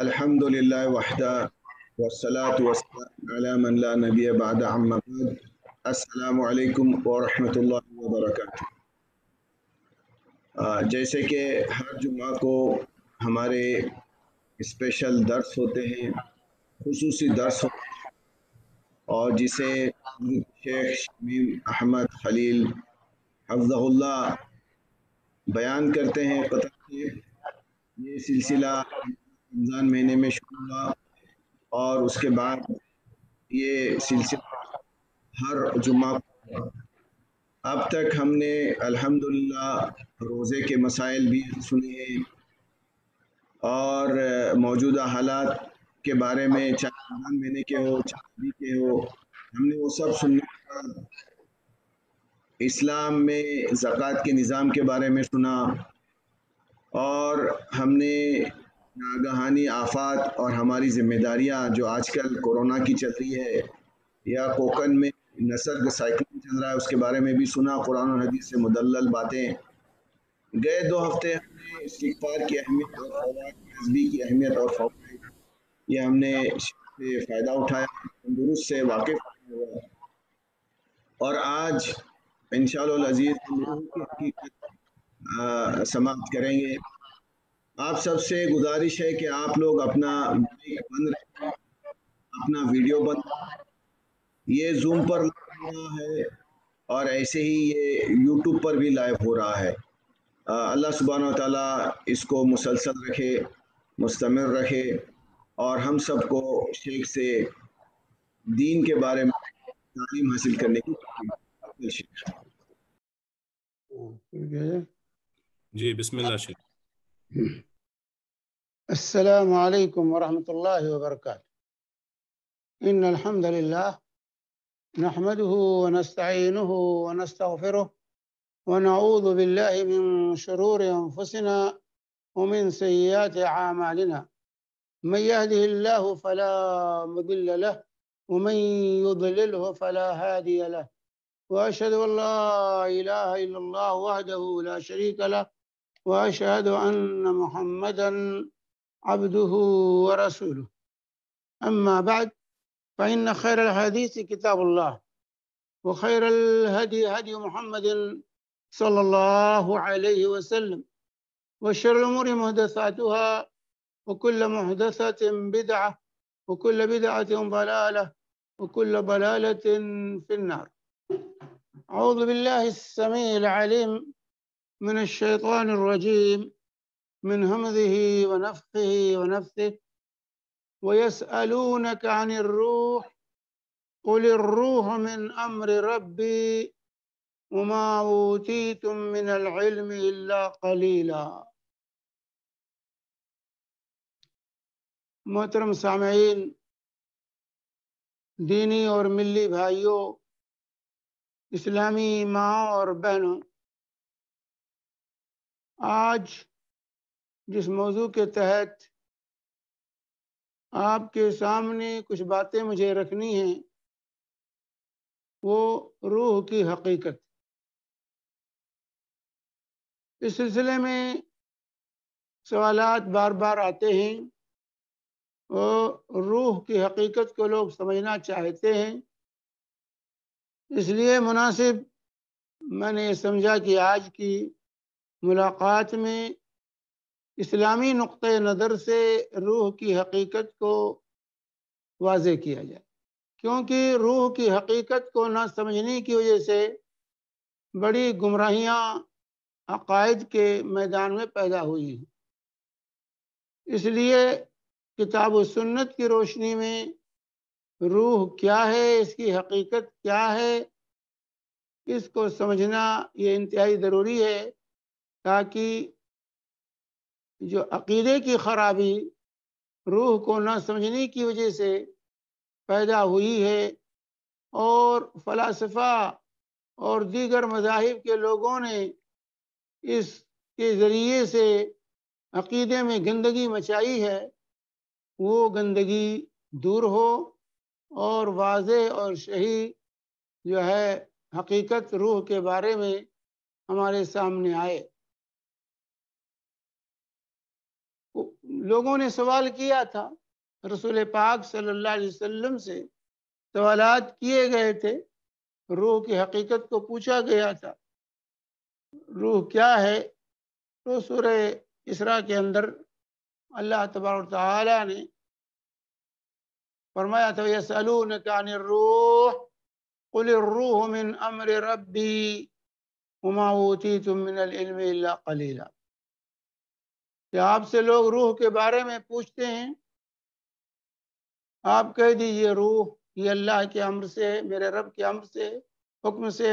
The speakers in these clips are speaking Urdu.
الحمدللہ وحدہ والصلاة والسلام علی من لا نبی بعد اما بعد السلام علیکم ورحمۃ اللہ وبرکاتہ۔ جیسے کہ ہر جمعہ کو ہمارے اسپیشل درس ہوتے ہیں، خصوصی درس ہوتے ہیں، اور جسے شیخ شمیم احمد خلیل حفظہ اللہ بیان کرتے ہیں۔ پتہ ہے یہ سلسلہ رمضان مہینے میں شروع ہوا اور اس کے بعد یہ سلسلہ ہر جمعہ کو اب تک ہم نے الحمدللہ روزے کے مسائل بھی سنے ہیں اور موجودہ حالات کے بارے میں، چاہے رمضان مہینے کے ہو چاہے ابھی کے ہو، ہم نے وہ سب سننے کا، اسلام میں زکوٰۃ کے نظام کے بارے میں سنا، اور ہم نے ناگہانی آفات اور ہماری ذمہ داریاں جو آج کل کورونا کی چل رہی ہے یا کوکن میں نسرگ سائیکلون چل رہا ہے اس کے بارے میں بھی سنا، قرآن و حدیث سے مدلل باتیں۔ گئے 2 ہفتے ہم نے استغفار کی اہمیت اور فوائد، تسبیح کی اہمیت اور فوائد، یہ ہم نے سے فائدہ اٹھایا، تندرست سے واقف ہوا، اور آج انشاءاللہ العزیز ہم روح کی حقیقت سماعت کریں گے۔ آپ سب سے گزارش ہے کہ آپ لوگ اپنا مائک بند رکھیں، اپنا ویڈیو بند رکھیں۔ یہ زوم پر لائیو ہو رہا ہے اور ایسے ہی یہ یوٹیوب پر بھی لائیو ہو رہا ہے۔ اللہ سبحانہ و تعالیٰ اس کو مسلسل رکھے، مستمر رکھے، اور ہم سب کو شیخ سے دین کے بارے میں تعلیم حاصل کرنے کی توفیق۔ جی بسم اللہ شیخ۔ السلام علیکم ورحمۃ اللہ وبرکاتہ۔ ان الحمد للہ نحمده ونستعینه ونستغفره ونعوذ بالله من شرور انفسنا ومن سیئات اعمالنا، من يهده الله فلا مضل له ومن يضلله فلا هادي له، واشهد ان لا اله الا الله وحده لا شريك له، واشهد ان محمدا عبده ورسوله. اما بعد، فإن خير الحديث كتاب الله، وخير الهدي هدي محمد صلى الله عليه وسلم، وشر الأمور محدثاتها، وكل محدثة بدعة، وكل بدعة ضلالة، وكل ضلالة في النار. أعوذ بالله السميع العليم من الشيطان الرجيم، من همزه ونفخه ونفثه. ويسألونك عن الروح قل الروح من أمر ربي وما أوتيتم من العلم إلا قليلا۔ محترم سامعین، دینی اور ملی بھائیوں، اسلامی ماں اور بہنوں، آج جس موضوع کے تحت آپ کے سامنے کچھ باتیں مجھے رکھنی ہیں وہ روح کی حقیقت۔ اس سلسلے میں سوالات بار بار آتے ہیں اور روح کی حقیقت کو لوگ سمجھنا چاہتے ہیں، اس لیے مناسب میں نے یہ سمجھا کہ آج کی ملاقات میں اسلامی نقطہ نظر سے روح کی حقیقت کو واضح کیا جائے، کیونکہ روح کی حقیقت کو نہ سمجھنے کی وجہ سے بڑی گمراہیاں عقائد کے میدان میں پیدا ہوئی ہیں۔ اس لیے کتاب و سنت کی روشنی میں روح کیا ہے، اس کی حقیقت کیا ہے، اس کو سمجھنا یہ انتہائی ضروری ہے، تاکہ جو عقیدے کی خرابی روح کو نہ سمجھنے کی وجہ سے پیدا ہوئی ہے، اور فلاسفہ اور دیگر مذاہب کے لوگوں نے اس کے ذریعے سے عقیدے میں گندگی مچائی ہے، وہ گندگی دور ہو اور واضح اور صحیح جو ہے حقیقت روح کے بارے میں ہمارے سامنے آئے۔ لوگوں نے سوال کیا تھا، رسول پاک صلی اللہ علیہ وسلم سے سوالات کیے گئے تھے، روح کی حقیقت کو پوچھا گیا تھا، روح کیا ہے؟ تو سورہ اسراء کے اندر اللہ تبارک و تعالی نے فرمایا تھا یسألونک عن الروح قل الروح من امر ربی وما اوتیتم من العلم الا قلیلا، کہ آپ سے لوگ روح کے بارے میں پوچھتے ہیں، آپ کہہ دیجئے روح یہ اللہ کے امر سے، میرے رب کے امر سے، حکم سے،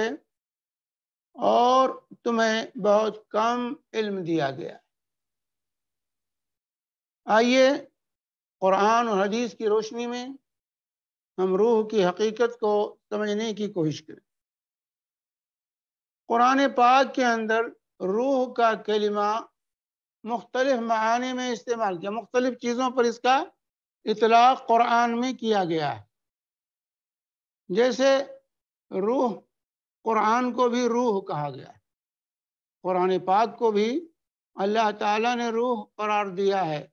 اور تمہیں بہت کم علم دیا گیا۔ آئیے قرآن اور حدیث کی روشنی میں ہم روح کی حقیقت کو سمجھنے کی کوشش کریں۔ قرآن پاک کے اندر روح کا کلمہ مختلف معانی میں استعمال کیا، مختلف چیزوں پر اس کا اطلاق قرآن میں کیا گیا ہے۔ جیسے روح، قرآن کو بھی روح کہا گیا ہے، قرآن پاک کو بھی اللہ تعالیٰ نے روح قرار دیا ہے،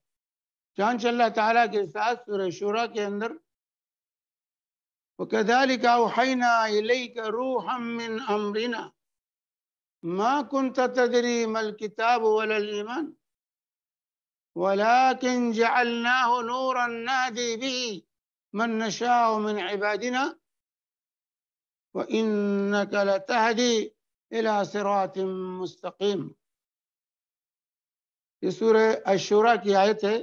چنانچہ اللہ تعالیٰ کے ساتھ سورہ شورى کے اندر وَكَذَلِكَ أَوْحَيْنَا إِلَيْكَ رُوحًا مِّنْ أَمْرِنَا مَا كُنْتَ تَدْرِي مَا الْكِتَابُ وَلَا الْإِيمَانُ وَلَكِنْ جَعَلْنَاهُ نُورًا نَهْدِي بِهِ مَن نَّشَاءُ مِنْ عِبَادِنَا وَإِنَّكَ لَتَهْدِي إِلَى صِرَاطٍ مُّسْتَقِيمٍ۔ یہ سورہ الشورى کی آیت ہے۔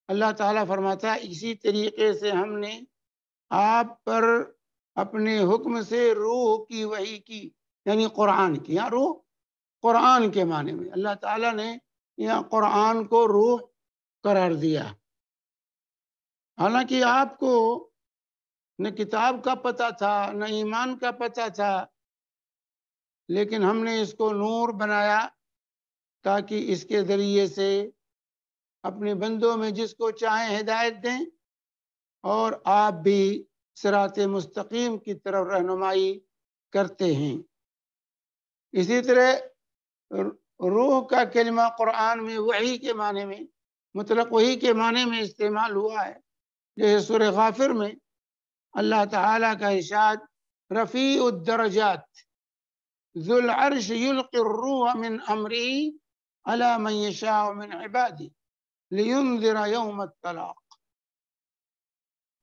اللہ تعالیٰ فرماتا ہے اسی طریقے سے ہم نے آپ پر اپنے حکم سے روح کی وحی کی، یعنی قرآن کی۔ یہاں روح قرآن کے معنی میں اللہ تعالیٰ نے یہاں قرآن کو روح قرار دیا۔ حالانکہ آپ کو نہ کتاب کا پتہ تھا نہ ایمان کا پتہ تھا، لیکن ہم نے اس کو نور بنایا تاکہ اس کے ذریعے سے اپنے بندوں میں جس کو چاہیں ہدایت دیں، اور آپ بھی صراط مستقیم کی طرف رہنمائی کرتے ہیں۔ اسی طرح روح کا کلمہ قرآن میں وحی کے معنی میں، مطلق وحی کے معنی میں استعمال ہوا ہے۔ جیسے سورہ غافر میں اللہ تعالیٰ کا ارشاد رفیع الدرجات ذو العرش یلقی الروح من امرہ علی من یشاء من عبادہ لینذر یوم الطلاق۔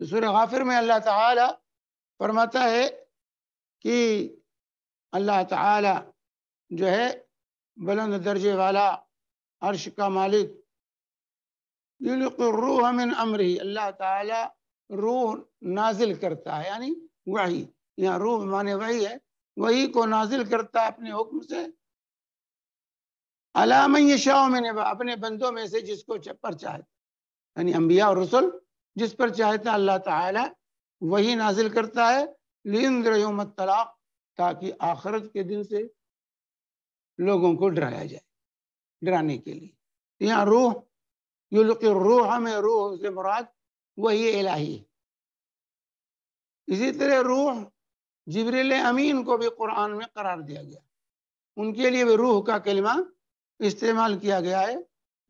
سورہ غافر میں اللہ تعالیٰ فرماتا ہے کہ اللہ تعالیٰ جو ہے بلند درجے والا، عرش کا مالک، یلقی الروح من امرہ، اللہ تعالیٰ روح نازل کرتا ہے، یعنی وحی، یہاں روح مانے وحی ہے، وحی کو نازل کرتا ہے اپنے حکم سے علی من یشاء من عبادہ، اپنے بندوں میں سے جس کو پر چاہتا، یعنی انبیاء اور رسل جس پر چاہتا اللہ تعالیٰ وہی نازل کرتا ہے، لینذر یوم الطلاق، تاکہ آخرت کے دن سے لوگوں کو ڈرایا جائے، ڈرانے کے لیے۔ یہاں روح یلقی الروح میں روح سے مراد وہی الہی ہے۔ اسی طرح روح جبریل امین کو بھی قرآن میں قرار دیا گیا، ان کے لیے بھی روح کا کلمہ استعمال کیا گیا ہے۔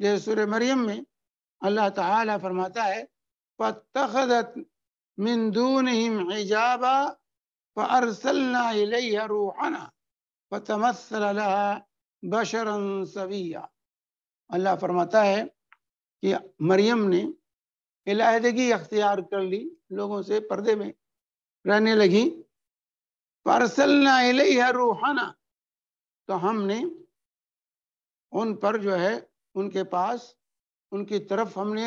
جیسے سورہ مریم میں اللہ تعالیٰ فرماتا ہے فَاتَّخَذَتْ مِن دُونِهِمْ حِجَابًا فَأَرْسَلْنَا إِلَيْهَا رُوحَنَا فَتَمَثَّلَ لَهَا بَشَرًا سَوِيًّا۔ اللہ فرماتا ہے کہ مریم نے علیحدگی اختیار کر لی، لوگوں سے پردے میں رہنے لگی۔ فَأَرْسَلْنَا إِلَيْهَا رُوحَنَا، تو ہم نے ان پر جو ہے ان کے پاس، ان کی طرف ہم نے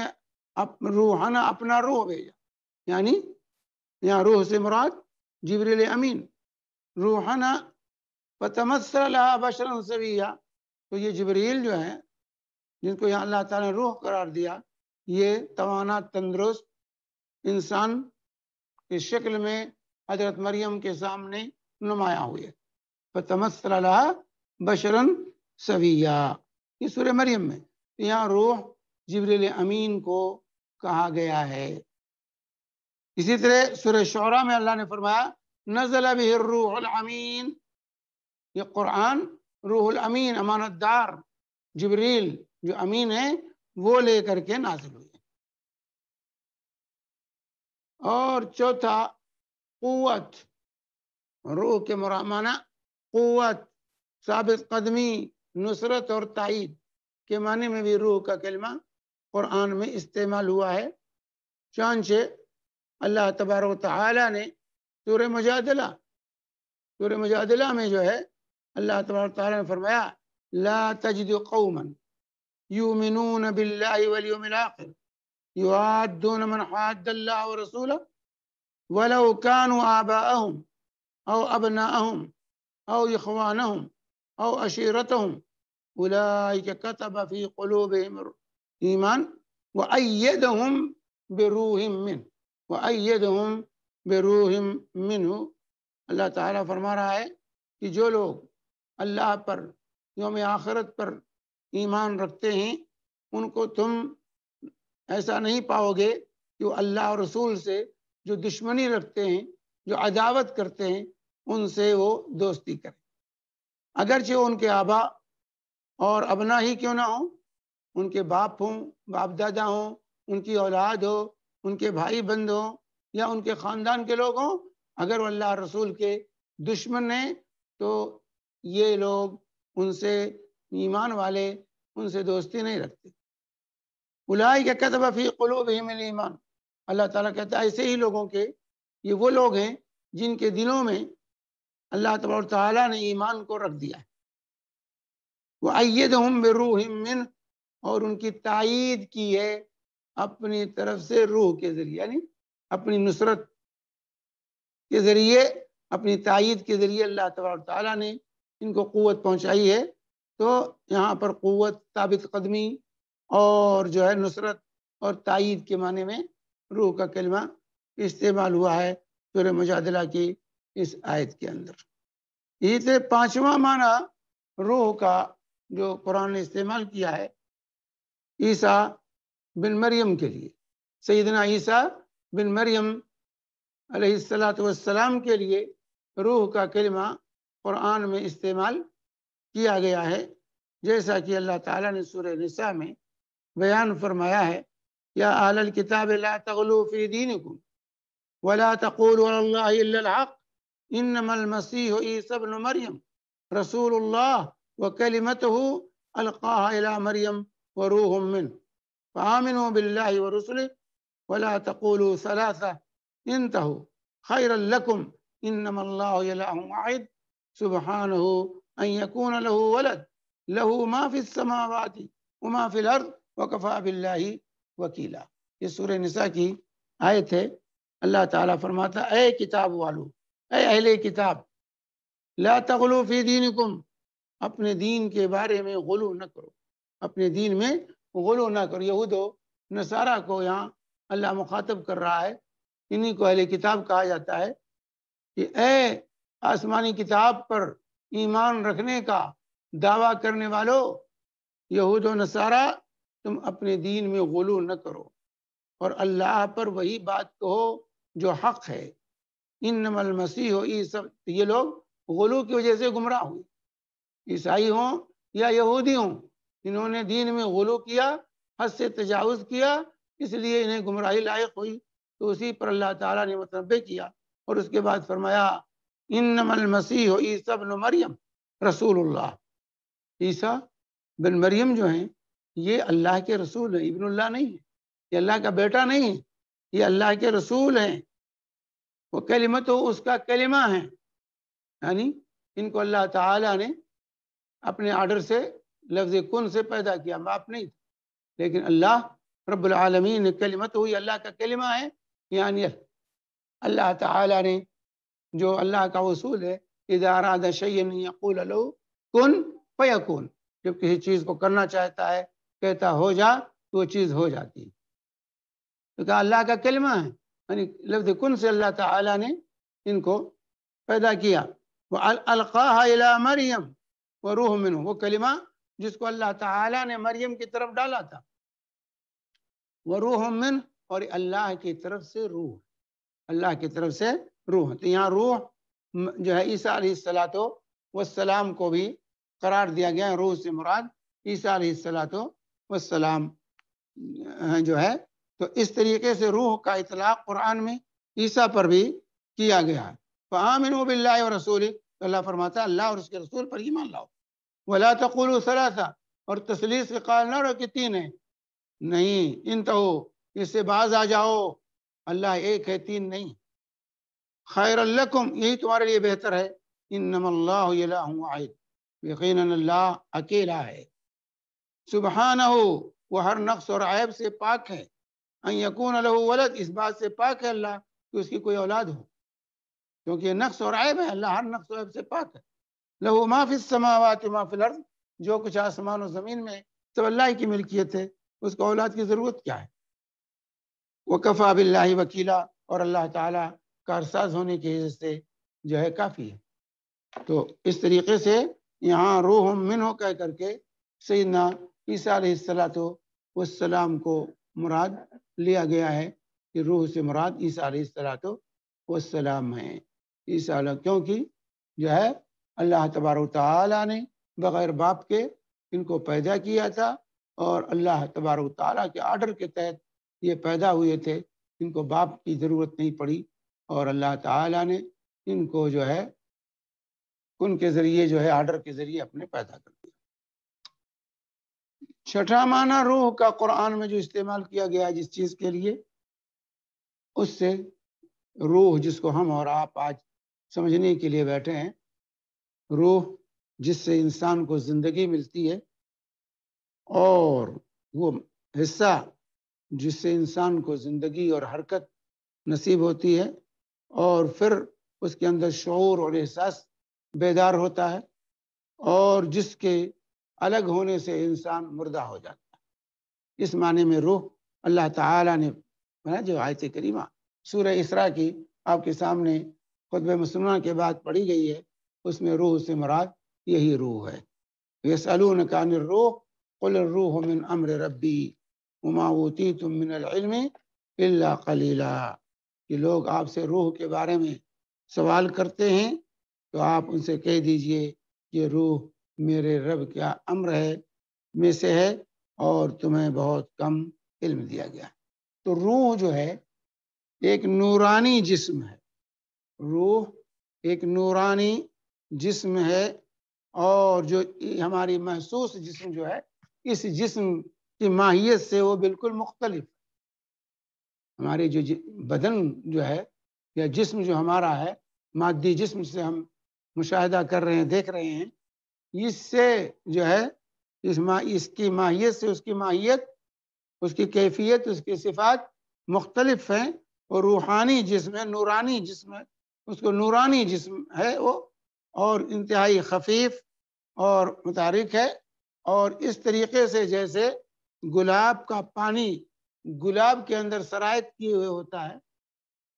روحانہ اپنا روح بھیجا، یعنی یہاں روح سے مراد جبریل امین، روحانہ فتمثل لها بشرا سویا۔ تو یہ جبریل جو ہے جن کو یہاں اللہ تعالیٰ نے روح قرار دیا، یہ توانا تندرست انسان کی شکل میں حضرت مریم کے سامنے نمایاں ہوئے، فتمثل لها بشرا سویا۔ یہ سورہ مریم میں یہاں روح جبریل امین کو کہا گیا ہے۔ اسی طرح سورہ شعراء میں اللہ نے فرمایا نزل به الروح الامین، یہ قرآن روح الامین، امانت دار جبریل جو امین ہے، وہ لے کر کے نازل ہوئی. اور چوتھا قوت. روح کے معنی قوت، ثابت قدمی، نصرت اور تائید کے معنی میں بھی روح کا کلمہ قرآن میں استعمال ہوا ہے. چنانچہ اللہ تبارک و تعالی نے سورہ مجادلہ میں جو ہے اللہ تبارک و تعالی نے فرمایا لا تجد قوما یؤمنون باللہ والیوم الآخر یوادون من حاد اللہ ورسولہ ولو كانوا آباءهم أو أبناءهم أو إخوانهم أو عشيرتهم أولئك كتب في قلوبهم الإيمان وأيدهم بروح منه. اللہ تعالیٰ فرما رہا ہے کہ جو لوگ اللہ پر، یوم آخرت پر ایمان رکھتے ہیں، ان کو تم ایسا نہیں پاؤ گے کہ وہ اللہ اور رسول سے جو دشمنی رکھتے ہیں، جو عداوت کرتے ہیں، ان سے وہ دوستی کریں، اگرچہ ان کے آبا اور ابنا ہی کیوں نہ ہوں، ان کے باپ ہوں، باپ دادا ہوں، ان کی اولاد ہو، ان کے بھائی بند ہوں، یا ان کے خاندان کے لوگ ہوں، اگر وہ اللہ رسول کے دشمن ہیں تو یہ لوگ ان سے، ایمان والے ان سے دوستی نہیں رکھتے. اولئک کتب فی قلوبہم الایمان. اللہ تعالیٰ کہتا ہے ایسے ہی لوگوں کے، یہ وہ لوگ ہیں جن کے دلوں میں اللہ تبارک و تعالیٰ نے ایمان کو رکھ دیا ہے. وَأَيَّدَهُمْ بِرُوحٍ مِّنْهُ. اور ان کی تائید کی ہے اپنی طرف سے روح کے ذریعے، یعنی اپنی نصرت کے ذریعے، اپنی تائید کے ذریعے اللہ تبارک و تعالیٰ نے ان کو قوت پہنچائی ہے. تو یہاں پر قوت، ثابت قدمی اور جو ہے نصرت اور تائید کے معنی میں روح کا کلمہ استعمال ہوا ہے سورہ مجادلہ کی اس آیت کے اندر. یہ تھے پانچواں معنی روح کا جو قرآن نے استعمال کیا ہے عیسیٰ بن مریم کے لیے. سیدنا عیسیٰ بن مریم علیہ السلام کے لیے روح کا کلمہ قرآن میں استعمال کیا گیا ہے، جیسا کہ اللہ تعالیٰ نے سورہ نساء میں بیان فرمایا ہے یا اہل الکتاب لا تغلوا فی دینکم ولا تقولوا علی اللہ الا الحق انما المسیح عیسی ابن مریم رسول اللہ وکلمتہ القاها الی مریم وروح منہ فآمنوا باللہ ورسلہ ولا تقولوا ثلاثہ انتہوا خیرا لکم انما اللہ الہ واحد سبحانہ ان یکون له ولد له ما فی السماوات وما فی الارض وکفا باللہ وکیلا. یہ سورہ نساء کی آیت ہے. اللہ تعالیٰ فرماتا اے کتاب والو، اے اہل کتاب، لا تغلو فی دینکم، اپنے دین کے بارے میں غلو نہ کرو، اپنے دین میں غلو نہ کرو. یہود و نصارہ کو یہاں اللہ مخاطب کر رہا ہے، انہی کو اہل کتاب کہا جاتا ہے کہ اے آسمانی کتاب پر ایمان رکھنے کا دعویٰ کرنے والو، یہود و نصارہ، تم اپنے دین میں غلو نہ کرو اور اللہ پر وہی بات کہو جو حق ہے. انما المسیح عیسی، یہ لوگ غلو کی وجہ سے گمراہ ہوئے، عیسائی ہوں یا یہودی ہوں، انہوں نے دین میں غلو کیا، حد سے تجاوز کیا، اس لیے انہیں گمراہی لائق ہوئی. تو اسی پر اللہ تعالیٰ نے متنبہ کیا اور اس کے بعد فرمایا انما المسیح عیسی ابن مریم رسول اللہ. عیسیٰ بن مریم جو ہیں یہ اللہ کے رسول ہیں، ابن اللہ نہیں ہے، یہ اللہ کا بیٹا نہیں ہے، یہ اللہ کے رسول ہیں. وہ کلمت اس کا کلمہ ہے، یعنی ان کو اللہ تعالیٰ نے اپنے آرڈر سے، لفظ کن سے پیدا کیا، باپ نہیں تھا، لیکن اللہ رب العالمین نے کلمت ہوئی، اللہ کا کلمہ ہے. یعنی اللہ تعالیٰ نے جو اللہ کا اصول ہے اذا اراد شیئا یقول له کن فیکون، جب کسی چیز کو کرنا چاہتا ہے کہتا ہو جا تو وہ چیز ہو جاتی ہے. تو کہا اللہ کا کلمہ ہے، یعنی لفظ کن سے اللہ تعالیٰ نے ان کو پیدا کیا. وَأَلْقَاهَا إِلَىٰ مَرْيَمَ وَرُوحٌ مِّنْهُ، وہ کلمہ جس کو اللہ تعالیٰ نے مریم کی طرف ڈالا تھا، وَرُوحٌ مِّنْهُ، اور اللہ کی طرف سے روح، اللہ کی طرف سے روح. تو یہاں روح جو ہے عیسیٰ علیہ السلام کو بھی قرار دیا گیا ہے. روح سے مراد عیسیٰ علیہ السلام جو ہے تو اس طریقے سے روح کا اطلاق قرآن میں عیسیٰ پر بھی کیا گیا ہے۔ فآمنوا باللہ ورسولہ، تو اللہ فرماتا ہے اللہ اور اس کے رسول پر ایمان لاؤ۔ ولا تقولوا ثلاثہ، اور تثلیث کے قائل نہ رہو کہ تین ہیں، نہیں، انتہو، اس سے باز آ جاؤ، اللہ ایک ہے، تین نہیں۔ خیر لکم، یہی تمہارے لیے بہتر ہے۔ انما اللہ الہ واحد، یقیناً اللہ اکیلا ہے۔ سبحانہ، وہ ہر نقص اور عیب سے پاک ہے۔ ان یکون لہ ولد، اس بات سے پاک ہے اللہ کہ اس کی کوئی اولاد ہو، کیونکہ یہ نقص اور عیب ہے، اللہ ہر نقص اور عیب سے پاک ہے۔ لہ ما فی السماوات ما فی الارض، جو کچھ آسمان و زمین میں سب اللہ کی ملکیت ہے، اس کو اولاد کی ضرورت کیا ہے؟ وکفی باللہ وکیلا، اور اللہ تعالیٰ کارساز ہونے کی وجہ سے جو ہے کافی ہے۔ تو اس طریقے سے یہاں روح منہ کہہ کر کے سیدنا عیسیٰ علیہ السلام کو مراد لیا گیا ہے کہ روح سے مراد عیسیٰ علیہ السلام ہیں۔ عیسیٰ علیہ، کیونکہ جو ہے اللہ تبارک و تعالیٰ نے بغیر باپ کے ان کو پیدا کیا تھا، اور اللہ تبارک و تعالیٰ کے آرڈر کے تحت یہ پیدا ہوئے تھے، ان کو باپ کی ضرورت نہیں پڑی، اور اللہ تعالیٰ نے ان کو جو ہے ان کے ذریعے جو ہے آرڈر کے ذریعے اپنے پیدا کر دیا۔ چھٹا معنی روح کا قرآن میں جو استعمال کیا گیا ہے جس چیز کے لیے، اس سے روح جس کو ہم اور آپ آج سمجھنے کے لیے بیٹھے ہیں، روح جس سے انسان کو زندگی ملتی ہے، اور وہ حصہ جس سے انسان کو زندگی اور حرکت نصیب ہوتی ہے، اور پھر اس کے اندر شعور اور احساس بیدار ہوتا ہے، اور جس کے الگ ہونے سے انسان مردہ ہو جاتا ہے۔ اس معنی میں روح اللہ تعالیٰ نے جو آیت کریمہ سورہ اسراء کی آپ کے سامنے خطبہ مسنونہ کے بعد پڑھی گئی ہے، اس میں روح سے مراد یہی روح ہے۔ یسألونک عن الروح قل الروح من امر ربی وما اوتیتم من العلم الا قلیلا، کہ لوگ آپ سے روح کے بارے میں سوال کرتے ہیں تو آپ ان سے کہہ دیجئے کہ روح میرے رب کا امر ہے میں سے ہے، اور تمہیں بہت کم علم دیا گیا۔ تو روح جو ہے ایک نورانی جسم ہے، روح ایک نورانی جسم ہے، اور جو ہماری محسوس جسم جو ہے، اس جسم کی ماہیت سے وہ بالکل مختلف۔ ہمارے جو بدن جو ہے یا جسم جو ہمارا ہے، مادی جسم سے ہم مشاہدہ کر رہے ہیں، دیکھ رہے ہیں، اس سے جو ہے اس کی ماہیت سے اس کی ماہیت، اس کی کیفیت، اس کی صفات مختلف ہیں۔ اور روحانی جسم ہے، نورانی جسم ہے، اس کو نورانی جسم ہے وہ، اور انتہائی خفیف اور متحرک ہے، اور اس طریقے سے جیسے گلاب کا پانی گلاب کے اندر سرایت کیے ہوئے ہوتا ہے،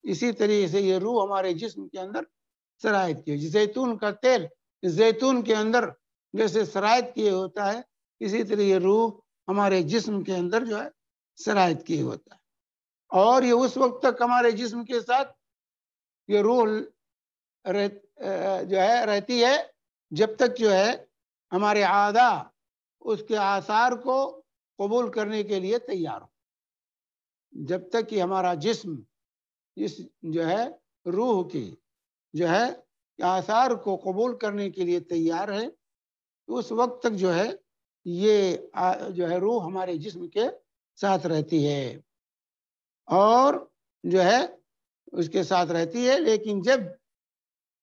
اسی طریقے سے یہ روح ہمارے جسم کے اندر سرایت کی ہوئی، زیتون کا تیل زیتون کے اندر جیسے سرایت کیے ہوتا ہے، اسی طرح یہ روح ہمارے جسم کے اندر جو ہے سرایت کیے ہوتا ہے، اور یہ اس وقت تک ہمارے جسم کے ساتھ یہ روح جو ہے رہتی ہے جب تک جو ہے ہمارے اعضاء اس کے آثار کو قبول کرنے کے لیے تیار ہو۔ جب تک کہ ہمارا جسم اس جو ہے روح کی جو ہے آثار کو قبول کرنے کے لیے تیار ہے، تو اس وقت تک جو ہے یہ جو ہے روح ہمارے جسم کے ساتھ رہتی ہے، اور جو ہے اس کے ساتھ رہتی ہے، لیکن جب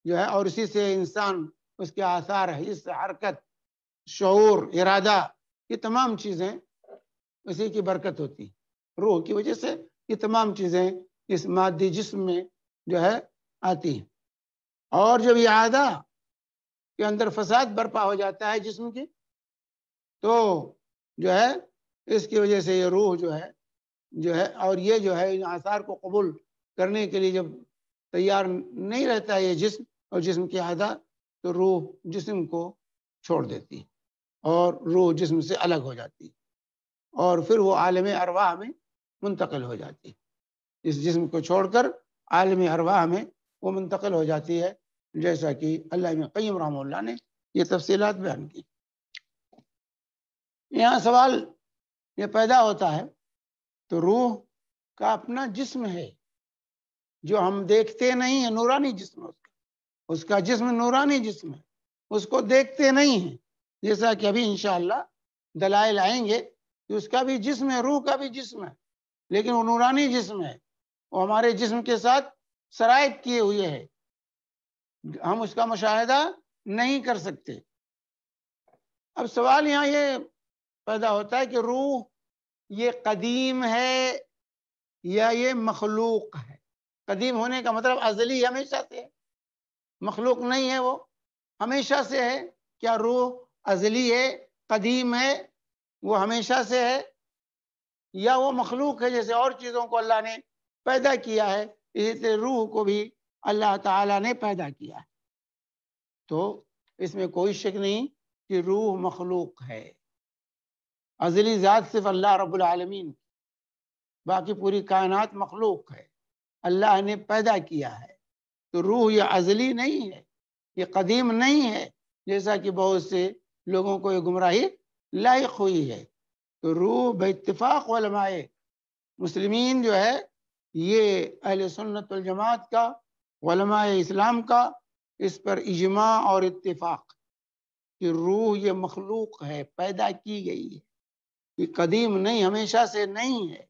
جو ہے اور اسی سے انسان اس کے آثار حس، حرکت، شعور، ارادہ، یہ تمام چیزیں اسی کی برکت ہوتی، روح کی وجہ سے یہ تمام چیزیں اس مادی جسم میں جو ہے آتی ہیں۔ اور جب یہ اعضاء کے اندر فساد برپا ہو جاتا ہے جسم کی، تو جو ہے اس کی وجہ سے یہ روح جو ہے اور یہ جو ہے ان آثار کو قبول کرنے کے لیے جب تیار نہیں رہتا ہے یہ جسم اور جسم کی اعضاء، تو روح جسم کو چھوڑ دیتی ہے، اور روح جسم سے الگ ہو جاتی ہے، اور پھر وہ عالم ارواح میں منتقل ہو جاتی ہے، اس جسم کو چھوڑ کر عالم ارواح میں وہ منتقل ہو جاتی ہے، جیسا کہ اللہ ابن قیم رحمہ اللہ نے یہ تفصیلات بیان کی۔ یہاں سوال یہ پیدا ہوتا ہے تو روح کا اپنا جسم ہے جو ہم دیکھتے نہیں ہیں، نورانی جسم ہے اس کا جسم نورانی جسم ہے، اس کو دیکھتے نہیں ہیں، جیسا کہ ابھی انشاءاللہ دلائل آئیں گے کہ اس کا بھی جسم ہے، روح کا بھی جسم ہے، لیکن وہ نورانی جسم ہے، وہ ہمارے جسم کے ساتھ شرائط کیے ہوئے ہے، ہم اس کا مشاہدہ نہیں کر سکتے۔ اب سوال یہاں یہ پیدا ہوتا ہے کہ روح یہ قدیم ہے یا یہ مخلوق ہے؟ قدیم ہونے کا مطلب ازلی ہمیشہ سے ہے، مخلوق نہیں ہے، وہ ہمیشہ سے ہے۔ کیا روح ازلی ہے، قدیم ہے، وہ ہمیشہ سے ہے، یا وہ مخلوق ہے جیسے اور چیزوں کو اللہ نے پیدا کیا ہے، اسی طرح روح کو بھی اللہ تعالیٰ نے پیدا کیا ہے؟ تو اس میں کوئی شک نہیں کہ روح مخلوق ہے، ازلی ذات صرف اللہ رب العالمین، باقی پوری کائنات مخلوق ہے، اللہ نے پیدا کیا ہے۔ تو روح یہ ازلی نہیں ہے، یہ قدیم نہیں ہے، جیسا کہ بہت سے لوگوں کو یہ گمراہی لاحق ہوئی ہے۔ تو روح باتفاق علماء مسلمین جو ہے، یہ اہل سنت والجماعت کا، علماء اسلام کا اس پر اجماع اور اتفاق کہ روح یہ مخلوق ہے، پیدا کی گئی ہے، یہ قدیم نہیں، ہمیشہ سے نہیں ہے،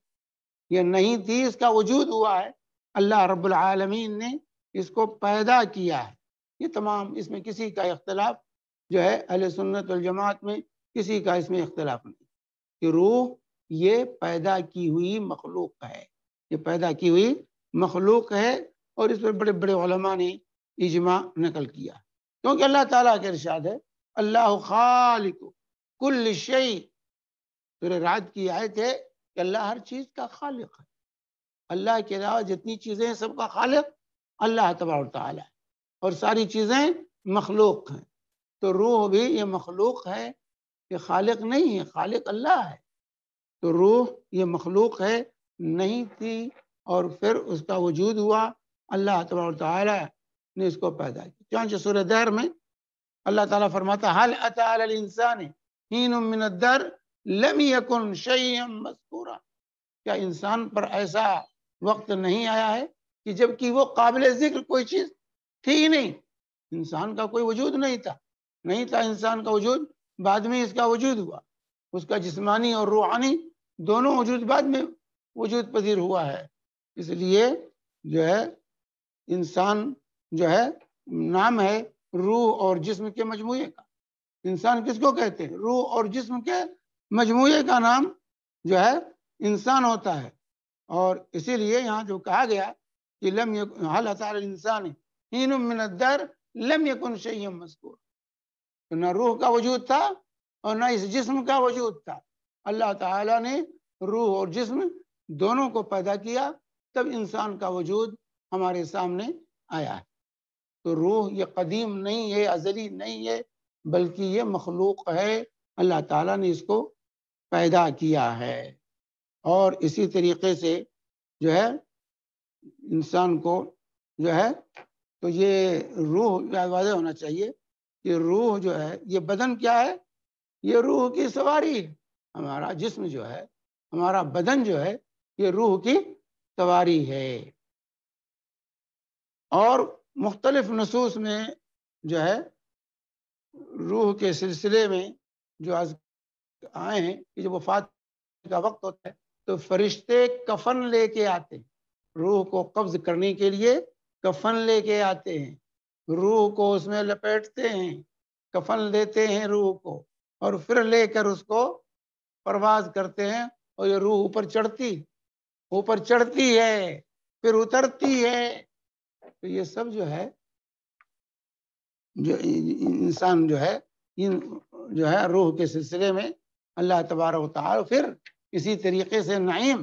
یہ نہیں تھی، اس کا وجود ہوا ہے، اللہ رب العالمین نے اس کو پیدا کیا ہے۔ یہ تمام، اس میں کسی کا اختلاف جو ہے اہل سنت والجماعت میں کسی کا اس میں اختلاف نہیں کہ روح یہ پیدا کی ہوئی مخلوق ہے، یہ پیدا کی ہوئی مخلوق ہے، اور اس پر بڑے بڑے علماء نے اجماع نقل کیا، کیونکہ اللہ تعالیٰ کے ارشاد ہے اللہ خالق کل شیء، سورہ رعد کی آیت ہے کہ اللہ ہر چیز کا خالق ہے، اللہ کے علاوہ جتنی چیزیں ہیں سب کا خالق اللہ تبارک و تعالیٰ ہے، اور ساری چیزیں مخلوق ہیں۔ تو روح بھی یہ مخلوق ہے، یہ خالق نہیں ہے، خالق اللہ ہے۔ تو روح یہ مخلوق ہے، نہیں تھی، اور پھر اس کا وجود ہوا، اللہ تبارک و تعالیٰ نے اس کو پیدا کیا۔ چنانچہ سورہ دہر میں اللہ تعالیٰ فرماتا ہے هل اتى على الانسان حين من الدهر لم يكن شيئا مذكورا، کیا انسان پر ایسا وقت نہیں آیا ہے کہ جب کہ وہ قابل ذکر کوئی چیز تھی ہی نہیں، انسان کا کوئی وجود نہیں تھا انسان کا وجود، بعد میں اس کا وجود ہوا، اس کا جسمانی اور روحانی دونوں وجود بعد میں وجود پذیر ہوا ہے۔ اس لیے جو ہے انسان جو ہے نام ہے روح اور جسم کے مجموعے کا۔ انسان کس کو کہتے ہیں؟ روح اور جسم کے مجموعے کا نام جو ہے انسان ہوتا ہے، اور اسی لیے یہاں جو کہا گیا کہ لم یکن هل اتى على الانسان حين من الدهر لم يكن شيئا مذکورا، تو نہ روح کا وجود تھا اور نہ اس جسم کا وجود تھا، اللہ تعالیٰ نے روح اور جسم دونوں کو پیدا کیا، تب انسان کا وجود ہمارے سامنے آیا ہے۔ تو روح یہ قدیم نہیں ہے، ازلی نہیں ہے، بلکہ یہ مخلوق ہے، اللہ تعالیٰ نے اس کو پیدا کیا ہے۔ اور اسی طریقے سے جو ہے انسان کو جو ہے، تو یہ روح واضح ہونا چاہیے کہ روح جو ہے یہ بدن کیا ہے؟ یہ روح کی سواری ہے، ہمارا جسم جو ہے، ہمارا بدن جو ہے، یہ روح کی سواری ہے۔ اور مختلف نصوص میں جو ہے روح کے سلسلے میں جو آئے ہیں کہ جب وفات کا وقت ہوتا ہے تو فرشتے کفن لے کے آتے ہیں، روح کو قبض کرنے کے لیے کفن لے کے آتے ہیں، روح کو اس میں لپیٹتے ہیں، کفن دیتے ہیں روح کو، اور پھر لے کر اس کو پرواز کرتے ہیں، اور یہ روح اوپر چڑھتی ہے پھر اترتی ہے۔ تو یہ سب جو ہے جو انسان جو ہے روح کے سلسلے میں اللہ تبارک و تعالی، پھر اسی طریقے سے نعیم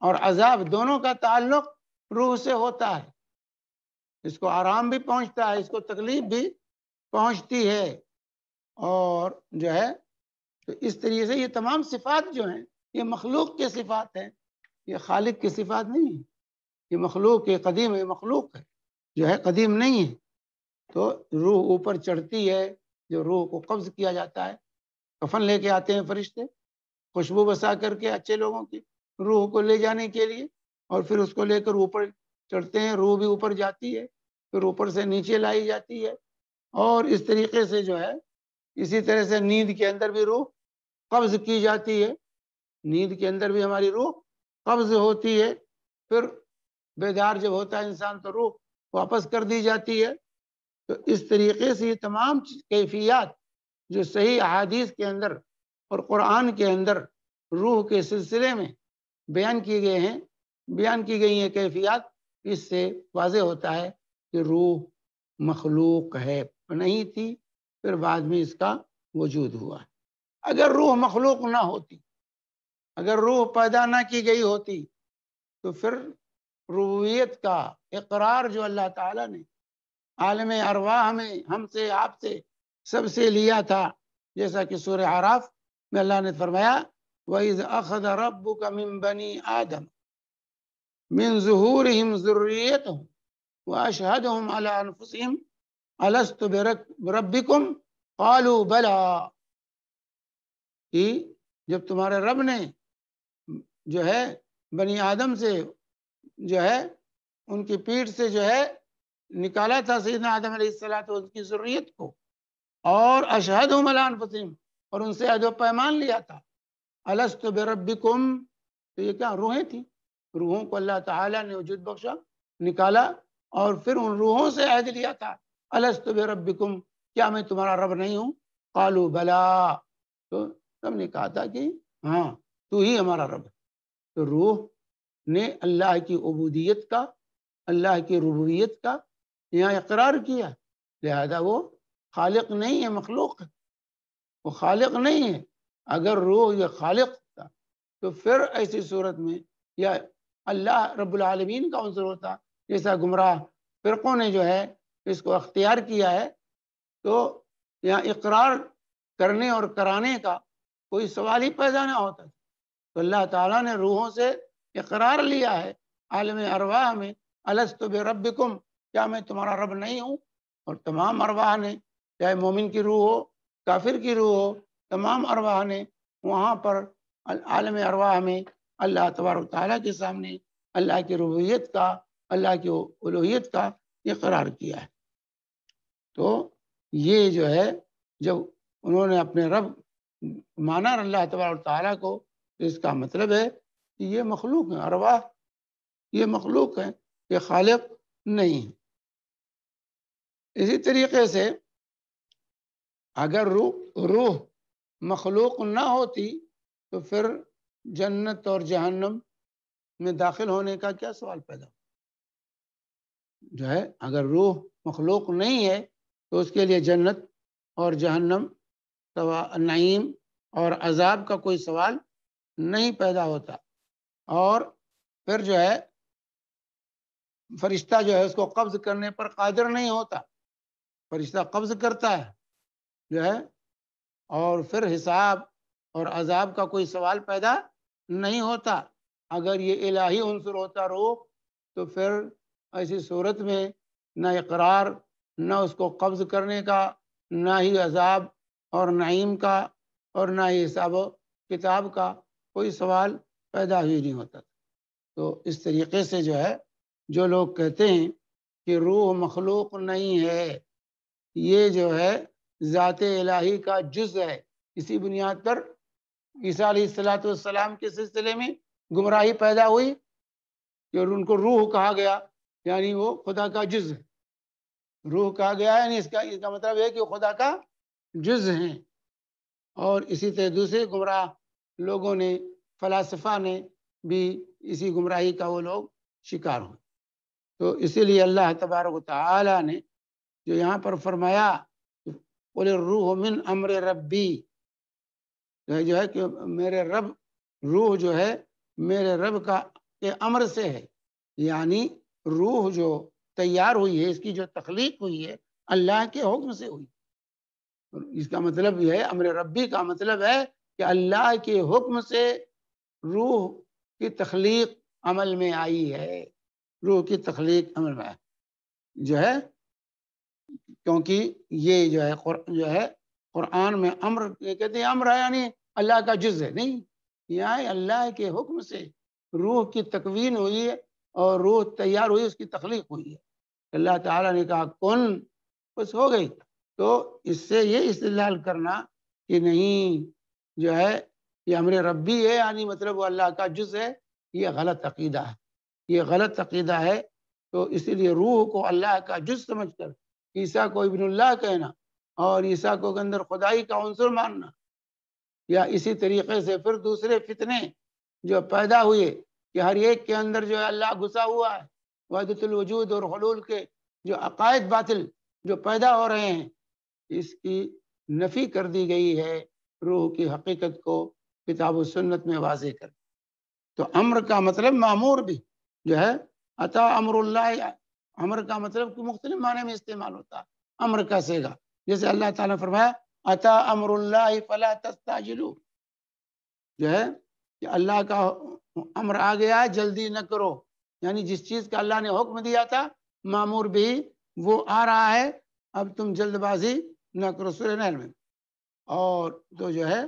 اور عذاب دونوں کا تعلق روح سے ہوتا ہے، اس کو آرام بھی پہنچتا ہے، اس کو تکلیف بھی پہنچتی ہے، اور جو ہے تو اس طریقے سے یہ تمام صفات جو ہیں یہ مخلوق کے صفات ہیں، یہ خالق کی صفات نہیں ہے، یہ مخلوق ہے، قدیم ہے، مخلوق ہے جو ہے، قدیم نہیں ہے۔ تو روح اوپر چڑھتی ہے، جو روح کو قبض کیا جاتا ہے، کفن لے کے آتے ہیں فرشتے خوشبو بسا کر کے اچھے لوگوں کی، روح کو لے جانے کے لیے، اور پھر اس کو لے کر اوپر چڑھتے ہیں، روح بھی اوپر جاتی ہے، پھر اوپر سے نیچے لائی جاتی ہے، اور اس طریقے سے جو ہے اسی طرح سے نیند کے اندر بھی روح قبض کی جاتی ہے، نیند کے اندر بھی ہماری روح قبض ہوتی ہے، پھر بیدار جب ہوتا ہے انسان تو روح واپس کر دی جاتی ہے۔ تو اس طریقے سے یہ تمام کیفیات جو صحیح احادیث کے اندر اور قرآن کے اندر روح کے سلسلے میں بیان کیے گئے ہیں، بیان کی گئی ہیں کیفیات، اس سے واضح ہوتا ہے کہ روح مخلوق ہے، نہیں تھی، پھر بعد میں اس کا وجود ہوا۔ اگر روح مخلوق نہ ہوتی، اگر روح پیدا نہ کی گئی ہوتی، تو پھر ربوبیت کا اقرار جو اللہ تعالیٰ نے عالم ارواح میں ہم سے، آپ سے، سب سے لیا تھا، جیسا کہ سورہ اعراف میں اللہ نے فرمایا وَإِذْ أَخَذَ رَبُّكَ مِنْ بَنِي آدَمَ مِنْ ظُهُورِهِمْ ذُرِّيَّتَهُمْ وَأَشْهَدَهُمْ عَلَىٰ أَنفُسِهِمْ أَلَسْتُ بِرَبِّكُمْ قَالُوا بَلَىٰ، کہ جب تمہارے رب نے جو ہے بنی آدم سے جو ہے ان کی پیٹھ سے جو ہے نکالا تھا سیدنا آدم علیہ السلام تو ان کی ذریت کو، اور اشہدہم علی انفسہم، اور ان سے عہد و پیمان لیا تھا، الست بربکم، تو یہ کیا روحیں تھیں، روحوں کو اللہ تعالیٰ نے وجود بخشا، نکالا، اور پھر ان روحوں سے عہد لیا تھا، الست بربکم، کیا میں تمہارا رب نہیں ہوں، قالوا بلا، تو سب نے کہا تھا کہ ہاں تو ہی ہمارا رب ہے۔ تو روح نے اللہ کی عبودیت کا، اللہ کی ربوبیت کا یہاں اقرار کیا، لہذا وہ خالق نہیں ہے، مخلوق ہے، وہ خالق نہیں ہے۔ اگر روح یہ خالق تھا تو پھر ایسی صورت میں یا اللہ رب العالمین کا عنصر ہوتا، جیسا گمراہ فرقوں نے جو ہے اس کو اختیار کیا ہے، تو یہاں اقرار کرنے اور کرانے کا کوئی سوال ہی پیدا نہ ہوتا۔ تو اللہ تعالیٰ نے روحوں سے اقرار لیا ہے عالم ارواح میں، الست بربکم، کیا میں تمہارا رب نہیں ہوں، اور تمام ارواح نے، چاہے مومن کی روح ہو، کافر کی روح ہو، تمام ارواح نے وہاں پر عالم ارواح میں اللہ تبارک تعالیٰ کے سامنے اللہ کی ربوبیت کا، اللہ کی الوہیت کا اقرار کیا ہے۔ تو یہ جو ہے جب انہوں نے اپنے رب مانا اللہ تبارک تعالیٰ کو، اس کا مطلب ہے کہ یہ مخلوق ہیں، ارواح یہ مخلوق ہیں، یہ خالق نہیں ہے۔ اسی طریقے سے اگر روح مخلوق نہ ہوتی تو پھر جنت اور جہنم میں داخل ہونے کا کیا سوال پیدا ہو، جو ہے اگر روح مخلوق نہیں ہے تو اس کے لیے جنت اور جہنم، نعیم اور عذاب کا کوئی سوال نہیں پیدا ہوتا، اور پھر جو ہے فرشتہ جو ہے اس کو قبض کرنے پر قادر نہیں ہوتا، فرشتہ قبض کرتا ہے جو ہے، اور پھر حساب اور عذاب کا کوئی سوال پیدا نہیں ہوتا۔ اگر یہ الہی عنصر ہوتا روح تو پھر ایسی صورت میں نہ اقرار، نہ اس کو قبض کرنے کا، نہ ہی عذاب اور نعیم کا، اور نہ ہی حساب و کتاب کا کوئی سوال پیدا ہی نہیں ہوتا۔ تو اس طریقے سے جو ہے جو لوگ کہتے ہیں کہ روح مخلوق نہیں ہے، یہ جو ہے ذات الہی کا جز ہے، اسی بنیاد پر عیسیٰ علیہ السلام کے سلسلے میں گمراہی پیدا ہوئی کہ ان کو روح کہا گیا، یعنی وہ خدا کا جز ہے، روح کہا گیا یعنی اس کا مطلب ہے کہ وہ خدا کا جز ہیں۔ اور اسی طرح دوسرے گمراہ لوگوں نے، فلاسفہ نے بھی اسی گمراہی کا وہ لوگ شکار ہوئے۔ تو اسی لیے اللہ تبارک و تعالی نے جو یہاں پر فرمایا قُلِ الرُّوحُ مِنْ أَمْرِ رَبِّي، جو ہے کہ میرے رب، روح جو ہے میرے رب کا کے امر سے ہے، یعنی روح جو تیار ہوئی ہے، اس کی جو تخلیق ہوئی ہے اللہ کے حکم سے ہوئی۔ اس کا مطلب یہ ہے، امر ربی کا مطلب ہے کہ اللہ کے حکم سے روح کی تخلیق عمل میں آئی ہے، روح کی تخلیق عمل میں جو ہے، کیونکہ یہ جو ہے قرآن میں امر، یہ کہتے ہیں امر ہے یعنی اللہ کا جز ہے، نہیں، یہاں اللہ کے حکم سے روح کی تکوین ہوئی ہے اور روح تیار ہوئی، اس کی تخلیق ہوئی ہے. اللہ تعالیٰ نے کہا کن، بس ہو گئی. تو اس سے یہ استدلال کرنا کہ نہیں جو ہے یہ امر ربی ہے، یعنی مطلب وہ اللہ کا جز ہے، یہ غلط عقیدہ ہے، یہ غلط عقیدہ ہے. تو اسی لیے روح کو اللہ کا جز سمجھ کر عیسیٰ کو ابن اللہ کہنا اور عیسیٰ کو اندر خدائی کا عنصر ماننا، یا اسی طریقے سے پھر دوسرے فتنے جو پیدا ہوئے کہ ہر ایک کے اندر جو ہے اللہ گھسا ہوا ہے، وحدت الوجود اور حلول کے جو عقائد باطل جو پیدا ہو رہے ہیں، اس کی نفی کر دی گئی ہے. روح کی حقیقت کو کتاب و سنت میں واضح کر. تو امر کا مطلب معمور بھی جو ہے عطا امر اللہ، امر کا مطلب کہ مختلف معنی میں استعمال ہوتا ہے. امر کا صیغہ جیسے اللہ تعالیٰ نے فرمایا عطا امر اللہ فلا تستعجلوا، جو ہے کہ اللہ کا امر آ گیا ہے، جلدی نہ کرو. یعنی جس چیز کا اللہ نے حکم دیا تھا معمور بھی وہ آ رہا ہے، اب تم جلد بازی نہ کرو. سورہ نحل میں. اور تو جو ہے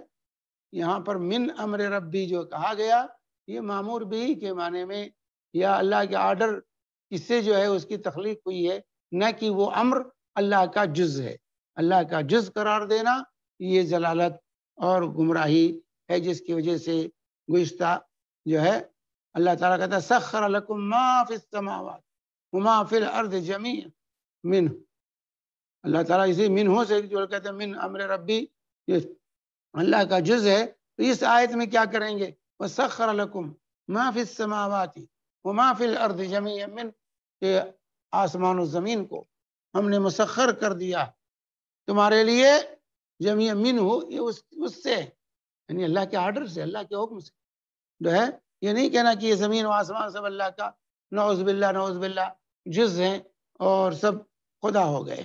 یہاں پر من امر ربی جو کہا گیا یہ معمور بھی کے معنی میں، یا اللہ کے آرڈر کس سے جو ہے اس کی تخلیق ہوئی ہے، نہ کہ وہ امر اللہ کا جز ہے. اللہ کا جز قرار دینا یہ ضلالت اور گمراہی ہے، جس کی وجہ سے گزشتہ جو ہے اللہ تعالیٰ کہتا ہے سخر لکم ما فی السماوات وما فی الارض جمیعا منہ. اللہ تعالیٰ اسی منہ سے جو کہتے ہیں من امر ربی یہ اللہ کا جز ہے. تو اس آیت میں کیا کریں گے وسخر لکم ما فی السماوات وما فی الارض جمیعا منہ، کہ آسمان و زمین کو ہم نے مسخر کر دیا تمہارے لیے جمیعا منہ، یہ اس سے یعنی اللہ کے آرڈر سے، اللہ کے حکم سے جو ہے. یہ نہیں کہنا کہ یہ زمین و آسمان سب اللہ کا نعوذ باللہ نعوذ باللہ جز ہیں اور سب خدا ہو گئے.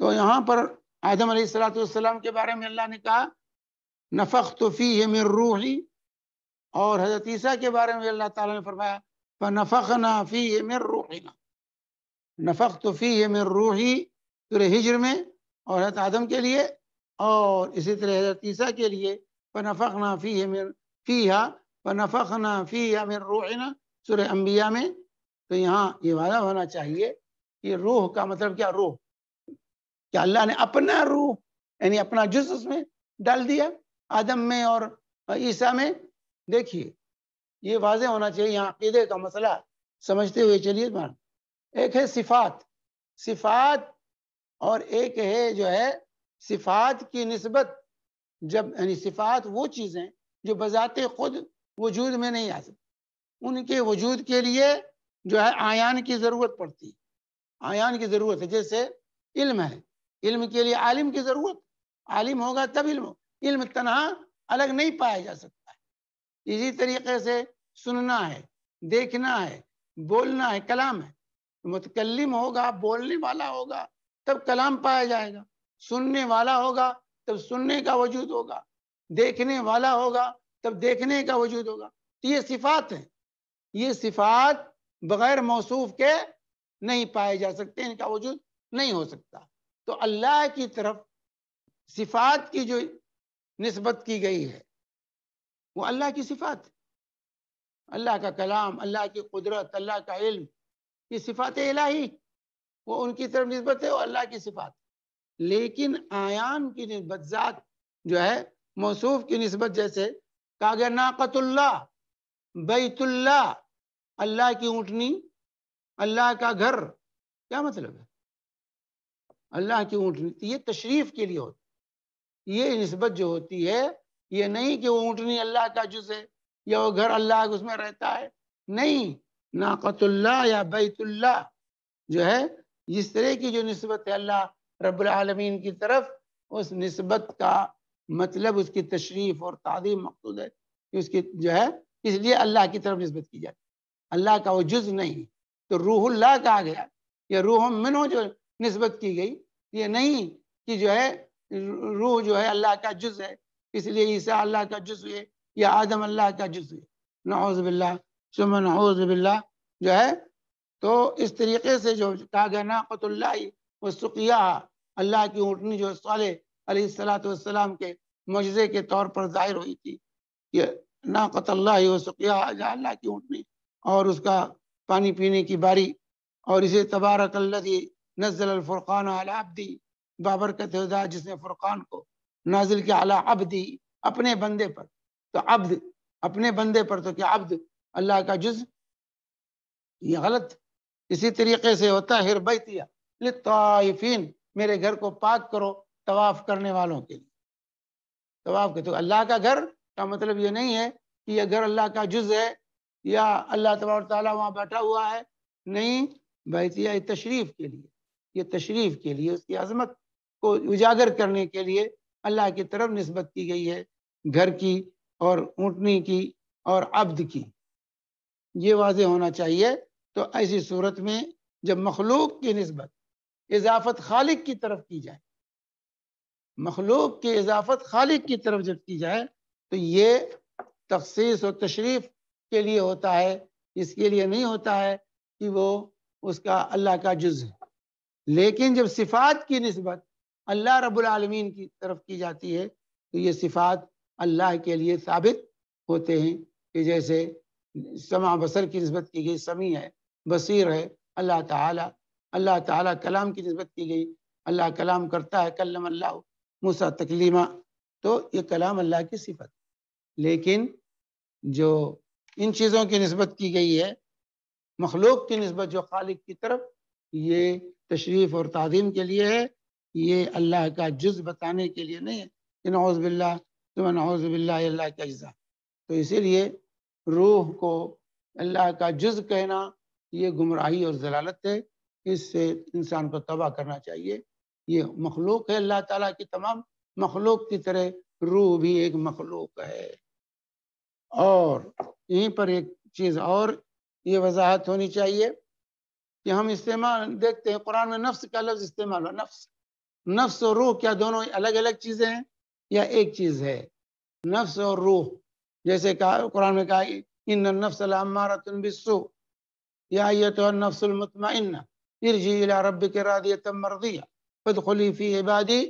تو یہاں پر آدم علیہ السلام کے بارے میں اللہ نے کہا نفخت فیہ من روحی، اور حضرت عیسیٰ کے بارے میں اللہ تعالیٰ نے فرمایا فنفخنا فیہ من روحنا. نفخت فیہ من روحی سورہ ہجر میں، اور حضرت آدم کے لیے، اور اسی طرح حضرت عیسیٰ کے لیے فنفخنا فیہ من فیہا فنفخنا فیہا من روحنا سورہ انبیاء میں. تو یہاں یہ وعدہ ہونا چاہیے کہ روح کا مطلب کیا؟ روح کہ اللہ نے اپنا روح یعنی اپنا جز اس میں ڈال دیا آدم میں اور عیسیٰ میں. دیکھیے یہ واضح ہونا چاہیے، یہاں عقیدے کا مسئلہ سمجھتے ہوئے چلیے. ایک ہے صفات اور ایک ہے جو ہے صفات کی نسبت. جب یعنی صفات وہ چیزیں جو بذات خود وجود میں نہیں آ سکتی، ان کے وجود کے لیے جو ہے آیان کی ضرورت پڑتی ہے. آیان کی ضرورت ہے. جیسے علم ہے، علم کے لیے عالم کی ضرورت، عالم ہوگا تب علم تنہا الگ نہیں پایا جا سکتا ہے. اسی طریقے سے سننا ہے، دیکھنا ہے، بولنا ہے، کلام ہے. متکلم ہوگا، بولنے والا ہوگا تب کلام پایا جائے گا، سننے والا ہوگا تب سننے کا وجود ہوگا، دیکھنے والا ہوگا تب دیکھنے کا وجود ہوگا. یہ صفات ہیں. یہ صفات بغیر موصوف کے نہیں پائے جا سکتے، ان کا وجود نہیں ہو سکتا. تو اللہ کی طرف صفات کی جو نسبت کی گئی ہے وہ اللہ کی صفات، اللہ کا کلام، اللہ کی قدرت، اللہ کا علم، یہ صفات الہی وہ ان کی طرف نسبت ہے، وہ اللہ کی صفات. لیکن آیان کی نسبت، ذات جو ہے موصوف کی نسبت، جیسے کہا گیا ناقۃ اللہ، بیت اللہ، اللہ کی اونٹنی، اللہ کا گھر. کیا مطلب ہے؟ اللہ کی اونٹنی یہ تشریف کے لیے ہوتی. یہ نسبت جو ہوتی ہے یہ نہیں کہ وہ اونٹنی اللہ کا جز ہے یا وہ گھر اللہ اس میں رہتا ہے. نہیں، ناقۃ اللہ یا بیت اللہ جو ہے جس طرح کی جو نسبت ہے اللہ رب العالمین کی طرف، اس نسبت کا مطلب اس کی تشریف اور تعظیم مقصود ہے. اس کی جو ہے اس لیے اللہ کی طرف نسبت کی جاتی، اللہ کا وہ جز نہیں. تو روح اللہ کہا گیا یا روح منہ جو نسبت کی گئی، یہ نہیں کہ جو ہے روح جو ہے اللہ کا جز ہے اس لیے عیسیٰ اللہ کا جز ہوئے یا آدم اللہ کا جز ہوئے. نعوذ باللہ ثم نعوذ باللہ جو ہے. تو اس طریقے سے جو کہا گیا ناقۃ اللہ وسقیہ، اللہ کی اونٹنی جو صالح علیہ السلام کے معجزے کے طور پر ظاہر ہوئی تھی، یہ ناقۃ اللہ و سقیاھا، اللہ کی اونٹنی اور اس کا پانی پینے کی باری. اور اسے تبارک الذی نزل الفرقان علی عبدی، بابرکت خدا جس نے فرقان کو نازل کیا علی عبدی، اپنے بندے پر. تو عبد اپنے بندے پر، تو کیا عبد اللہ کا جز؟ یہ غلط. اسی طریقے سے ہوتا ہے ہر بیتیا للطائفین، میرے گھر کو پاک کرو طواف کرنے والوں کے لیے. طواف کے تو اللہ کا گھر کا مطلب یہ نہیں ہے کہ یہ گھر اللہ کا جز ہے یا اللہ تبارک تعالیٰ وہاں بیٹھا ہوا ہے. نہیں، بیتیہ تشریف کے لیے، یہ تشریف کے لیے، اس کی عظمت کو اجاگر کرنے کے لیے اللہ کی طرف نسبت کی گئی ہے، گھر کی اور اونٹنی کی اور عبد کی. یہ واضح ہونا چاہیے. تو ایسی صورت میں جب مخلوق کی نسبت اضافت خالق کی طرف کی جائے، مخلوق کی اضافت خالق کی طرف جب کی جائے، تو یہ تخصیص و تشریف کے لیے ہوتا ہے، اس کے لیے نہیں ہوتا ہے کہ وہ اس کا اللہ کا جز ہے. لیکن جب صفات کی نسبت اللہ رب العالمین کی طرف کی جاتی ہے تو یہ صفات اللہ کے لیے ثابت ہوتے ہیں، کہ جیسے سمع بصر کی نسبت کی گئی، سمیع ہے، بصیر ہے اللہ تعالیٰ. اللہ تعالیٰ کلام کی نسبت کی گئی، اللہ کلام کرتا ہے، کلم اللہ موسیٰ تکلیما، تو یہ کلام اللہ کی صفت. لیکن جو ان چیزوں کی نسبت کی گئی ہے مخلوق کی نسبت جو خالق کی طرف، یہ تشریف اور تعظیم کے لیے ہے، یہ اللہ کا جز بتانے کے لیے نہیں ہے کہ نعوذ باللہ ثم نعوذ باللہ اللہ کا اجزا. تو اسی لیے روح کو اللہ کا جز کہنا یہ گمراہی اور ضلالت ہے، اس سے انسان کو توبہ کرنا چاہیے. یہ مخلوق ہے اللہ تعالیٰ کی، تمام مخلوق کی طرح روح بھی ایک مخلوق ہے. اور یہیں پر ایک چیز اور یہ وضاحت ہونی چاہیے کہ ہم استعمال دیکھتے ہیں قرآن میں نفس کا لفظ استعمال ہوا. نفس اور روح کیا دونوں الگ الگ چیزیں ہیں یا ایک چیز ہے؟ نفس اور روح، جیسے قرآن میں کہا ان النفس لامارۃ بالسوء یا ایتھا النفس المطمئنہ ارجعی الی ربک راضیۃ مرضیہ فادخلی فی عبادی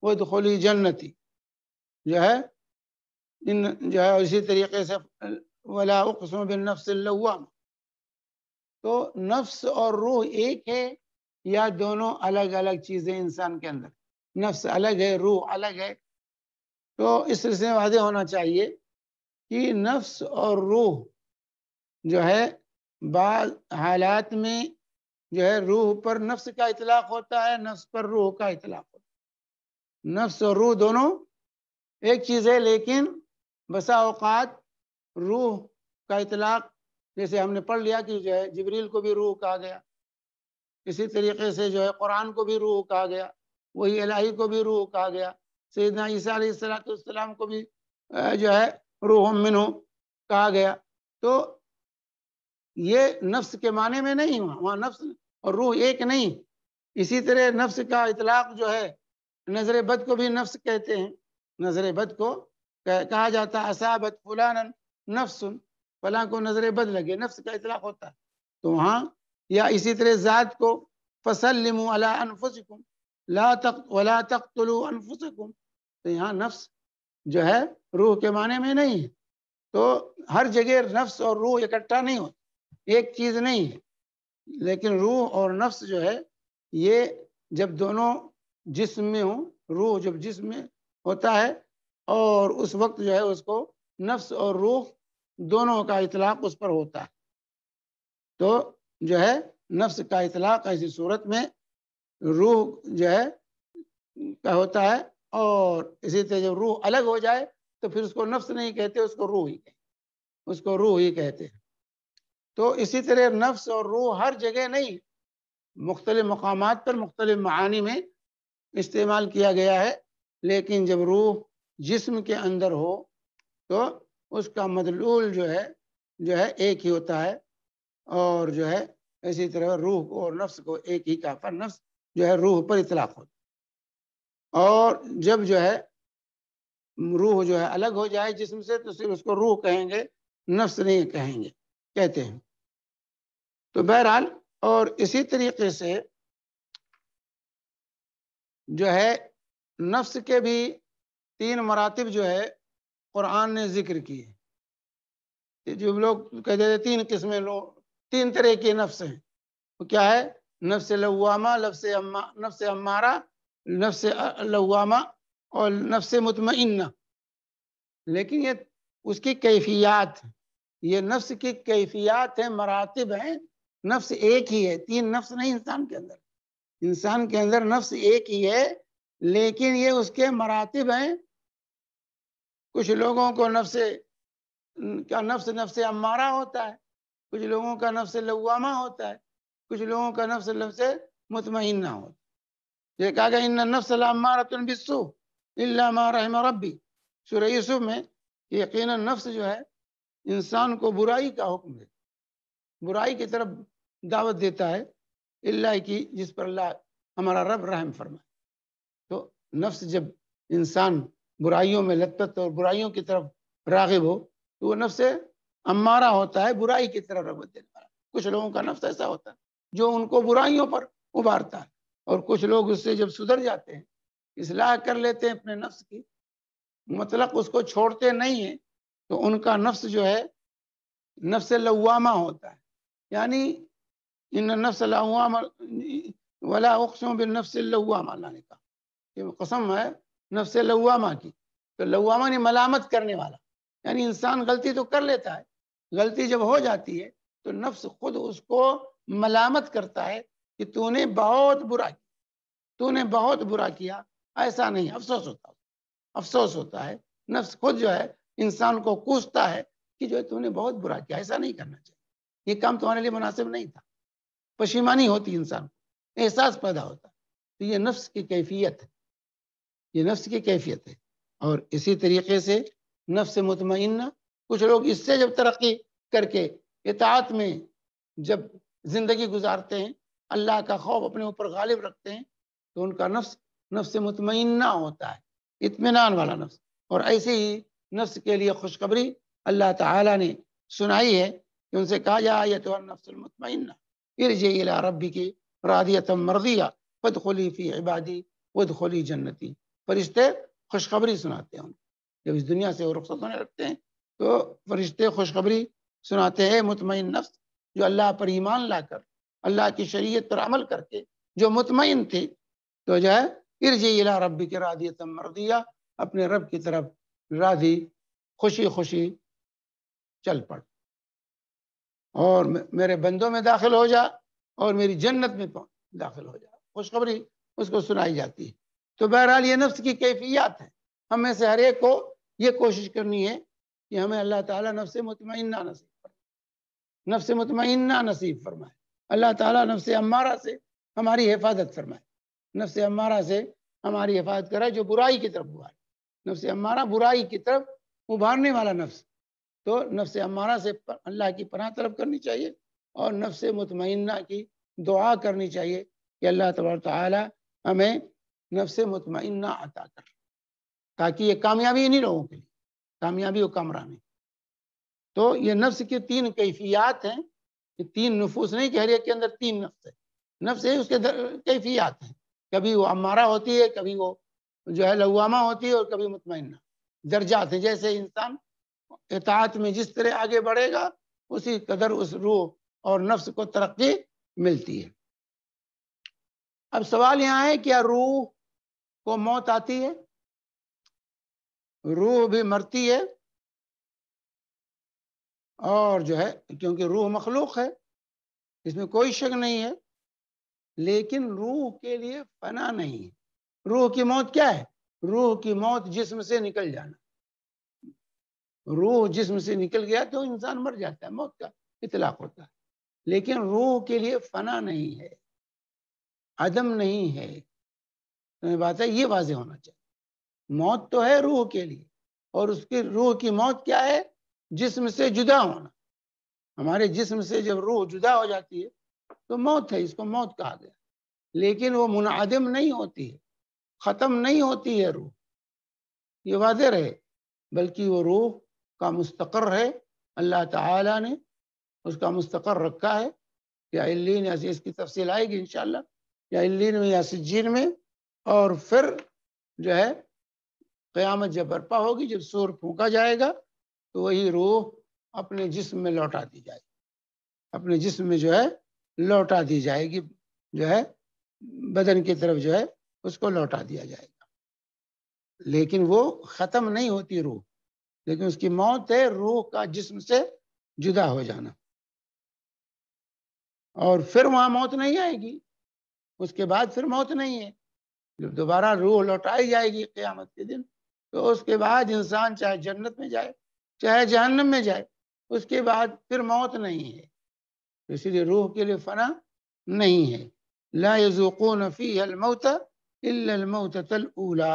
وادخلی جنتی، جو ہے اسی طریقے سے ولا اقسم بالنفس اللوامہ. تو نفس اور روح ایک ہے یا دونوں الگ الگ چیزیں انسان کے اندر؟ نفس الگ ہے، روح الگ ہے. تو اس سلسلے میں واضح ہونا چاہیے کہ نفس اور روح جو ہے بعض حالات میں جو ہے روح پر نفس کا اطلاق ہوتا ہے، نفس پر روح کا اطلاق ہوتا ہے. نفس اور روح دونوں ایک چیز ہے، لیکن بسا اوقات روح کا اطلاق جیسے ہم نے پڑھ لیا کہ جو ہے جبریل کو بھی روح کہا گیا، اسی طریقے سے جو ہے قرآن کو بھی روح کہا گیا، وہی الہی کو بھی روح کہا گیا، سیدنا عیسیٰ علیہ السلام کو بھی جو ہے روح منہ کہا گیا. تو یہ نفس کے معنی میں نہیں ہوا، وہاں نفس اور روح ایک نہیں. اسی طرح نفس کا اطلاق جو ہے، نظر بد کو بھی نفس کہتے ہیں، نظر بد کو کہا جاتا ہے اصابت فلانا نفس، فلاں کو نظر بد لگے، نفس کا اطلاق ہوتا ہے. تو وہاں یا اسی طرح ذات کو فسلموا علی انفسکم ولا تقتلوا انفسکم، تو یہاں نفس جو ہے روح کے معنی میں نہیں ہے. تو ہر جگہ نفس اور روح اکٹھا نہیں ہوتا، ایک چیز نہیں ہے. لیکن روح اور نفس جو ہے یہ جب دونوں جسم میں ہوں، روح جب جسم میں ہوتا ہے اور اس وقت جو ہے اس کو نفس اور روح دونوں کا اطلاق اس پر ہوتا ہے. تو جو ہے نفس کا اطلاق ایسی صورت میں روح جو ہے کا ہوتا ہے، اور اسی طرح جب روح الگ ہو جائے تو پھر اس کو نفس نہیں کہتے، اس کو روح ہی کہتے، اس کو روح ہی کہتے ہیں. تو اسی طرح نفس اور روح ہر جگہ نہیں، مختلف مقامات پر مختلف معانی میں استعمال کیا گیا ہے. لیکن جب روح جسم کے اندر ہو تو اس کا مدلول جو ہے ایک ہی ہوتا ہے، اور جو ہے اسی طرح روح اور نفس کو ایک ہی کا پر نفس جو ہے روح پر اطلاق ہوتا ہے. اور جب جو ہے روح جو ہے الگ ہو جائے جسم سے تو صرف اس کو روح کہیں گے، نفس نہیں کہیں گے، کہتے ہیں. تو بہرحال اور اسی طریقے سے جو ہے نفس کے بھی 3 مراتب جو ہے قرآن نے ذکر کیے. جو لوگ کہتے ہیں تین قسمیں لوگ، تین طرح کے نفس ہیں، وہ کیا ہے؟ نفس لوامہ، نفس امارہ، نفس لوامہ اور نفس مطمئنہ. لیکن یہ اس کی کیفیات، یہ نفس کی کیفیات ہیں، مراتب ہیں. نفس ایک ہی ہے، تین نفس نہیں انسان کے اندر. انسان کے اندر نفس ایک ہی ہے، لیکن یہ اس کے مراتب ہیں. کچھ لوگوں کو نفس امارہ ہوتا ہے، کچھ لوگوں کا نفس لوامہ ہوتا ہے، کچھ لوگوں کا نفس مطمئنہ ہوتا ہے. یہ کہا کہ ان النفس لامارۃ بالسوء الا ما رحم ربی، سورہ یوسف میں یقیناً نفس جو ہے انسان کو برائی کا حکم ہے، برائی کی طرف دعوت دیتا ہے، اللہ کی جس پر اللہ ہمارا رب رحم فرمائے. تو نفس جب انسان برائیوں میں لطت اور برائیوں کی طرف راغب ہو تو وہ نفس امارہ ہوتا ہے، برائی کی طرف رغبت دینے والا. کچھ لوگوں کا نفس ایسا ہوتا ہے جو ان کو برائیوں پر ابھارتا ہے، اور کچھ لوگ اس سے جب سدھر جاتے ہیں، اصلاح کر لیتے ہیں اپنے نفس کی، مطلق اس کو چھوڑتے نہیں ہیں، تو ان کا نفس جو ہے نفس لوامہ ہوتا ہے. یعنی ان النفس لوامہ ولا اقسم بالنفس اللوامہ، اللہ نے کہا کہ قسم ہے نفس لوامہ کی. تو لوامہ نے ملامت کرنے والا، یعنی انسان غلطی تو کر لیتا ہے، غلطی جب ہو جاتی ہے تو نفس خود اس کو ملامت کرتا ہے کہ تو نے بہت برا کیا، تو نے بہت برا کیا. ایسا نہیں، افسوس ہوتا ہے. نفس خود جو ہے انسان کو کوستا ہے کہ جو ہے تو نے بہت برا کیا، ایسا نہیں کرنا چاہیے، یہ کام تمہارے لیے مناسب نہیں تھا. پشیمانی ہوتی انسان کو، احساس پیدا ہوتا. تو یہ نفس کی کیفیت ہے، یہ نفس کی کیفیت ہے. اور اسی طریقے سے نفس مطمئنہ، کچھ لوگ اس سے جب ترقی کر کے اطاعت میں جب زندگی گزارتے ہیں، اللہ کا خوف اپنے اوپر غالب رکھتے ہیں، تو ان کا نفس مطمئنہ ہوتا ہے، اطمینان والا نفس. اور ایسے ہی نفس کے لیے خوشخبری اللہ تعالیٰ نے سنائی ہے کہ ان سے کہا یا ایتھا النفس المطمئنہ ارجعی الی ربک راضیۃ مرضیہ فادخلی فی عبادی وادخلی جنتی. فرشتے خوشخبری سناتے ہیں. جب اس دنیا سے وہ رخصت ہونے لگتے ہیں تو فرشتے خوشخبری سناتے ہیں مطمئن نفس جو اللہ پر ایمان لا کر، اللہ کی شریعت پر عمل کر کے جو مطمئن تھی، تو جو ہے ارجعی الی ربک راضیۃ مرضیہ، اپنے رب کی طرف راضی خوشی خوشی چل پڑ، اور میرے بندوں میں داخل ہو جا، اور میری جنت میں داخل ہو جا. خوشخبری اس کو سنائی جاتی ہے. تو بہرحال یہ نفس کی کیفیات ہے. ہم میں سے ہر ایک کو یہ کوشش کرنی ہے کہ ہمیں اللہ تعالیٰ نفس مطمئنہ نصیب فرمائے. اللہ تعالیٰ نفس امارہ سے ہماری حفاظت فرمائے، نفس امارہ سے ہماری حفاظت کرائے جو برائی کی طرف ابھارے. نفس امارہ برائی کی طرف ابھارنے والا نفس. تو نفس امارہ سے اللہ کی پناہ طلب کرنی چاہیے، اور نفس مطمئنہ کی دعا کرنی چاہیے کہ اللہ تبارک تعالی ہمیں نفس مطمئنہ عطا کر، تاکہ یہ کامیابی انہی لوگوں کے لیے، کامیابی و کامرانی. تو یہ نفس کی تین کیفیات ہیں. یہ تین نفوس نہیں کہ ہر ایک کے اندر تین نفس ہے، نفس ہے اس کے کیفیات ہیں. کبھی وہ امارہ ہوتی ہے، کبھی وہ جو ہے لوامہ ہوتی ہے، اور کبھی مطمئنہ. درجات ہیں، جیسے انسان اطاعت میں جس طرح آگے بڑھے گا اسی قدر اس روح اور نفس کو ترقی ملتی ہے. اب سوال یہاں ہے کیا روح کو موت آتی ہے؟ روح بھی مرتی ہے، اور جو ہے کیونکہ روح مخلوق ہے، اس میں کوئی شک نہیں ہے، لیکن روح کے لیے فنا نہیں ہے. روح کی موت کیا ہے؟ روح کی موت جسم سے نکل جانا. روح جسم سے نکل گیا تو انسان مر جاتا ہے، موت کا اطلاق ہوتا ہے. لیکن روح کے لیے فنا نہیں ہے، عدم نہیں ہے. بات ہے یہ واضح ہونا چاہیے. موت تو ہے روح کے لیے، اور اس کی روح کی موت کیا ہے؟ جسم سے جدا ہونا. ہمارے جسم سے جب روح جدا ہو جاتی ہے تو موت ہے، اس کو موت کہا گیا. لیکن وہ منعدم نہیں ہوتی ہے، ختم نہیں ہوتی ہے روح، یہ واضح رہے، بلکہ وہ روح کا مستقر ہے. اللہ تعالیٰ نے اس کا مستقر رکھا ہے، یا علین، یا اس کی تفصیل آئے گی انشاءاللہ، یا علین میں یا سجین میں. اور پھر جو ہے قیامت جب برپا ہوگی، جب سور پھونکا جائے گا، تو وہی روح اپنے جسم میں لوٹا دی جائے گی، اپنے جسم میں جو ہے لوٹا دی جائے گی، جو ہے بدن کی طرف جو ہے اس کو لوٹا دیا جائے گا. لیکن وہ ختم نہیں ہوتی روح، لیکن اس کی موت ہے روح کا جسم سے جدا ہو جانا. اور پھر وہاں موت نہیں آئے گی، اس کے بعد پھر موت نہیں ہے. جب دوبارہ روح لوٹائی جائے گی قیامت کے دن، تو اس کے بعد انسان چاہے جنت میں جائے چاہے جہنم میں جائے، اس کے بعد پھر موت نہیں ہے. اسی لیے روح کے لیے فنا نہیں ہے. لا یذوقون فیہ الموت الا الموتۃ الاولی.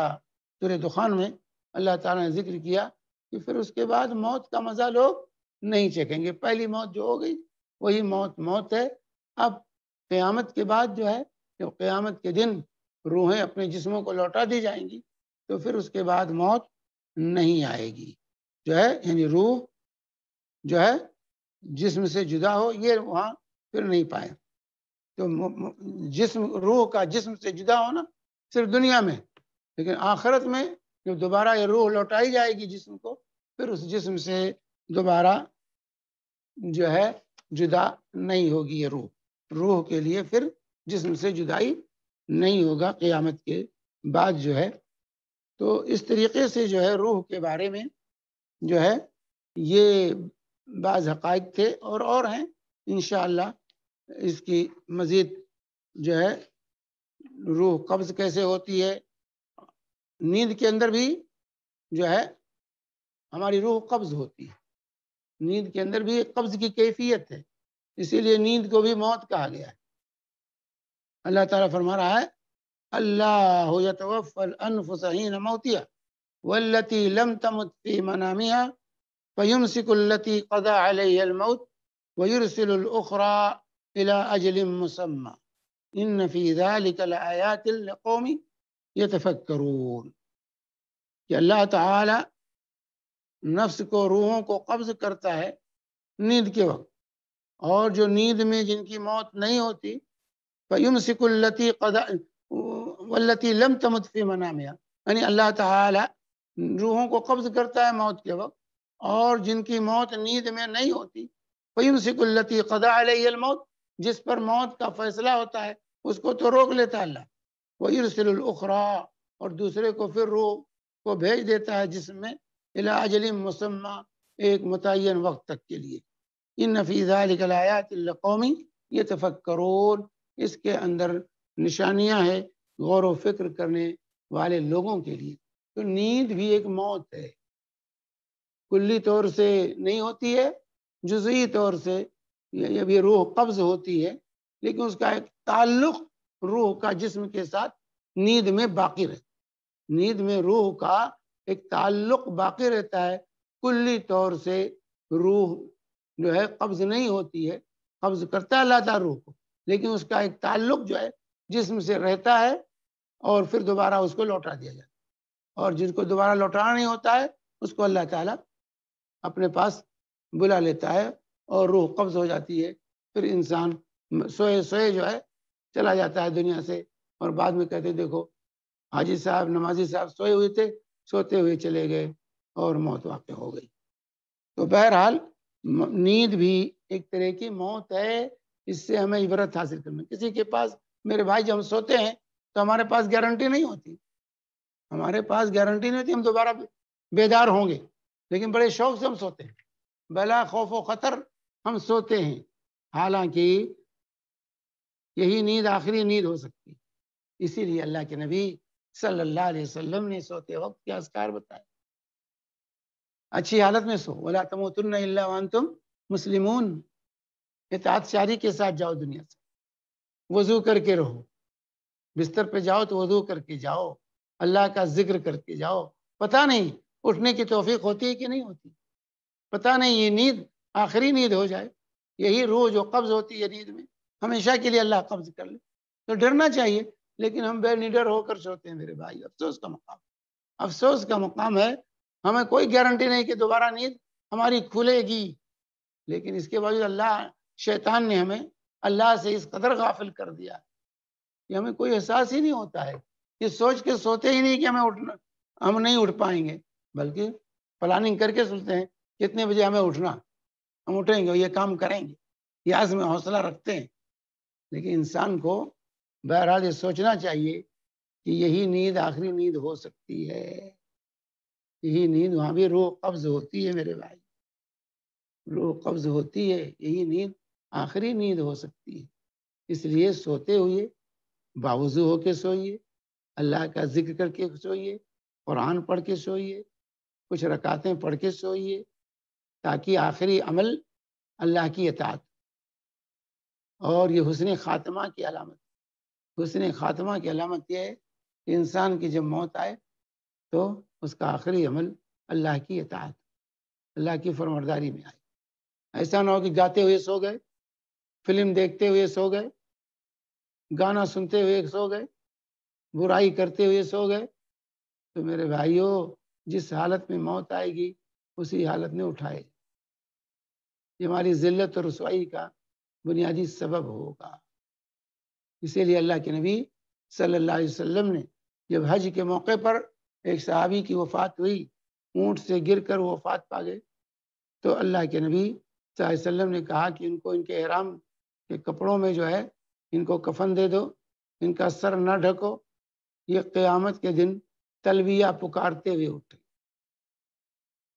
سورہ دخان میں اللہ تعالیٰ نے ذکر کیا کہ پھر اس کے بعد موت کا مزہ لوگ نہیں چکھیں گے. پہلی موت جو ہو گئی وہی موت ہے. اب قیامت کے بعد جو ہے، جب قیامت کے دن روحیں اپنے جسموں کو لوٹا دی جائیں گی، تو پھر اس کے بعد موت نہیں آئے گی. جو ہے یعنی روح جو ہے جسم سے جدا ہو، یہ وہاں پھر نہیں پائے. تو روح کا جسم سے جدا ہونا صرف دنیا میں، لیکن آخرت میں جب دوبارہ یہ روح لوٹائی جائے گی جسم کو، پھر اس جسم سے دوبارہ جو ہے جدا نہیں ہوگی. یہ روح کے لیے پھر جسم سے جدائی نہیں ہوگا قیامت کے بعد جو ہے. تو اس طریقے سے جو ہے روح کے بارے میں جو ہے یہ بعض حقائق تھے، اور ہیں انشاءاللہ. اس کی مزید جو ہے روح قبض کیسے ہوتی ہے، نیند کے اندر بھی جو ہے ہماری روح قبض ہوتی ہے. نیند کے اندر بھی ایک قبض کی کیفیت ہے، اسی لیے نیند کو بھی موت کہا گیا ہے. اللہ تعالیٰ فرما رہا ہے اللہ یتوفی الانفس حین موتها والتي لم تمت في منامها فيمسك التي قضى عليها الموت ويرسل الأخرى إلى أجل مسمى إن في ذلك لآيات لقوم يتفکرون. کہ اللہ تعالی نفس کو، روحوں کو قبض کرتا ہے نیند کے وقت، اور جو نیند میں جن کی موت نہیں ہوتی فَيُمْسِكُ الَّتِي قَضَى وَالَّتِي لَمْ تَمُتْ فِي مَنَامِهَا، یعنی اللہ تعالی روحوں کو قبض کرتا ہے موت کے وقت، اور جن کی موت نیند میں نہیں ہوتی فَيُمْسِكُ الَّتِي قَضَى عَلَيْهَا الْمَوْتِ، جس پر موت کا فیصلہ ہوتا ہے اس کو تو روک لیتا ہے اللہ. وَيُرْسِلُ الْأُخْرَى، اور دوسرے کو پھر روح کو بھیج دیتا ہے جسم میں إِلَىٰ أَجَلٍ مُّسَمًّى، ایک متعین وقت تک کے لیے. إِنَّ فِي ذَلِكَ لَآيَاتٍ لِّقَوْمٍ يَتَفَکَّرُونَ، اس کے اندر نشانیاں ہیں غور و فکر کرنے والے لوگوں کے لیے. تو نیند بھی ایک موت ہے، کلی طور سے نہیں ہوتی ہے، جزئی طور سے یہ بھی روح قبض ہوتی ہے، لیکن اس کا ایک تعلق روح کا جسم کے ساتھ نیند میں باقی رہتا ہے. نیند میں روح کا ایک تعلق باقی رہتا ہے. کلی طور سے روح جو ہے قبض نہیں ہوتی ہے، قبض کرتا ہے اللہ تعالیٰ روح کو، لیکن اس کا ایک تعلق جو ہے جسم سے رہتا ہے، اور پھر دوبارہ اس کو لوٹا دیا جاتا ہے. اور جس کو دوبارہ لوٹانا نہیں ہوتا ہے اس کو اللہ تعالیٰ اپنے پاس بلا لیتا ہے اور روح قبض ہو جاتی ہے. پھر انسان سوئے جو ہے چلا جاتا ہے دنیا سے، اور بعد میں کہتے دیکھو حاجی صاحب، نمازی صاحب سوئے ہوئے تھے، سوتے ہوئے چلے گئے اور موت واقع ہو گئی. تو بہرحال نیند بھی ایک طرح کی موت ہے، اس سے ہمیں عبرت حاصل کرنا. کسی کے پاس، میرے بھائی، جب ہم سوتے ہیں تو ہمارے پاس گارنٹی نہیں ہوتی، ہم دوبارہ بیدار ہوں گے، لیکن بڑے شوق سے ہم سوتے ہیں، بلا خوف و خطر ہم سوتے ہیں، حالانکہ یہی نیند آخری نیند ہو سکتی ہے. اسی لیے اللہ کے نبی صلی اللہ علیہ وسلم نے سوتے وقت کے اذکار بتائے. اچھی حالت میں سو، وَلَا تَمُوتُنَّ إِلَّا وَأَنْتُمْ مُسْلِمُونَ، اطاعت شاری کے ساتھ جاؤ دنیا سے، وضو کر کے رہو، بستر پہ جاؤ تو وضو کر کے جاؤ، اللہ کا ذکر کر کے جاؤ. پتہ نہیں اٹھنے کی توفیق ہوتی ہے کہ نہیں ہوتی، پتہ نہیں یہ نیند آخری نیند ہو جائے، یہی روح جو قبض ہوتی ہے نیند میں ہمیشہ کے لیے اللہ قبض کر لے. تو ڈرنا چاہیے، لیکن ہم بے نڈر ہو کر سوتے ہیں. میرے بھائی، افسوس کا مقام ہے. ہمیں کوئی گارنٹی نہیں کہ دوبارہ نیند ہماری کھلے گی، لیکن اس کے باوجود شیطان نے ہمیں اللہ سے اس قدر غافل کر دیا کہ ہمیں کوئی احساس ہی نہیں ہوتا ہے. یہ سوچ کے سوتے ہی نہیں کہ ہم نہیں اٹھ پائیں گے، بلکہ پلاننگ کر کے سوچتے ہیں کتنے بجے ہمیں اٹھنا. ہم اٹھیں گے، یہ کام کریں گے، یہ عزم حوصلہ رکھتے ہیں. لیکن انسان کو بہرحال یہ سوچنا چاہیے کہ یہی نیند آخری نیند ہو سکتی ہے. یہی نیند، وہاں بھی روح قبض ہوتی ہے میرے بھائی، روح قبض ہوتی ہے. یہی نیند آخری نیند ہو سکتی ہے. اس لیے سوتے ہوئے باوضو ہو کے سوئیے، اللہ کا ذکر کر کے سوئیے، قرآن پڑھ کے سوئیے، کچھ رکعتیں پڑھ کے سوئیے، تاکہ آخری عمل اللہ کی اطاعت. اور یہ حسن خاتمہ کی علامت، حسن خاتمہ کی علامت یہ ہے کہ انسان کی جب موت آئے تو اس کا آخری عمل اللہ کی اطاعت، اللہ کی فرمانبرداری میں آئے. ایسا نہ ہو کہ گاتے ہوئے سو گئے، فلم دیکھتے ہوئے سو گئے، گانا سنتے ہوئے سو گئے، برائی کرتے ہوئے سو گئے. تو میرے بھائیوں، جس حالت میں موت آئے گی اسی حالت میں اٹھائے. یہ ہماری ذلت اور رسوائی کا بنیادی سبب ہوگا. اسی لیے اللہ کے نبی صلی اللہ علیہ وسلم نے جب حج کے موقع پر ایک صحابی کی وفات ہوئی، اونٹ سے گر کر وہ وفات پا گئے، تو اللہ کے نبی صلی اللہ علیہ وسلم نے کہا کہ ان کو ان کے احرام کے کپڑوں میں جو ہے ان کو کفن دے دو، ان کا سر نہ ڈھکو. یہ قیامت کے دن تلبیہ پکارتے ہوئے اٹھے.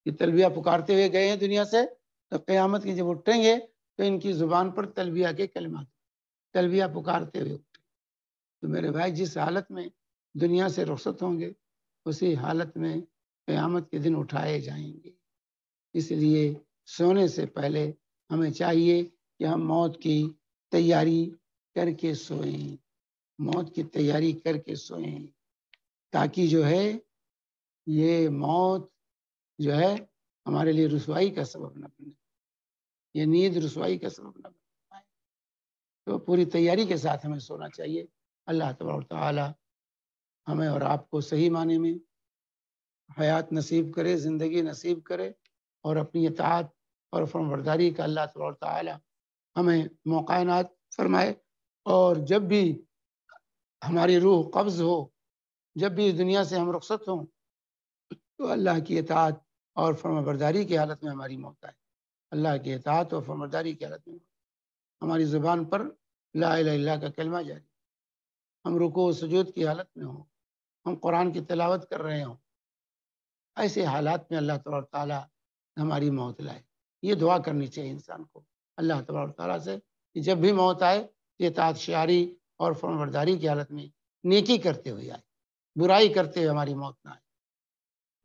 یہ تلبیہ پکارتے ہوئے گئے ہیں دنیا سے، تو قیامت کی جب اٹھیں گے تو ان کی زبان پر تلبیہ کے کلمات، تلبیہ پکارتے ہوئے اٹھے. تو میرے بھائی، جس حالت میں دنیا سے رخصت ہوں گے اسی حالت میں قیامت کے دن اٹھائے جائیں گے. اس لیے سونے سے پہلے ہمیں چاہیے کہ ہم موت کی تیاری کر کے سوئیں، موت کی تیاری کر کے سوئیں، تاکہ جو ہے یہ موت جو ہے ہمارے لیے رسوائی کا سبب نہ بنے، یہ نیند رسوائی کا سبب نہ بنے. تو پوری تیاری کے ساتھ ہمیں سونا چاہیے. اللہ تبارک و تعالی ہمیں اور آپ کو صحیح معنی میں حیات نصیب کرے، زندگی نصیب کرے، اور اپنی اطاعت اور فرمانبرداری کا اللہ تبارک و تعالی ہمیں موقع عنایت فرمائے. اور جب بھی ہماری روح قبض ہو، جب بھی اس دنیا سے ہم رخصت ہوں، تو اللہ کی اطاعت اور فرمانبرداری کی حالت میں ہماری موت آئے. اللہ کی اطاعت اور فرمانبرداری کی حالت میں ہماری زبان پر لا الہ الا اللہ کا کلمہ جاری، ہم رکوع و سجود کی حالت میں ہوں، ہم قرآن کی تلاوت کر رہے ہوں. ایسے حالات میں اللہ تبارک تعالیٰ ہماری موت لائے. یہ دعا کرنی چاہیے انسان کو اللہ تبارک تعالیٰ سے کہ جب بھی موت آئے یہ اطاعت شعاری اور فرمانبرداری کی حالت میں نیکی کرتے ہوئے آئے، برائی کرتے ہوئے ہماری موت نہ آئے.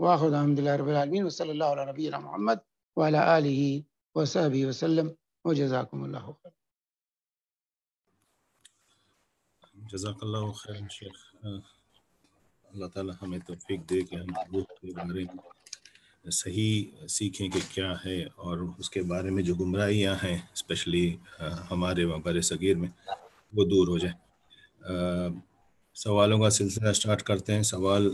وآخر الحمد للہ رب العالمین وصلی اللہ علی نبینا محمد وعلی آلہ وصحبہ وسلم وجزاکم اللہ خیر. جزاک اللہ خیر شیخ. اللہ تعالیٰ ہمیں توفیق دے کہ ہم روح کے بارے میں صحیح سیکھیں کہ کیا ہے، اور اس کے بارے میں جو گمراہیاں ہیں اسپیشلی ہمارے بر صغیر میں وہ دور ہو جائیں. سوالوں کا سلسلہ سٹارٹ کرتے ہیں. سوال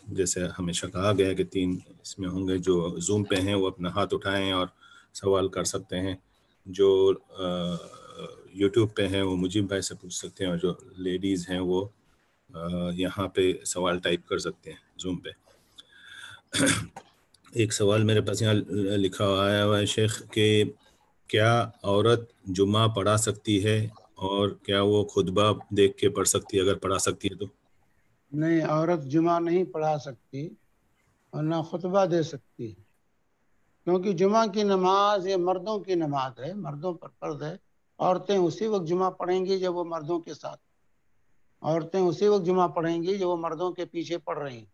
جیسے ہمیشہ کہا گیا کہ 3 اس میں ہوں گے. جو زوم پہ ہیں وہ اپنا ہاتھ اٹھائیں اور سوال کر سکتے ہیں. جو یوٹیوب پہ ہیں وہ مجیب بھائی سے پوچھ سکتے ہیں، اور جو لیڈیز ہیں وہ یہاں پہ سوال ٹائپ کر سکتے ہیں زوم پہ. ایک سوال میرے پاس یہاں لکھا آیا ہوا ہے شیخ کہ کیا عورت جمعہ پڑھا سکتی ہے، اور کیا وہ خطبہ دیکھ کے پڑھ سکتی ہے؟ اگر پڑھا سکتی ہے تو. نہیں، عورت جمعہ نہیں پڑھا سکتی اور نہ خطبہ دے سکتی، کیونکہ جمعہ کی نماز یہ مردوں کی نماز ہے، مردوں پر فرض ہے. عورتیں اسی وقت جمعہ پڑھیں گی جب وہ مردوں کے ساتھ، عورتیں اسی وقت جمعہ پڑھیں گی جو وہ مردوں کے پیچھے پڑھ رہی ہیں،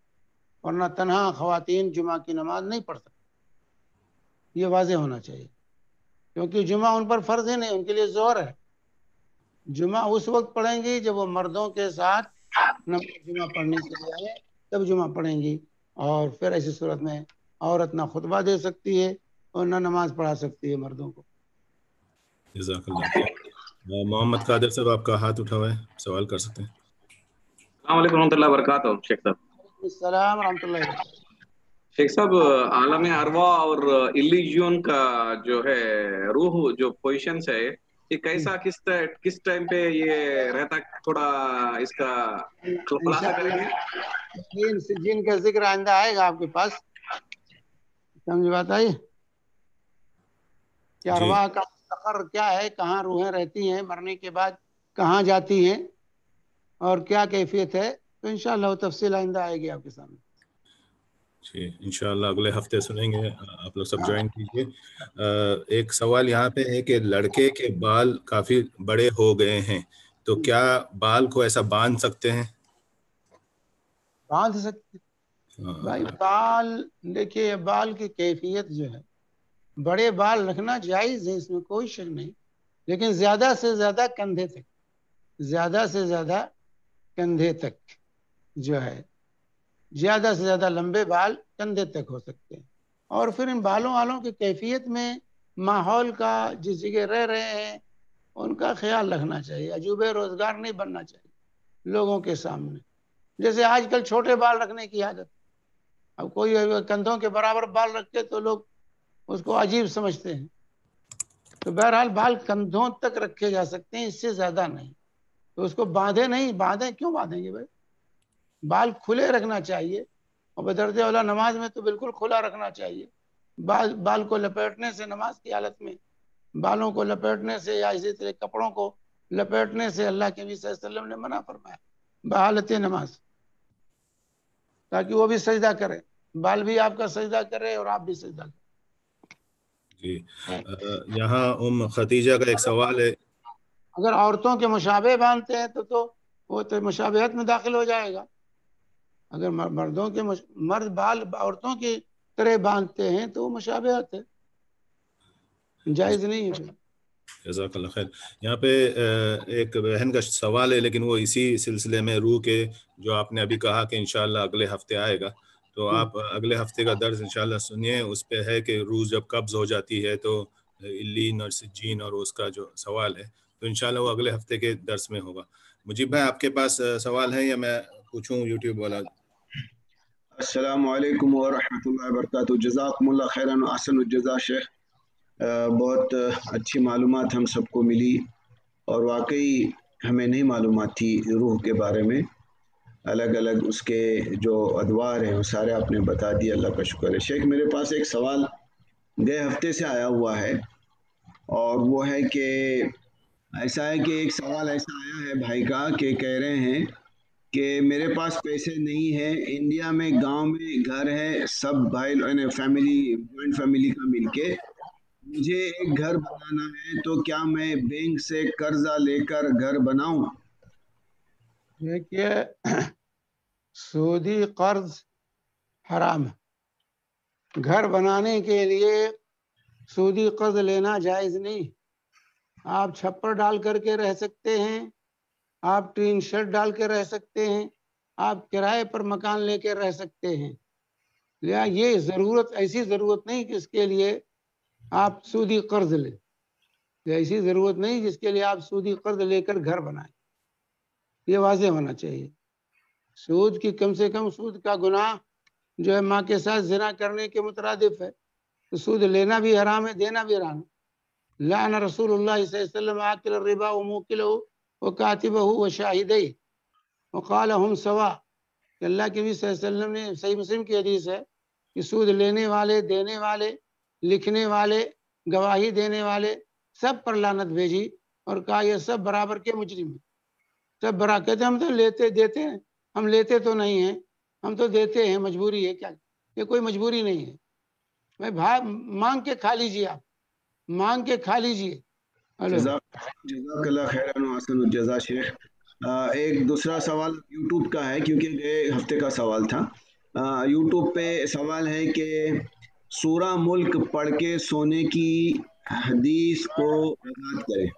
ورنہ تنہا خواتین جمعہ کی نماز نہیں پڑھ سکتی. یہ واضح ہونا چاہیے، کیونکہ جمعہ ان پر فرض ہی نہیں، ان کے لیے ظہر ہے. جمعہ اس وقت پڑھیں گی جب وہ مردوں کے ساتھ جمعہ پڑھنے کے لیے آئے، تب جمعہ پڑھیں گی. اور پھر ایسی صورت میں عورت نہ خطبہ دے سکتی ہے اور نہ نماز پڑھا سکتی ہے مردوں کو. جزاک اللہ خیر. محمد قادر صاحب آپ کا ہاتھ اٹھا ہوا ہے، سوال کر سکتے ہیں. السلام علیکم ورحمۃ اللہ وبرکاتہ. شیخ صاحب. السلام ورحمۃ اللہ وبرکاتہ. شیخ صاحب، عالم ارواح اور ایلیجن کا جو ہے روح جو پوزیشنس ہے، یہ کیسا کس ٹائم پہ یہ رہتا، تھوڑا اس کا خلاصہ کریں گے. جن کا ذکر آئندہ آئے گا آپ کے پاس، سمجھ بات آئی. کہ ارواح کا مستقر کیا ہے، کہاں روحیں رہتی ہیں مرنے کے بعد، کہاں جاتی ہیں اور کیا کیفیت ہے، تو انشاءاللہ تفصیل آئندہ آئے گی آپ کے سامنے. جی انشاءاللہ اگلے ہفتے سنیں گے. آپ لوگ سب جوائن کیجیے. ایک سوال یہاں پہ ہے کہ لڑکے کے بال کافی بڑے ہو گئے ہیں، تو کیا بال کو ایسا باندھ سکتے ہیں؟ باندھ سکتے بھائی. بال دیکھیے، بال کی کیفیت جو ہے، بڑے بال رکھنا جائز ہے، اس میں کوئی شک نہیں، لیکن زیادہ سے زیادہ کندھے تک، زیادہ سے زیادہ کندھے تک جو ہے، زیادہ سے زیادہ لمبے بال کندھے تک ہو سکتے ہیں. اور پھر ان بالوں والوں کی کیفیت میں ماحول کا، جس جگہ رہ رہے ہیں ان کا خیال رکھنا چاہیے. عجوبے روزگار نہیں بننا چاہیے لوگوں کے سامنے. جیسے آج کل چھوٹے بال رکھنے کی عادت، اب کوئی کندھوں کے برابر بال رکھے تو لوگ اس کو عجیب سمجھتے ہیں. تو بہرحال بال کندھوں تک رکھے جا سکتے ہیں، اس سے زیادہ نہیں. تو اس کو باندھے نہیں، باندھے کیوں باندھیں گے بھائی؟ بال کھلے رکھنا چاہیے، اور بدرجہ اولا نماز میں تو بالکل کھلا رکھنا چاہیے. بال کو لپیٹنے سے، نماز کی حالت میں بالوں کو لپیٹنے سے یا اسی طرح کپڑوں کو لپیٹنے سے اللہ کے نبی صلی اللہ علیہ وسلم نے منع فرمایا بحالت نماز، تاکہ وہ بھی سجدہ کرے، بال بھی آپ کا سجدہ کرے اور آپ بھی سجدہ کریں. جی یہاں خدیجہ کا ایک سوال ہے. اگر عورتوں کے مشابہ باندھتے ہیں تو وہ تو مشابہت میں داخل ہو جائے گا. اگر مردوں کے مرد بال عورتوں کی طرح باندھتے ہیں تو وہ مشابہت ہے، جائز نہیں ہے. جزاک اللہ خیر. یہاں پہ ایک بہن کا سوال ہے، لیکن وہ اسی سلسلے میں روح کے جو آپ نے ابھی کہا کہ انشاءاللہ اگلے ہفتے آئے گا، تو آپ اگلے ہفتے کا درس انشاءاللہ سنیے. اس پہ ہے کہ روح جب قبض ہو جاتی ہے تو علین اور سجین اور اس کا جو سوال ہے، تو انشاءاللہ وہ اگلے ہفتے کے درس میں ہوگا. مجیب بھائی آپ کے پاس سوال ہے یا میں پوچھوں یوٹیوب والا؟ السلام علیکم ورحمۃ اللہ وبرکاتہ. جزاکم اللہ خیرا و احسن الجزا شیخ. بہت اچھی معلومات ہم سب کو ملی، اور واقعی ہمیں نہیں معلومات تھی روح کے بارے میں. الگ الگ اس کے جو ادوار ہیں وہ سارے آپ نے بتا دیے، اللہ کا شکر ہے. شیخ میرے پاس ایک سوال گئے ہفتے سے آیا ہوا ہے، اور وہ ہے کہ ایسا ہے کہ ایک سوال ایسا آیا ہے بھائی کا کہ کہہ رہے ہیں کہ میرے پاس پیسے نہیں ہیں، انڈیا میں گاؤں میں گھر ہے، سب بھائی فیملی، جوائنٹ فیملی کا مل کے مجھے ایک گھر بنانا ہے، تو کیا میں بینک سے قرضہ لے کر گھر بناؤں؟ دیکھیے، سودی قرض حرام ہے. گھر بنانے کے لیے سودی قرض لینا جائز نہیں. آپ چھپر ڈال کر کے رہ سکتے ہیں، آپ ٹین شیڈ ڈال کے رہ سکتے ہیں، آپ کرائے پر مکان لے کے رہ سکتے ہیں. لہٰذا یہ ضرورت، ایسی ضرورت نہیں کہ اس کے لیے آپ سودی قرض لیں. ایسی ضرورت نہیں جس کے لیے آپ سودی قرض لے کر گھر بنائیں. یہ واضح ہونا چاہیے. سود کی کم سے کم، سود کا گناہ جو ہے ماں کے ساتھ زنا کرنے کے مترادف ہے، تو سود لینا بھی حرام ہے، دینا بھی حرام ہے. لعن رسول اللہ صلی اللہ علیہ وسلم آکل الربا وموکلہ وکاتبہ وشاہدیہ وقال ہم سوا. کہ اللہ کے نبی صلی اللہ علیہ وسلم نے، صحیح مسلم کی حدیث ہے، کہ سود لینے والے، دینے والے، لکھنے والے، گواہی دینے والے سب پر لعنت بھیجی، اور کہا یہ سب برابر کے مجرم ہیں. سب برابر. کہتے ہیں ہم تو لیتے دیتے ہیں، ہم لیتے تو نہیں ہیں، ہم تو دیتے ہیں، مجبوری ہے. کیا یہ کوئی مجبوری نہیں ہے بھائی، مانگ کے کھا لیجیے، آپ مانگ کے کھا لیجیے. جزاک اللہ خیرا و احسن الجزا شیخ. ایک دوسرا سوال یوٹیوب کا ہے، کیونکہ گئے ہفتے کا سوال تھا. یوٹیوب پہ سوال ہے کہ سورہ ملک پڑھ کے سونے کی حدیث کو وضاحت کریں.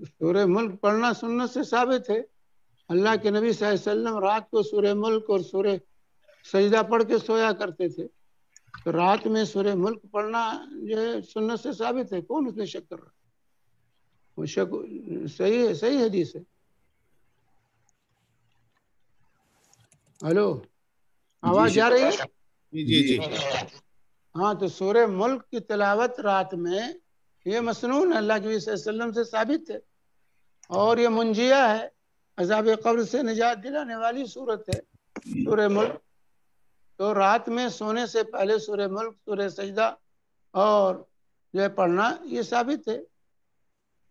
سورہ ملک پڑھنا سنت سے ثابت ہے. اللہ کے نبی صلی اللہ علیہ وسلم رات کو سورہ ملک اور سورہ سجدہ پڑھ کے سویا کرتے تھے. تو رات میں سورہ ملک پڑھنا جو ہے سنت سے ثابت ہے. کون اس میں شک کر رہا ہے؟ وہ شک صحیح ہے، صحیح حدیث ہے. ہلو، آواز جا رہی ہے؟ جی جی. ہاں، تو سورہ ملک کی تلاوت رات میں یہ مسنون اللہ کے نبی صلی اللہ علیہ وسلم سے ثابت ہے، اور یہ منجیہ ہے، عذاب قبر سے نجات دلانے والی صورت ہے سورہ ملک. تو رات میں سونے سے پہلے سورہ ملک، سورہ سجدہ اور جو ہے پڑھنا یہ ثابت ہے.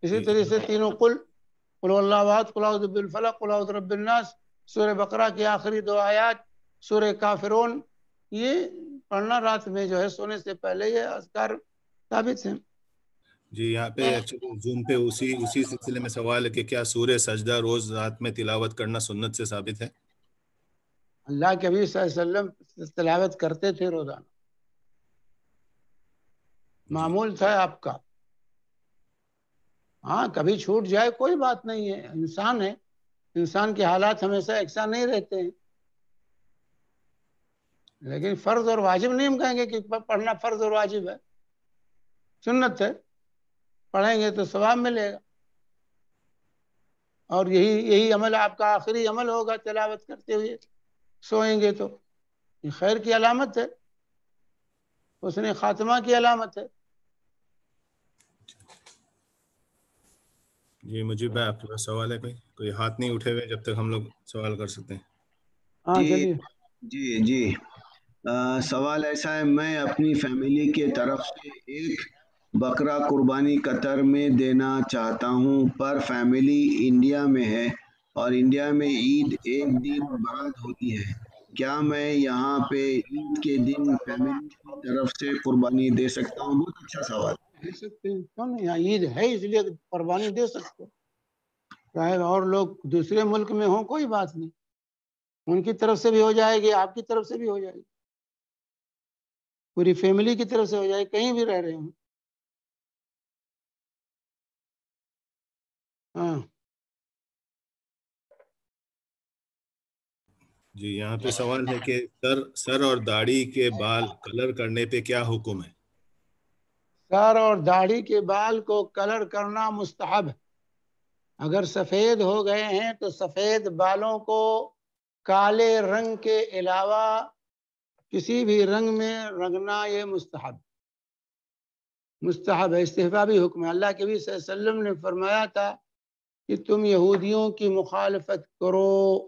اسی طرح سے تینوں قل اللہ احد، قل اعوذ بالفلق، قل اعوذ برب الناس، سورہ بقرہ کی آخری 2 آیات، سورہ کافرون، یہ پڑھنا رات میں جو ہے سونے سے پہلے یہ اذکار ثابت ہیں. جی یہاں پہ زوم پہ اسی سلسلے میں سوال ہے کہ کیا سورہ سجدہ روز رات میں تلاوت کرنا سنت سے ثابت ہے؟ اللہ کے نبی صلی اللہ علیہ وسلم تلاوت کرتے تھے روزانہ، معمول تھا آپ کا. ہاں کبھی چھوٹ جائے کوئی بات نہیں ہے، انسان ہے، انسان کے حالات ہمیشہ یکساں نہیں رہتے ہیں. لیکن فرض اور واجب نہیں ہم کہیں گے کہ پڑھنا فرض اور واجب ہے، سنت ہے، پڑھیں گے تو ثواب ملے گا. اور یہی عمل آپ کا آخری عمل ہوگا تلاوت کرتے ہوئے سوئیں گے تو یہ خیر کی علامت ہے، حسن خاتمہ کی علامت ہے. جی مجیب بھائی آپ کے پاس سوال ہے؟ کوئی ہاتھ نہیں اٹھے ہوئے جب تک ہم لوگ سوال کر سکتے ہیں. ہاں چلیے. جی سوال ایسا ہے، میں اپنی فیملی کے طرف سے ایک بکرا قربانی قطر میں دینا چاہتا ہوں، پر فیملی انڈیا میں ہے اور انڈیا میں عید ایک دن بعد ہوتی ہے. کیا میں یہاں پہ عید کے دن فیملی کی طرف سے قربانی دے سکتا ہوں؟ بہت اچھا سوال. دے سکتے ہیں، کیوں نہیں؟ یہاں عید ہے اس لیے قربانی دے سکتے، چاہے اور لوگ دوسرے ملک میں ہوں کوئی بات نہیں، ان کی طرف سے بھی ہو جائے گی، آپ کی طرف سے بھی ہو جائے گی، پوری فیملی کی طرف سے ہو جائے گی، کہیں بھی رہ رہے ہوں. ہاں جی یہاں پہ سوال ہے کہ سر اور داڑھی کے بال کلر کرنے پہ کیا حکم ہے؟ سر اور داڑھی کے بال کو کلر کرنا مستحب ہے. اگر سفید ہو گئے ہیں تو سفید بالوں کو کالے رنگ کے علاوہ کسی بھی رنگ میں رنگنا یہ مستحب ہے، استحبابی حکم ہے. اللہ کے نبی صلی اللہ علیہ وسلم نے فرمایا تھا کہ تم یہودیوں کی مخالفت کرو،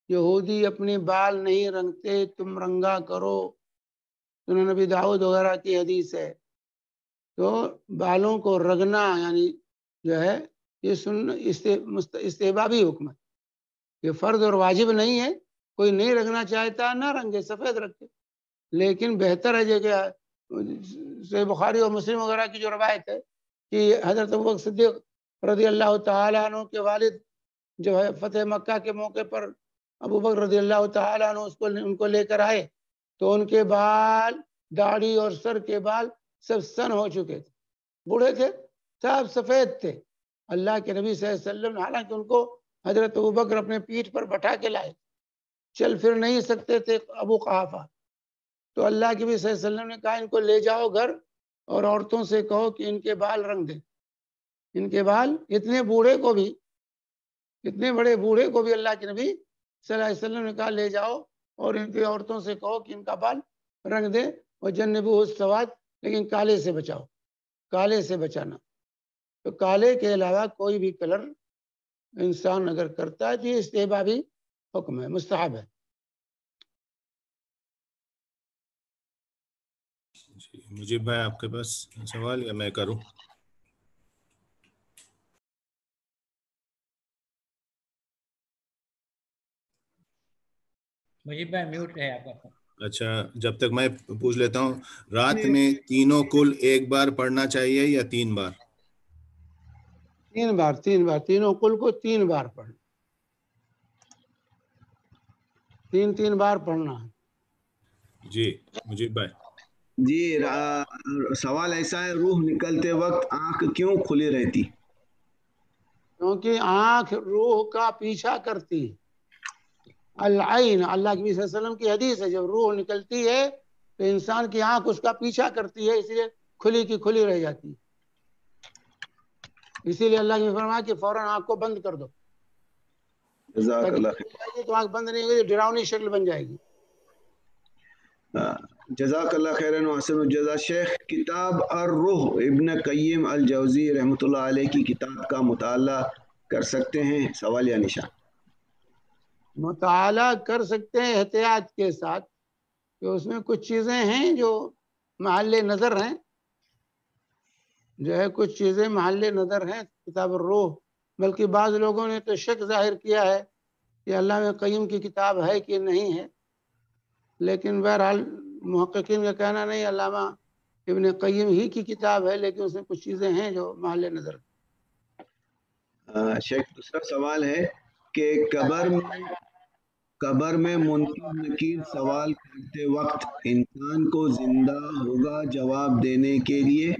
یہودی اپنے بال نہیں رنگتے، تم رنگا کرو. سنن نبی داؤد وغیرہ کی حدیث ہے. تو بالوں کو رگنا یعنی جو ہے یہ استحبابی حکم ہے، یہ فرض اور واجب نہیں ہے. کوئی نہیں رنگنا چاہتا نہ رنگے، سفید رکھے، لیکن بہتر ہے کہ صحیح بخاری اور مسلم وغیرہ کی جو روایت ہے کہ حضرت ابوبکر صدیق رضی اللہ تعالیٰ عنہ کے والد جو ہے فتح مکہ کے موقع پر ابوبکر رضی اللہ تعالیٰ عنہ ان کو لے کر آئے تو ان کے بال، داڑھی اور سر کے بال سب سن ہو چکے تھے، بوڑھے تھے، سب سفید تھے. اللہ کے نبی صلی اللہ علیہ وسلم حالانکہ ان کو حضرت ابوبکر اپنے پیٹھ پر بٹھا کے لائے، چل پھر نہیں سکتے تھے ابو قحافہ، تو اللہ کے نبی صلی اللہ علیہ وسلم نے کہا ان کو لے جاؤ گھر اور عورتوں سے کہو کہ ان کے بال رنگ دیں. ان کے بال، اتنے بڑے بوڑھے کو بھی اللہ کے نبی صلی اللہ علیہ وسلم نے کہا لے جاؤ اور ان کی عورتوں سے کہو کہ ان کا بال رنگ دیں. اور جنبو السواد، لیکن کالے سے بچاؤ، کالے سے بچانا. تو کالے کے علاوہ کوئی بھی کلر انسان اگر کرتا ہے تو یہ استحبابی حکم ہے، مستحب ہے. مجیب بھائی آپ کے پاس سوال یا میں کروں؟ مجیب بھائی میوٹ ہے آپ کا. اچھا جب تک میں پوچھ لیتا ہوں، رات میں تینوں کل ایک بار پڑھنا چاہیے یا 3 بار؟ 3 بار، تینوں کل کو 3 بار پڑھنا، 3 بار پڑھنا ہے. جی مجیب بھائی. جی سوال ایسا ہے، روح نکلتے وقت آنکھ کیوں کھلی رہتی؟ کیونکہ آنکھ روح کا پیچھا کرتی ہے. العین، اللہ کے نبی صلی اللہ علیہ وسلم کی حدیث ہے، جب روح نکلتی ہے تو انسان کی آنکھ اس کا پیچھا کرتی ہے، اس لیے کھلی کی کھلی رہ جاتی ہے. اسی لیے اللہ نے فرمایا کہ فوراً آنکھ کو بند کر دو. جزاک اللہ خیر. تو آنکھ بند نہیں ہوگی، ڈراؤنی شکل بن جائے گی. جزاک اللہ خیرن وحسن الجزا. شیخ، کتاب الروح ابن قیم الجوزی رحمۃ اللہ علیہ کی کتاب کا مطالعہ کر سکتے ہیں؟ سوال یا نشان. مطالعہ کر سکتے ہیں احتیاط کے ساتھ، کہ اس میں کچھ چیزیں ہیں جو محل نظر ہیں، جو ہے کچھ چیزیں محل نظر ہیں کتاب الروح، بلکہ بعض لوگوں نے تو شک ظاہر کیا ہے کہ علامہ قیم کی کتاب ہے کہ نہیں ہے، لیکن بہرحال محققین کا کہنا نہیں، علامہ ابن قیم ہی کی کتاب ہے، لیکن اس میں کچھ چیزیں ہیں جو محل نظر۔ شیخ دوسرا سوال ہے کہ قبر میں منکر نکیر سوال کرتے وقت انسان کو زندہ ہوگا جواب دینے کے لیے؟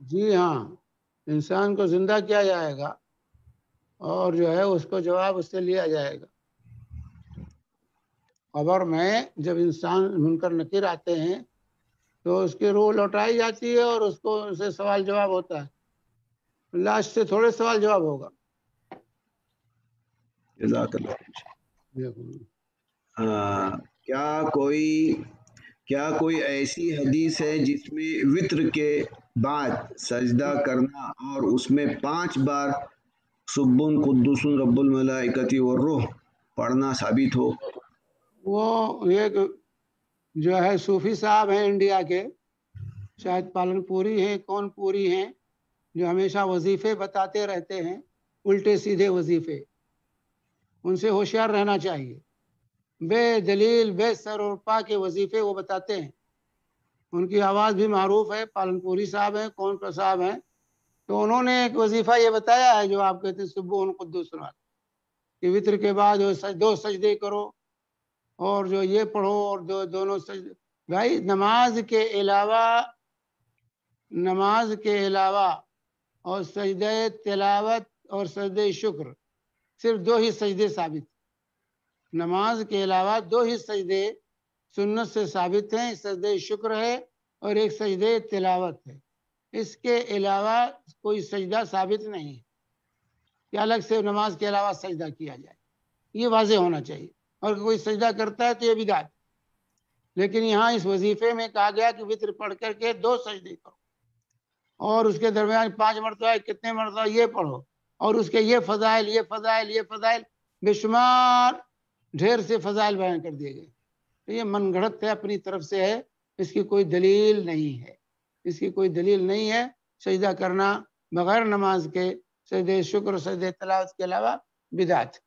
جی ہاں، انسان کو زندہ کیا جائے گا اور جو ہے اس کو جواب اس سے لیا جائے گا۔ قبر میں جب انسان منکر نکیر آتے ہیں تو اس کی روح لوٹائی جاتی ہے اور اس کو ان سے سوال جواب ہوتا ہے، لاش سے تھوڑے سوال جواب ہوگا۔ جزاک اللہ۔ کیا کوئی ایسی حدیث ہے جس میں وطر کے بعد سجدہ کرنا اور اس میں 5 بار سبح قدوس رب الملائکۃ والروح پڑھنا ثابت ہو؟ وہ ایک جو ہے صوفی صاحب ہیں انڈیا کے، شاید پالن پوری ہیں کون پوری ہیں، جو ہمیشہ وظیفے بتاتے رہتے ہیں، الٹے سیدھے وظیفے، ان سے ہوشیار رہنا چاہیے۔ بے دلیل بے سر اور پا کے وظیفے وہ بتاتے ہیں، ان کی آواز بھی معروف ہے، پالن پوری صاحب ہیں کون صاحب ہیں، تو انہوں نے ایک وظیفہ یہ بتایا ہے جو آپ کہتے ہیں سبح قدوس کہ وطر کے بعد 2 سجدے کرو اور جو یہ پڑھو اور دونوں سجدے۔ بھائی نماز کے علاوہ اور سجدہ تلاوت اور سجدہ شکر صرف 2 ہی سجدے ثابت، نماز کے علاوہ 2 ہی سجدے سنت سے ثابت ہیں، سجدہ شکر ہے اور ایک سجدہ تلاوت ہے، اس کے علاوہ کوئی سجدہ ثابت نہیں ہے کہ الگ سے نماز کے علاوہ سجدہ کیا جائے، یہ واضح ہونا چاہیے، اور کوئی سجدہ کرتا ہے تو یہ بدعت۔ لیکن یہاں اس وظیفے میں کہا گیا کہ وطر پڑھ کر کے 2 سجدے کرو اور اس کے درمیان 5 مرتبہ کتنے مرتبہ یہ پڑھو اور اس کے یہ فضائل یہ فضائل یہ فضائل، بے شمار ڈھیر سے فضائل بیان کر دیے گئے۔ تو یہ من گھڑت ہے، اپنی طرف سے ہے، اس کی کوئی دلیل نہیں ہے، اس کی کوئی دلیل نہیں ہے۔ سجدہ کرنا بغیر نماز کے سجدہ شکر سجدہ تلاوت کے علاوہ بدعت۔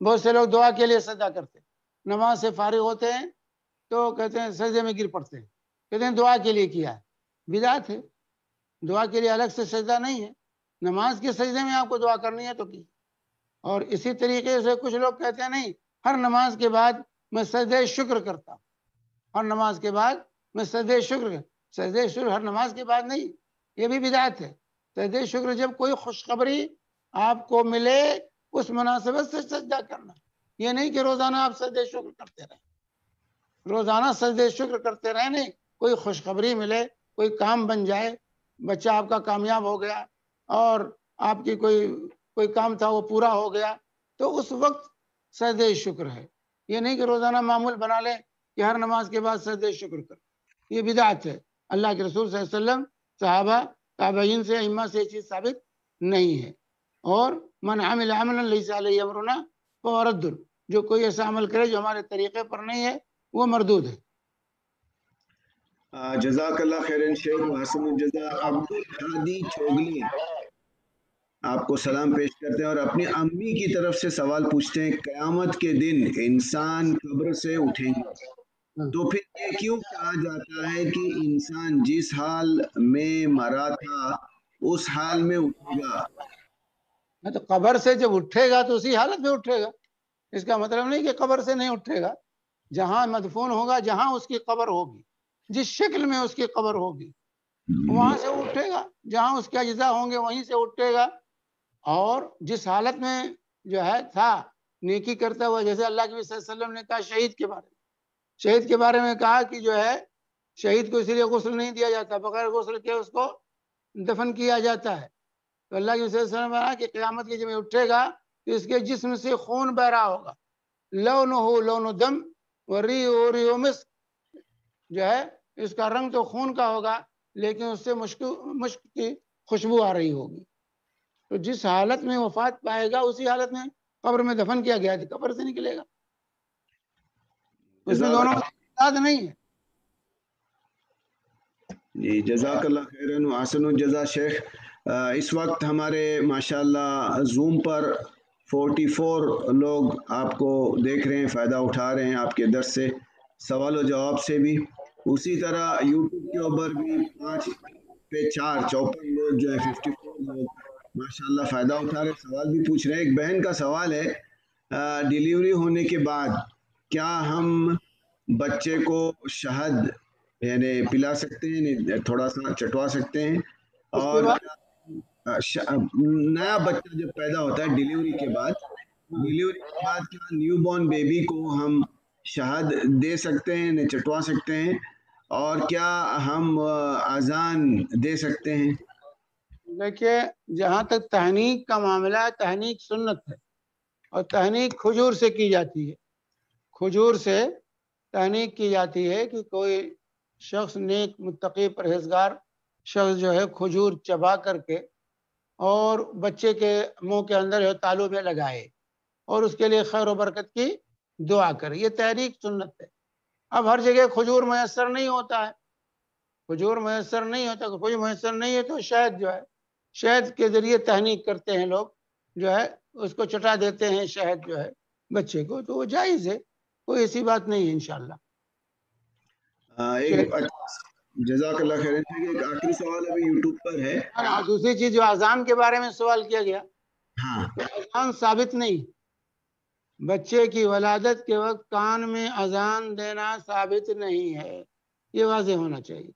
بہت سے لوگ دعا کے لیے سجدہ کرتے ہیں، نماز سے فارغ ہوتے ہیں تو کہتے ہیں سجدے میں گر پڑتے ہیں، کہتے ہیں دعا کے لیے کیا ہے، بدعت ہے۔ دعا کے لیے الگ سے سجدہ نہیں ہے، نماز کے سجدے میں آپ کو دعا کرنی ہے تو کی۔ اور اسی طریقے سے کچھ لوگ کہتے ہیں نہیں، ہر نماز کے بعد میں سجدہ شکر کرتا ہوں، ہر نماز کے بعد میں سجدہ شکر ہر نماز کے بعد نہیں، یہ بھی بدعت ہے۔ سجدہ شکر جب کوئی خوشخبری آپ کو ملے اس مناسبت سے سجدہ کرنا، یہ نہیں کہ روزانہ آپ سجدہ شکر کرتے رہیں، روزانہ سجدہ شکر کرتے رہیں نہیں، کوئی خوشخبری ملے، کوئی کام بن جائے، بچہ آپ کا کامیاب ہو گیا اور آپ کی کوئی کام تھا وہ پورا ہو گیا، تو اس وقت سجدہ شکر ہے، یہ نہیں کہ روزانہ معمول بنا لیں کہ ہر نماز کے بعد سجدہ شکر کر، یہ بدعت ہے۔ اللہ کے رسول صلی اللہ علیہ وسلم، صحابہ، تابعین سے، ائمہ سے یہ چیز ثابت نہیں ہے۔ اور من عمل عملا لیس علیہ امرنا فہو رد، جو کوئی ایسا عمل کرے جو ہمارے طریقے پر نہیں ہے وہ مردود ہے۔ جزاک اللہ خیرن شیخ حسن الجزا۔ عبدالحادی چوگلی آپ کو سلام پیش کرتے ہیں اور اپنی امی کی طرف سے سوال پوچھتے ہیں، قیامت کے دن انسان قبر سے اٹھیں گے تو پھر یہ کیوں کہا جاتا ہے کہ انسان جس حال میں مرا تھا اس حال میں اٹھے گا؟ تو قبر سے جب اٹھے گا تو اسی حالت میں اٹھے گا، اس کا مطلب نہیں کہ قبر سے نہیں اٹھے گا، جہاں مدفون ہوگا، جہاں اس کی قبر ہوگی، جس شکل میں اس کی قبر ہوگی وہاں سے اٹھے گا، جہاں اس کے اجزاء ہوں گے وہیں سے اٹھے گا۔ اور جس حالت میں جو ہے تھا نیکی کرتا ہوا، جیسے اللہ کے نبی صلی اللہ علیہ وسلم نے کہا شہید کے بارے میں کہا کہ جو ہے شہید کو اسی لیے غسل نہیں دیا جاتا، بغیر غسل کے اس کو دفن کیا جاتا ہے۔ تو اللہ کے نبی صلی اللہ علیہ وسلم نے کہا کہ قیامت کے جب اٹھے گا تو اس کے جسم سے خون بہ رہا ہوگا، لونہ لون دم وریحہ ریح مسک، جو ہے اس کا رنگ تو خون کا ہوگا لیکن اس سے مشک کی خوشبو آ رہی ہوگی۔ تو جس حالت میں وفات پائے گا اسی حالت میں قبر میں دفن کیا گیا تو قبر سے نکلے گا، اس میں دونوں یاد نہیں ہے. جی جزاک اللہ خیرن و احسن الجزا شیخ. اس وقت ہمارے ماشاءاللہ زوم پر 44 لوگ آپ کو دیکھ رہے ہیں، فائدہ اٹھا رہے ہیں آپ کے درس سے، سوال و جواب سے بھی. اسی طرح یوٹیوب کے اوپر بھی 5 پہ 4 54 لوگ جو ہے 54 لوگ ماشاءاللہ فائدہ اٹھا رہے ہیں، سوال بھی پوچھ رہے ہیں. ایک بہن کا سوال ہے، ڈیلیوری ہونے کے بعد کیا ہم بچے کو شہد یعنی پلا سکتے ہیں، تھوڑا سا چٹوا سکتے ہیں؟ اس کے اور بعد نیا بچہ جب پیدا ہوتا ہے ڈیلیوری کے بعد کیا نیو بورن بیبی کو ہم شہد دے سکتے ہیں، چٹوا سکتے ہیں؟ اور کیا ہم اذان دے سکتے ہیں؟ دیکھیے، جہاں تک تحنیک کا معاملہ ہے، تحنیک سنت ہے اور تحنیک کھجور سے کی جاتی ہے. کھجور سے تحنیک کی جاتی ہے کہ کوئی شخص نیک متقی پرہیزگار شخص جو ہے کھجور چبا کر کے اور بچے کے منہ کے اندر جو تالو میں لگائے اور اس کے لیے خیر و برکت کی دعا کرے. یہ تحریک سنت ہے. اب ہر جگہ کھجور میسر نہیں ہوتا ہے، کھجور میسر نہیں ہوتا، کھجور میسر نہیں ہے تو شہد جو ہے، شہد کے ذریعے تحنیک کرتے ہیں لوگ، جو ہے اس کو چٹا دیتے ہیں شہد جو ہے بچے کو، تو وہ جائز ہے، کوئی ایسی بات نہیں ہے انشاءاللہ. جزاک اللہ خیر. ایک آخری سوال ابھی یوٹیوب پر ہے. دوسری چیز جو اذان کے بارے میں سوال کیا گیا، ہاں تو اذان ثابت نہیں. بچے کی ولادت کے وقت کان میں اذان دینا ثابت نہیں ہے، یہ واضح ہونا چاہیے،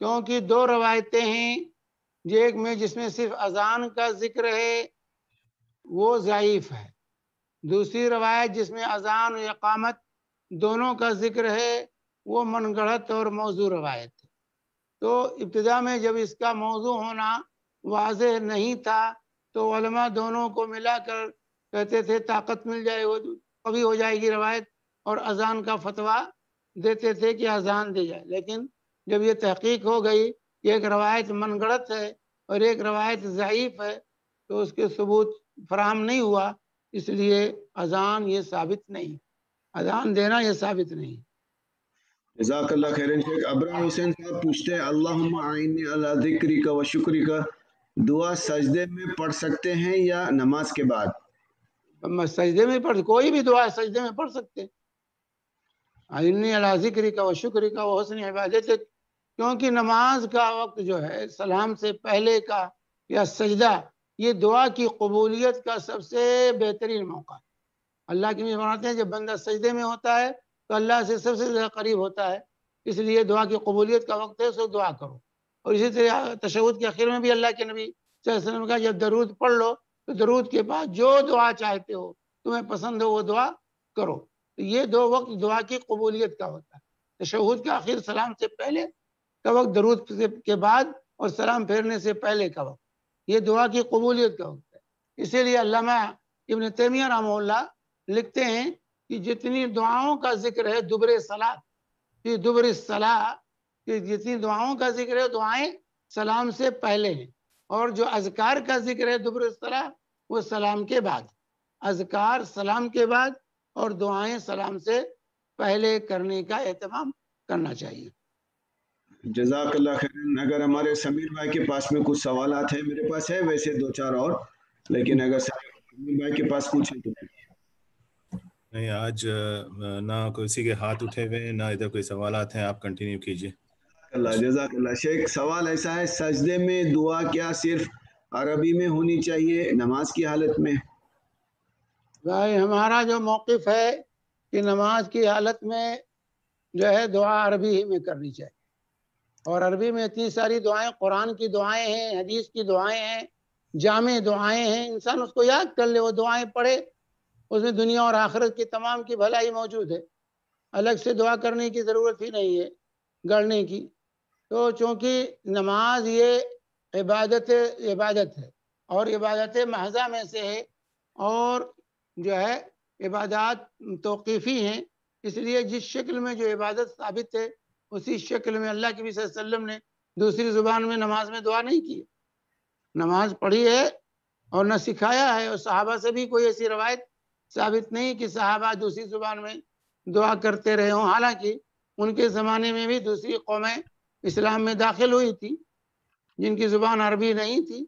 کیونکہ 2 روایتیں ہیں، ایک میں جس میں صرف اذان کا ذکر ہے وہ ضعیف ہے، دوسری روایت جس میں اذان و اقامت دونوں کا ذکر ہے وہ من گڑھت اور موضوع روایت ہے. تو ابتدا میں جب اس کا موضوع ہونا واضح نہیں تھا تو علماء دونوں کو ملا کر کہتے تھے طاقت مل جائے وہ کبھی ہو جائے گی روایت، اور اذان کا فتویٰ دیتے تھے کہ اذان دی جائے. لیکن جب یہ تحقیق ہو گئی کہ ایک روایت من گڑھت ہے اور ایک روایت ضعیف ہے تو اس کے ثبوت فراہم نہیں ہوا، اس لیے اذان یہ ثابت نہیں، اذان دینا یہ ثابت نہیں. جزاک اللہ خیرن. شیخ ابرار حسین صاحب پوچھتے ہیں اللہم اعنی علی ذکرک و شکرک، دعا سجدے میں پڑھ سکتے ہیں یا نماز کے بعد؟ سجدے میں پڑھ، کوئی بھی دعا سجدے میں پڑھ سکتے ہیں. اعنی علی ذکرک و شکرک و حسن عبادتک، کیونکہ نماز کا وقت جو ہے سلام سے پہلے کا یا سجدہ، یہ دعا کی قبولیت کا سب سے بہترین موقع ہے. اللہ کی فرماتے ہیں جب بندہ سجدے میں ہوتا ہے تو اللہ سے سب سے زیادہ قریب ہوتا ہے، اس لیے دعا کی قبولیت کا وقت ہے، سو دعا کرو. اور اسی طرح تشہد کے آخر میں بھی اللہ کے نبی صلی اللہ علیہ وسلم کا جب درود پڑھ لو تو درود کے بعد جو دعا چاہتے ہو، تمہیں پسند ہو وہ دعا کرو. تو یہ 2 وقت دعا کی قبولیت کا ہوتا ہے، تشہد کے آخر سلام سے پہلے کا وقت، درود کے بعد اور سلام پھیرنے سے پہلے کا وقت، یہ دعا کی قبولیت کا وقت ہے. اسی لیے علامہ ابن تیمیہ رحمہ اللہ لکھتے ہیں کہ جتنی دعاؤں کا ذکر ہے دبر صلاۃ فی دبر الصلاۃ، کہ جتنی دعاؤں کا ذکر ہے دعائیں سلام سے پہلے ہیں، اور جو اذکار کا ذکر ہے دبر الصلاۃ وہ سلام کے بعد. اذکار سلام کے بعد اور دعائیں سلام سے پہلے کرنے کا اہتمام کرنا چاہیے. جزاک اللہ خیرن. اگر ہمارے سمیر بھائی کے پاس میں کچھ سوالات ہیں، میرے پاس ہے ویسے 2-4 اور، لیکن اگر سمیر بھائی کے پاس کچھ ہے تو نہیں، آج نہ کسی کے ہاتھ اٹھے ہوئے ہیں، نہ ادھر کوئی سوالات ہیں، آپ کنٹینیو کیجئے. اللہ. جزاک اللہ. شیخ سوال ایسا ہے، سجدے میں دعا کیا صرف عربی میں ہونی چاہیے نماز کی حالت میں؟ بھائی ہمارا جو موقف ہے کہ نماز کی حالت میں جو ہے دعا عربی ہی میں کرنی چاہیے، اور عربی میں اتنی ساری دعائیں، قرآن کی دعائیں ہیں، حدیث کی دعائیں ہیں، جامع دعائیں ہیں، انسان اس کو یاد کر لے، وہ دعائیں پڑھے، اس میں دنیا اور آخرت کی تمام کی بھلائی موجود ہے، الگ سے دعا کرنے کی ضرورت ہی نہیں ہے گڑنے کی. تو چونکہ نماز یہ عبادت ہے اور عبادت محضہ میں سے ہے، اور جو ہے عبادات توقیفی ہیں، اس لیے جس شکل میں جو عبادت ثابت ہے اسی شکل میں اللہ کے نبی صلی اللہ علیہ وسلم نے دوسری زبان میں نماز میں دعا نہیں کی، نماز پڑھی ہے اور نہ سکھایا ہے، اور صحابہ سے بھی کوئی ایسی روایت ثابت نہیں کہ صحابہ دوسری زبان میں دعا کرتے رہے ہوں. حالانکہ ان کے زمانے میں بھی دوسری قومیں اسلام میں داخل ہوئی تھی جن کی زبان عربی نہیں تھی،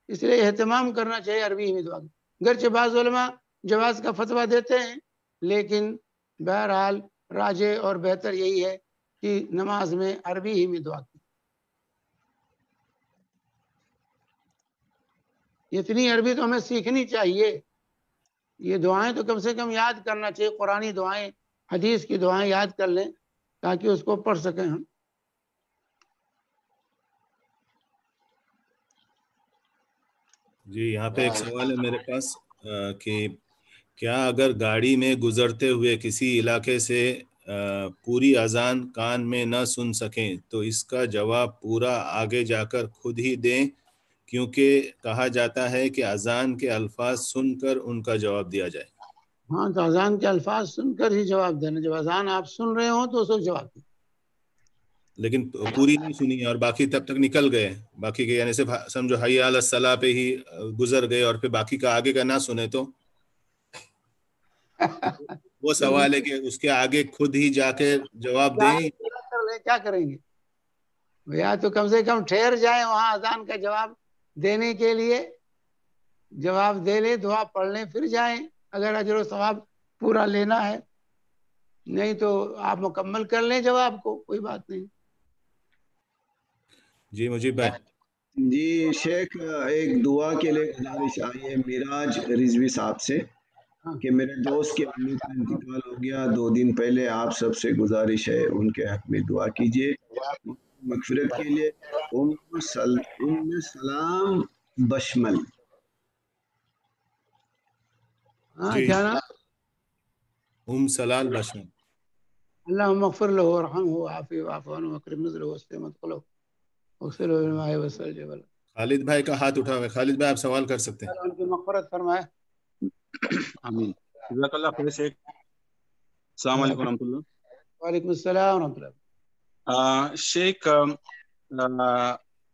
اس لیے اہتمام کرنا چاہیے عربی میں دعا کی۔ گرچہ بعض علماء جواز کا فتویٰ دیتے ہیں، لیکن بہرحال راجح اور بہتر یہی ہے کہ نماز میں عربی ہی میں دعا کی۔ اتنی عربی تو ہمیں سیکھنی چاہیے، یہ دعائیں تو کم سے کم یاد کرنا چاہیے، قرآنی دعائیں، حدیث کی دعائیں یاد کر لیں تاکہ اس کو پڑھ سکیں ہم۔ جی یہاں پہ ایک سوال ہے میرے پاس کہ کیا اگر گاڑی میں گزرتے ہوئے کسی علاقے سے پوری اذان کان میں نہ سن سکیں تو اس کا جواب پورا آگے جا کر خود ہی دیں، کیونکہ کہا جاتا ہے کہ اذان کے الفاظ سن کر ان کا جواب دیا جائے۔ ہاں تو اذان کے الفاظ سن کر ہی جواب دینا، جب اذان آپ سن رہے ہوں تو اس کو جواب دیں۔ لیکن پوری نہیں سنی اور باقی تب تک نکل گئے، باقی کے یعنی صرف سمجھو حی علی الصلاۃ پہ ہی گزر گئے اور پھر باقی کا آگے کا نہ سنے تو وہ سوال ہے کہ اس کے آگے خود ہی جا کے جواب دیں۔ کیا کریں گے؟ یا تو کم سے کم ٹھہر جائیں وہاں اذان کا جواب دینے کے لیے، جواب دے لیں، دعا پڑھ لیں، پھر جائیں اگر اجر و ثواب پورا لینا ہے، نہیں تو آپ مکمل کر لیں جواب کو، کوئی بات نہیں۔ جی مجیب بھائی۔ جی شیخ، ایک دعا کے لیے گزارش آئی ہے میراج رضوی صاحب سے کہ میرے دوست کی امی کا انتقال ہو گیا 2 دن پہلے، آپ سب سے گزارش ہے ان کے حق میں دعا کیجیے مغفرت کے لیے۔ ام سلام بشمل۔ ہاں جی کیا نا؟ ام سلال بشمل۔ اللہم اغفر له ورحمه وعافی واعف عنہ واکرم نزلہ وسع مدخلہ واغسلہ بالماء والثلج والبرد۔ خالد بھائی کا ہاتھ اٹھا ہوا ہے، خالد بھائی آپ سوال کر سکتے ہیں۔ اللہ ان کی مغفرت فرمائے۔ آمین۔ جزاک اللہ خیر شیخ۔ السلام علیکم ورحمۃ اللہ۔ وعلیکم السلام ورحمۃ اللہ۔ شیخ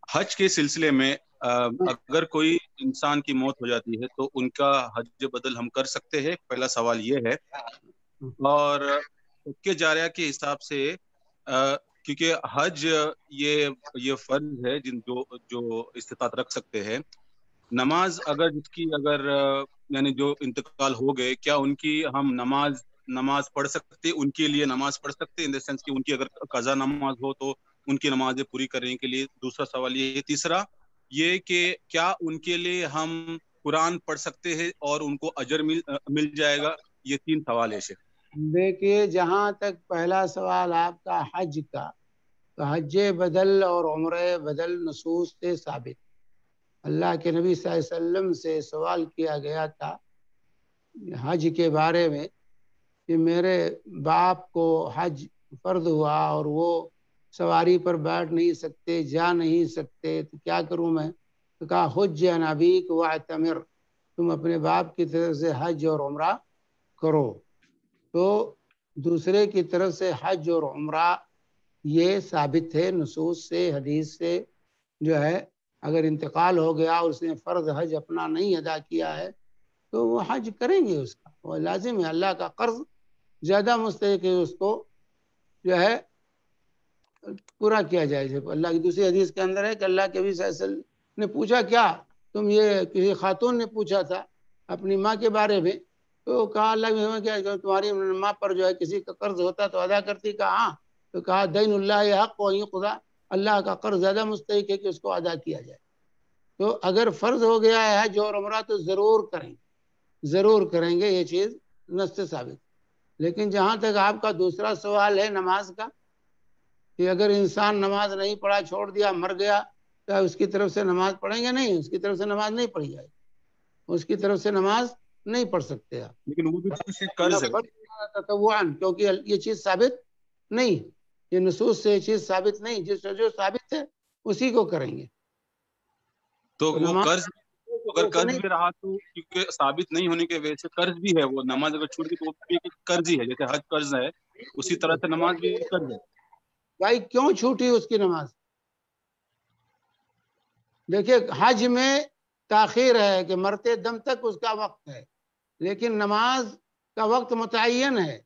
حج کے سلسلے میں اگر کوئی انسان کی موت ہو جاتی ہے تو ان کا حج بدل ہم کر سکتے ہیں؟ پہلا سوال یہ ہے۔ اور کے جاریہ کے حساب سے کیونکہ حج یہ فرض ہے جو استطاعت رکھ سکتے ہیں، نماز اگر جس کی اگر یعنی جو انتقال ہو گئے، کیا ان کی ہم نماز پڑھ سکتے، ان کے لیے نماز پڑھ سکتے ان دا سینس کہ ان کی اگر قضا نماز ہو تو ان کی نمازیں پوری کرنے کے لیے؟ دوسرا سوال یہ ہے۔ تیسرا یہ کہ کیا ان کے لیے ہم قرآن پڑھ سکتے ہیں اور ان کو اجر مل جائے گا؟ یہ 3 سوال ہے شیخ۔ دیکھیے جہاں تک پہلا سوال آپ کا حج کا، تو حج بدل اور عمرہ بدل نصوص سے ثابت۔ اللہ کے نبی صلی اللہ علیہ وسلم سے سوال کیا گیا تھا حج کے بارے میں کہ میرے باپ کو حج فرض ہوا اور وہ سواری پر بیٹھ نہیں سکتے، جا نہیں سکتے، تو کیا کروں میں؟ تو کہا حج عن ابیک واعتمر، تم اپنے باپ کی طرف سے حج اور عمرہ کرو۔ تو دوسرے کی طرف سے حج اور عمرہ یہ ثابت ہے نصوص سے، حدیث سے جو ہے، اگر انتقال ہو گیا اور اس نے فرض حج اپنا نہیں ادا کیا ہے تو وہ حج کریں گے، اس کا وہ لازم ہے۔ اللہ کا قرض زیادہ مستحق ہے اس کو جو ہے پورا کیا جائے۔ جب اللہ کی دوسری حدیث کے اندر ہے کہ اللہ کے نبی صلی اللہ علیہ وسلم نے پوچھا کیا تم، یہ کسی خاتون نے پوچھا تھا اپنی ماں کے بارے میں، تو کہا اللہ کی کیا تمہاری ماں پر جو ہے کسی کا قرض ہوتا تو ادا کرتی؟ کہا ہاں۔ تو کہا دین اللہ حق و خدا، اللہ کا قرض زیادہ مستحق ہے کہ اس کو ادا کیا جائے۔ تو اگر فرض ہو گیا ہے حج اور عمرہ تو ضرور کریں گے، یہ چیز نص سے ثابت۔ لیکن جہاں تک آپ کا دوسرا سوال ہے نماز کا کہ اگر انسان نماز نہیں پڑھا، چھوڑ دیا، مر گیا، تو اس کی طرف سے نماز پڑھیں گے؟ نہیں، اس کی طرف سے نماز نہیں پڑھی جائے، اس کی طرف سے نماز نہیں پڑھ سکتے آپ، لیکن وہ بھی قرض ہے، تطوعاً، کیونکہ یہ چیز ثابت نہیں، یہ نصوص سے یہ چیز ثابت نہیں، جو ثابت ہے اسی کو کریں گے۔ تو وہ نماز قرض اگر قرض بھی رہا تو کیونکہ ثابت نہیں ہونے کی وجہ سے قرض بھی ہے، وہ نماز اگر چھوٹ گئی تو وہ بھی ایک قرض ہی ہے، جیسے حج قرض ہے اسی طرح سے نماز بھی قرض ہے۔ بھائی کیوں چھوٹی اس کی نماز؟ دیکھیے حج میں تاخیر ہے کہ مرتے دم تک اس کا وقت ہے، لیکن نماز کا وقت متعین ہے،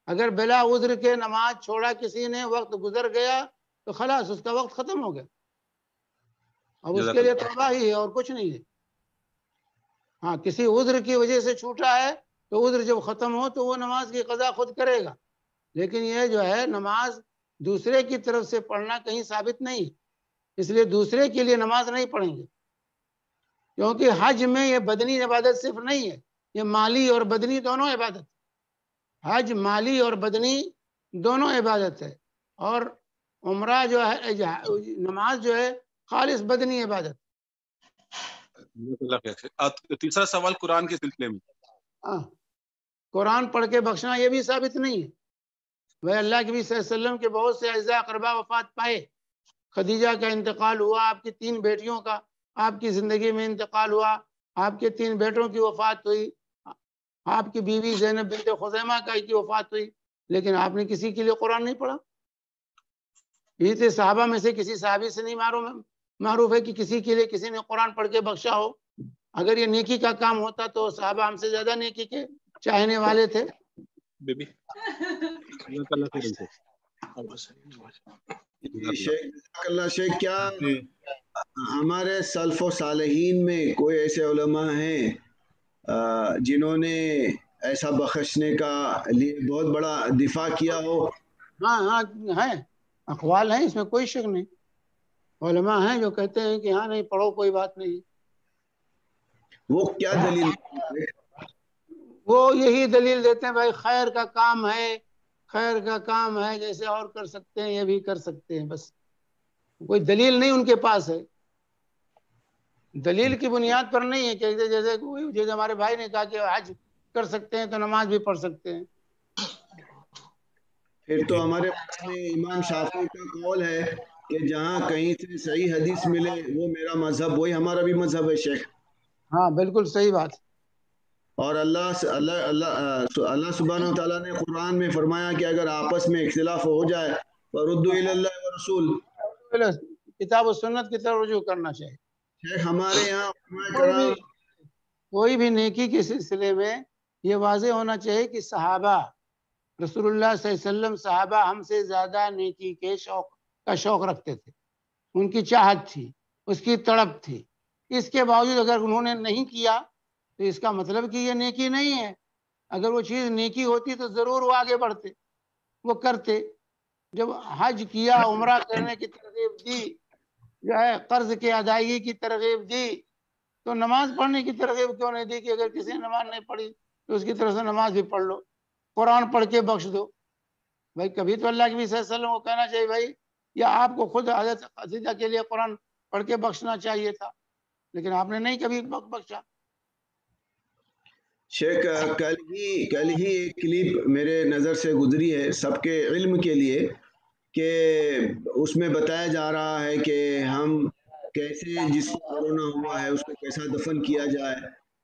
اگر بلا عذر کے نماز چھوڑا کسی نے، وقت گزر گیا تو خلاص اس کا وقت ختم ہو گیا، اب اس کے لیے توبہ ہی ہے اور کچھ نہیں ہے۔ ہاں کسی عذر کی وجہ سے چھوٹا ہے تو عذر جب ختم ہو تو وہ نماز کی قضا خود کرے گا، لیکن یہ جو ہے نماز دوسرے کی طرف سے پڑھنا کہیں ثابت نہیں ہے، اس لیے دوسرے کے لیے نماز نہیں پڑھیں گے، کیونکہ حج میں یہ بدنی عبادت صرف نہیں ہے، یہ مالی اور بدنی دونوں عبادت، حج مالی اور بدنی دونوں عبادت ہے، اور عمرہ جو ہے نماز جو ہے خالص بدنی عبادت۔ تیسرا سوال قرآن کے سلسلے میں، قرآن پڑھ کے بخشنا یہ بھی ثابت نہیں ہے۔ بھائی اللہ کے نبی صلی اللہ علیہ وسلم کے بہت سے اعزاء اقربا وفات پائے، خدیجہ کا انتقال ہوا، آپ کی 3 بیٹیوں کا آپ کی زندگی میں انتقال ہوا، آپ کے 3 بیٹوں کی وفات ہوئی، آپ کی بیوی زینب بنت خزیمہ کی وفات ہوئی، لیکن آپ نے کسی کے لیے قرآن نہیں پڑھا۔ یہ تھے صحابہ میں سے کسی صحابی سے نہیں معروف ہے کہ کسی کے لیے کسی نے قرآن پڑھ کے بخشا ہو۔ اگر یہ نیکی کا کام ہوتا تو صحابہ ہم سے زیادہ نیکی کے چاہنے والے تھے۔ شیخ کیا ہمارے سلف و صالحین میں کوئی ایسے علماء ہیں جنہوں نے ایسا بخشنے کا لیے بہت بڑا دفاع کیا ہو؟ ہاں ہیں، اقوال ہیں، اس میں کوئی شک نہیں، علماء ہیں جو کہتے ہیں کہ ہاں نہیں پڑھو کوئی بات نہیں۔ وہ کیا دلیل؟ وہ یہی دلیل دیتے ہیں بھائی خیر کا کام ہے، خیر کا کام ہے، جیسے اور کر سکتے ہیں یہ بھی کر سکتے ہیں، بس کوئی دلیل نہیں ان کے پاس ہے، دلیل کی بنیاد پر نہیں ہے کہ جیسے ہمارے بھائی نے کہا کہ حج کر سکتے ہیں تو نماز بھی پڑھ سکتے ہیں۔ پھر تو ہمارے امام شافعی کا قول ہے کہ جہاں کہیں سے صحیح حدیث ملے وہ میرا مذہب، وہی ہمارا بھی مذہب ہے شیخ۔ ہاں بالکل صحیح بات۔ اور اللہ سبحانہ وتعالیٰ نے قرآن میں فرمایا کہ اگر آپس میں اختلاف ہو جائے فردوا الی اللہ ورسول، کتاب و سنت کی طرف رجوع کرنا چاہیے۔ شیخ ہمارے یہاں کوئی بھی نیکی کے سلسلے میں یہ واضح ہونا چاہیے کہ صحابہ رسول اللہ صلی اللہ علیہ وسلم صحابہ ہم سے زیادہ نیکی کے شوق رکھتے تھے، ان کی چاہت تھی، اس کی تڑپ تھی، اس کے باوجود اگر انہوں نے نہیں کیا تو اس کا مطلب کہ یہ نیکی نہیں ہے۔ اگر وہ چیز نیکی ہوتی تو ضرور وہ آگے بڑھتے، وہ کرتے۔ جب حج کیا، عمرہ کرنے کی ترغیب دی، جو ہے قرض کی ادائیگی کی ترغیب دی، تو نماز پڑھنے کی ترغیب کیوں نہیں دی کہ اگر کسی نے نماز نہیں پڑھی تو اس کی طرف سے نماز بھی پڑھ لو، قرآن پڑھ کے بخش دو۔ بھائی کبھی تو اللہ کے نبی صلی اللہ علیہ وسلم کو کہنا چاہیے بھائی، یا آپ کو خود حضرت خدیجہ کے لیے قرآن پڑھ کے بخشنا چاہیے تھا، لیکن آپ نے نہیں کبھی بخشا۔ شیخ کل ہی ایک کلپ میرے نظر سے گزری ہے سب کے علم کے لیے، کہ اس میں بتایا جا رہا ہے کہ ہم کیسے جس کو کورونا ہوا ہے اس کو کیسا دفن کیا جائے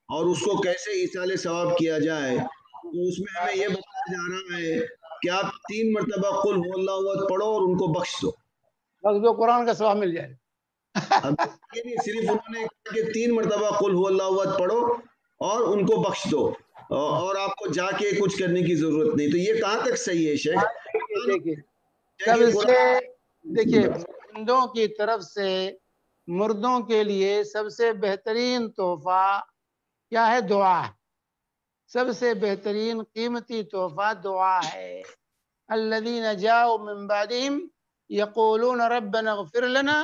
اور اس کو کیسے ایصال ثواب کیا جائے۔ تو اس میں ہمیں یہ بتایا جا رہا ہے کہ آپ 3 مرتبہ قل هو اللہ احد پڑھو اور ان کو بخش دو، بس جو قرآن کا ثواب مل جائے۔ اب یہ نہیں صرف انہوں نے کہا کہ 3 مرتبہ قل هو اللہ احد پڑھو اور ان کو بخش دو، اور آپ کو جا کے کچھ کرنے کی ضرورت نہیں۔ تو یہ کہاں تک صحیح ہے شیخ؟ دیکھیے بندوں کی طرف سے مردوں کے لیے سب سے بہترین تحفہ کیا ہے؟ دعا ہے۔ سب سے بہترین قیمتی تحفہ دعا ہے۔ الذین جاؤوا من بعدہم یقولون ربنا اغفر لنا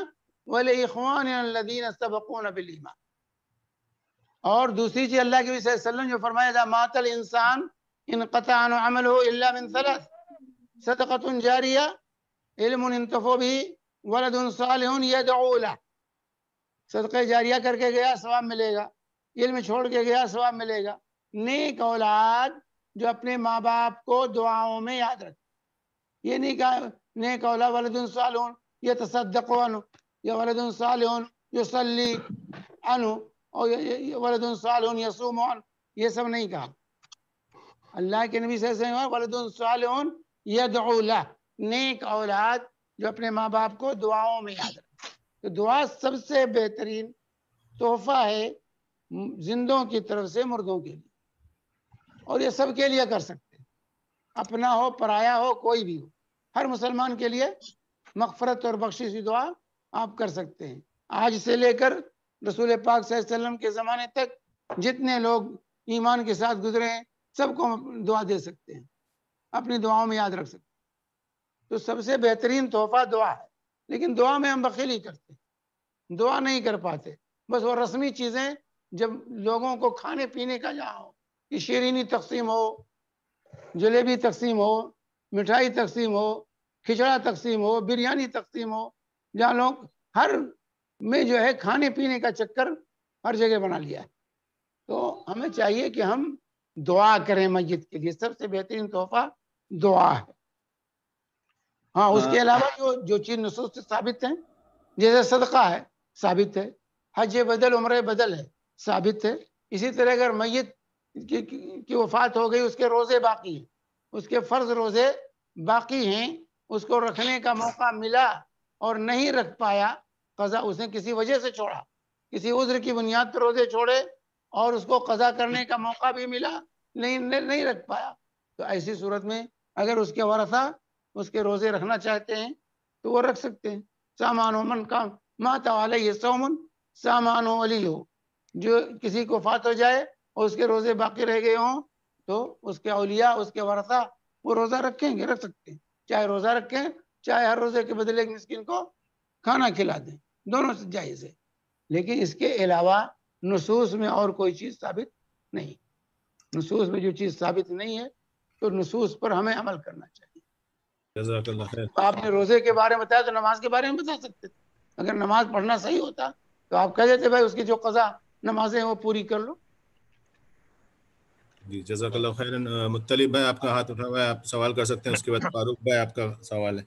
ولإخواننا الذین سبقونا بالایمان۔ اور دوسری چیز اللہ کے نبی صلی اللہ علیہ وسلم جو فرمایا اذا مات الانسان انقطع عنہ عملہ الا من 3 صدقۃ جاریہ علم ينتفع به ولد صالح يدعو له، صدقہ جاریہ کر کے گیا ثواب ملے گا، علم چھوڑ کے گیا ثواب ملے گا، نیک اولاد جو اپنے ماں باپ کو دعاؤں میں یاد رکھے۔ یہ نہیں کہا نیک اولاد ولد صالح يتصدق عنہ یا ولد صالح يصلي عنہ اور ولد صالح يصوم عنہ، یہ سب نہیں کہا۔ اللہ کے نبی صلی اللہ علیہ وسلم ولد صالح يدعو له، نیک اولاد جو اپنے ماں باپ کو دعاؤں میں یاد رکھے۔ تو دعا سب سے بہترین تحفہ ہے زندوں کی طرف سے مردوں کے لیے، اور یہ سب کے لیے کر سکتے ہیں۔ اپنا ہو پرایا ہو کوئی بھی ہو، ہر مسلمان کے لیے مغفرت اور بخشش کی دعا آپ کر سکتے ہیں۔ آج سے لے کر رسول پاک صلی اللہ علیہ وسلم کے زمانے تک جتنے لوگ ایمان کے ساتھ گزرے ہیں سب کو دعا دے سکتے ہیں، اپنی دعاؤں میں یاد رکھ سکتے ہیں۔ تو سب سے بہترین تحفہ دعا ہے، لیکن دعا میں ہم بخیلی کرتے ہیں، دعا نہیں کر پاتے، بس وہ رسمی چیزیں جب لوگوں کو کھانے پینے کا جہاں ہو کہ شیرینی تقسیم ہو، جلیبی تقسیم ہو، مٹھائی تقسیم ہو، کھچڑا تقسیم ہو، بریانی تقسیم ہو، جہاں لوگ ہر میں جو ہے کھانے پینے کا چکر ہر جگہ بنا لیا ہے، تو ہمیں چاہیے کہ ہم دعا کریں میت کے لیے، سب سے بہترین تحفہ دعا ہے۔ ہاں اس کے علاوہ جو چیز نصوص سے ثابت ہیں، جیسے صدقہ ہے ثابت ہے، حج بدل عمرہ بدل ہے ثابت ہے، اسی طرح اگر میت کی وفات ہو گئی، اس کے روزے باقی ہیں، اس کے فرض روزے باقی ہیں، اس کو رکھنے کا موقع ملا اور نہیں رکھ پایا، قضا اس نے کسی وجہ سے چھوڑا، کسی عذر کی بنیاد پر روزے چھوڑے اور اس کو قضا کرنے کا موقع بھی ملا، نہیں رکھ پایا، تو ایسی صورت میں اگر اس کے ورثہ اس کے روزے رکھنا چاہتے ہیں تو وہ رکھ سکتے ہیں۔ سامان و من کا مات علیہ صوم سامان و ولی ہو، جو کسی کو فات ہو جائے اور اس کے روزے باقی رہ گئے ہوں تو اس کے اولیاء اس کے ورثہ وہ روزہ رکھیں گے، رکھ سکتے ہیں، چاہے روزہ رکھیں چاہے ہر روزے کے بدلے ایک مسکین کو کھانا کھلا دیں، دونوں سے جائز ہے۔ لیکن اس کے علاوہ نصوص میں اور کوئی چیز ثابت نہیں، نصوص میں جو چیز ثابت نہیں ہے تو نصوص پر ہمیں عمل کرنا چاہیے۔ جزاک اللہ خیر۔ آپ نے روزے کے بارے میں بتایا تو نماز کے بارے میں بتا سکتے تھے، اگر نماز پڑھنا صحیح ہوتا تو آپ کہہ دیتے بھائی اس کی جو قضا نمازیں وہ پوری کر لو۔ جی جزاک اللہ خیر۔ مطلب بھائی آپ کا ہاتھ اٹھا ہوا ہے، آپ سوال کر سکتے ہیں، اس کے بعد فاروق بھائی آپ کا سوال ہے۔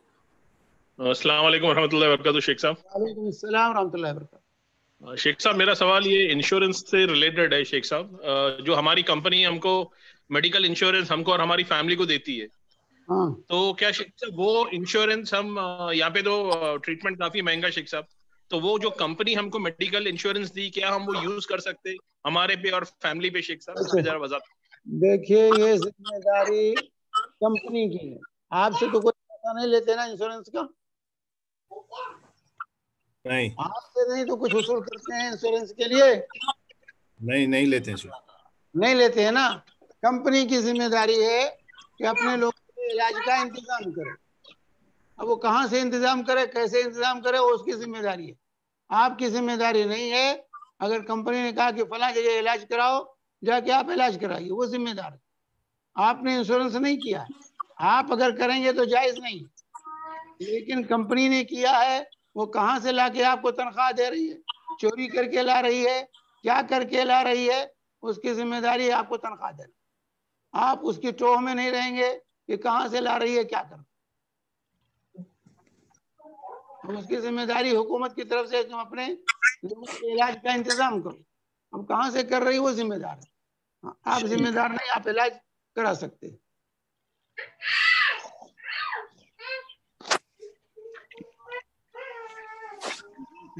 السلام علیکم ورحمۃ اللہ وبرکاتہ شیخ صاحب۔ وعلیکم السلام ورحمۃ اللہ وبرکاتہ۔ شیخ صاحب میرا سوال یہ انشورنس سے ریلیٹڈ ہے شیخ صاحب، جو ہماری کمپنی ہم کو میڈیکل انشورنس ہم کو اور ہماری فیملی کو دیتی ہے، ہاں تو کیا شیخ صاحب وہ انشورنس ہم یہاں پہ تو ٹریٹمنٹ کافی مہنگا شیخ صاحب، تو وہ جو کمپنی ہم کو میڈیکل انشورنس دی کیا ہم وہ یوز کر سکتے ہمارے پہ اور فیملی پہ شیخ صاحب؟ اس پہ ذرا وضاحت۔ دیکھیے یہ ذمہ داری کمپنی کی ہے، آپ سے تو کوئی پیسہ نہیں لیتے نا انشورنس کا، نہیں آپ سے نہیں تو کچھ وصول کرتے ہیں انشورنس کے لیے؟ نہیں لیتے ہیں، نہیں لیتے ہیں نا۔ کمپنی کی ذمہ داری ہے کہ اپنے لوگوں کے علاج کا انتظام کرے، اب وہ کہاں سے انتظام کرے کیسے انتظام کرے وہ اس کی ذمہ داری ہے، آپ کی ذمہ داری نہیں ہے۔ اگر کمپنی نے کہا کہ فلاں جگہ علاج کراؤ، جا کے آپ علاج کرائیے، وہ ذمہ دار ہے، آپ نے انشورنس نہیں کیا ہے، آپ اگر کریں گے تو جائز نہیں، لیکن کمپنی نے کیا ہے، وہ کہاں سے لا کے آپ کو تنخواہ دے رہی ہے، چوری کر کے لا رہی ہے، کیا کر کے لا رہی ہے، اس کی ذمہ داری ہے آپ کو تنخواہ دینا، آپ اس کی ٹوہ میں نہیں رہیں گے کہ کہاں سے لا رہی ہے کیا کر، اس کی ذمہ داری حکومت کی طرف سے تم اپنے لوگوں کے علاج کا انتظام کرو، اب کہاں سے کر رہی وہ ذمہ دار ہے، آپ ذمہ دار نہیں، آپ علاج کرا سکتے۔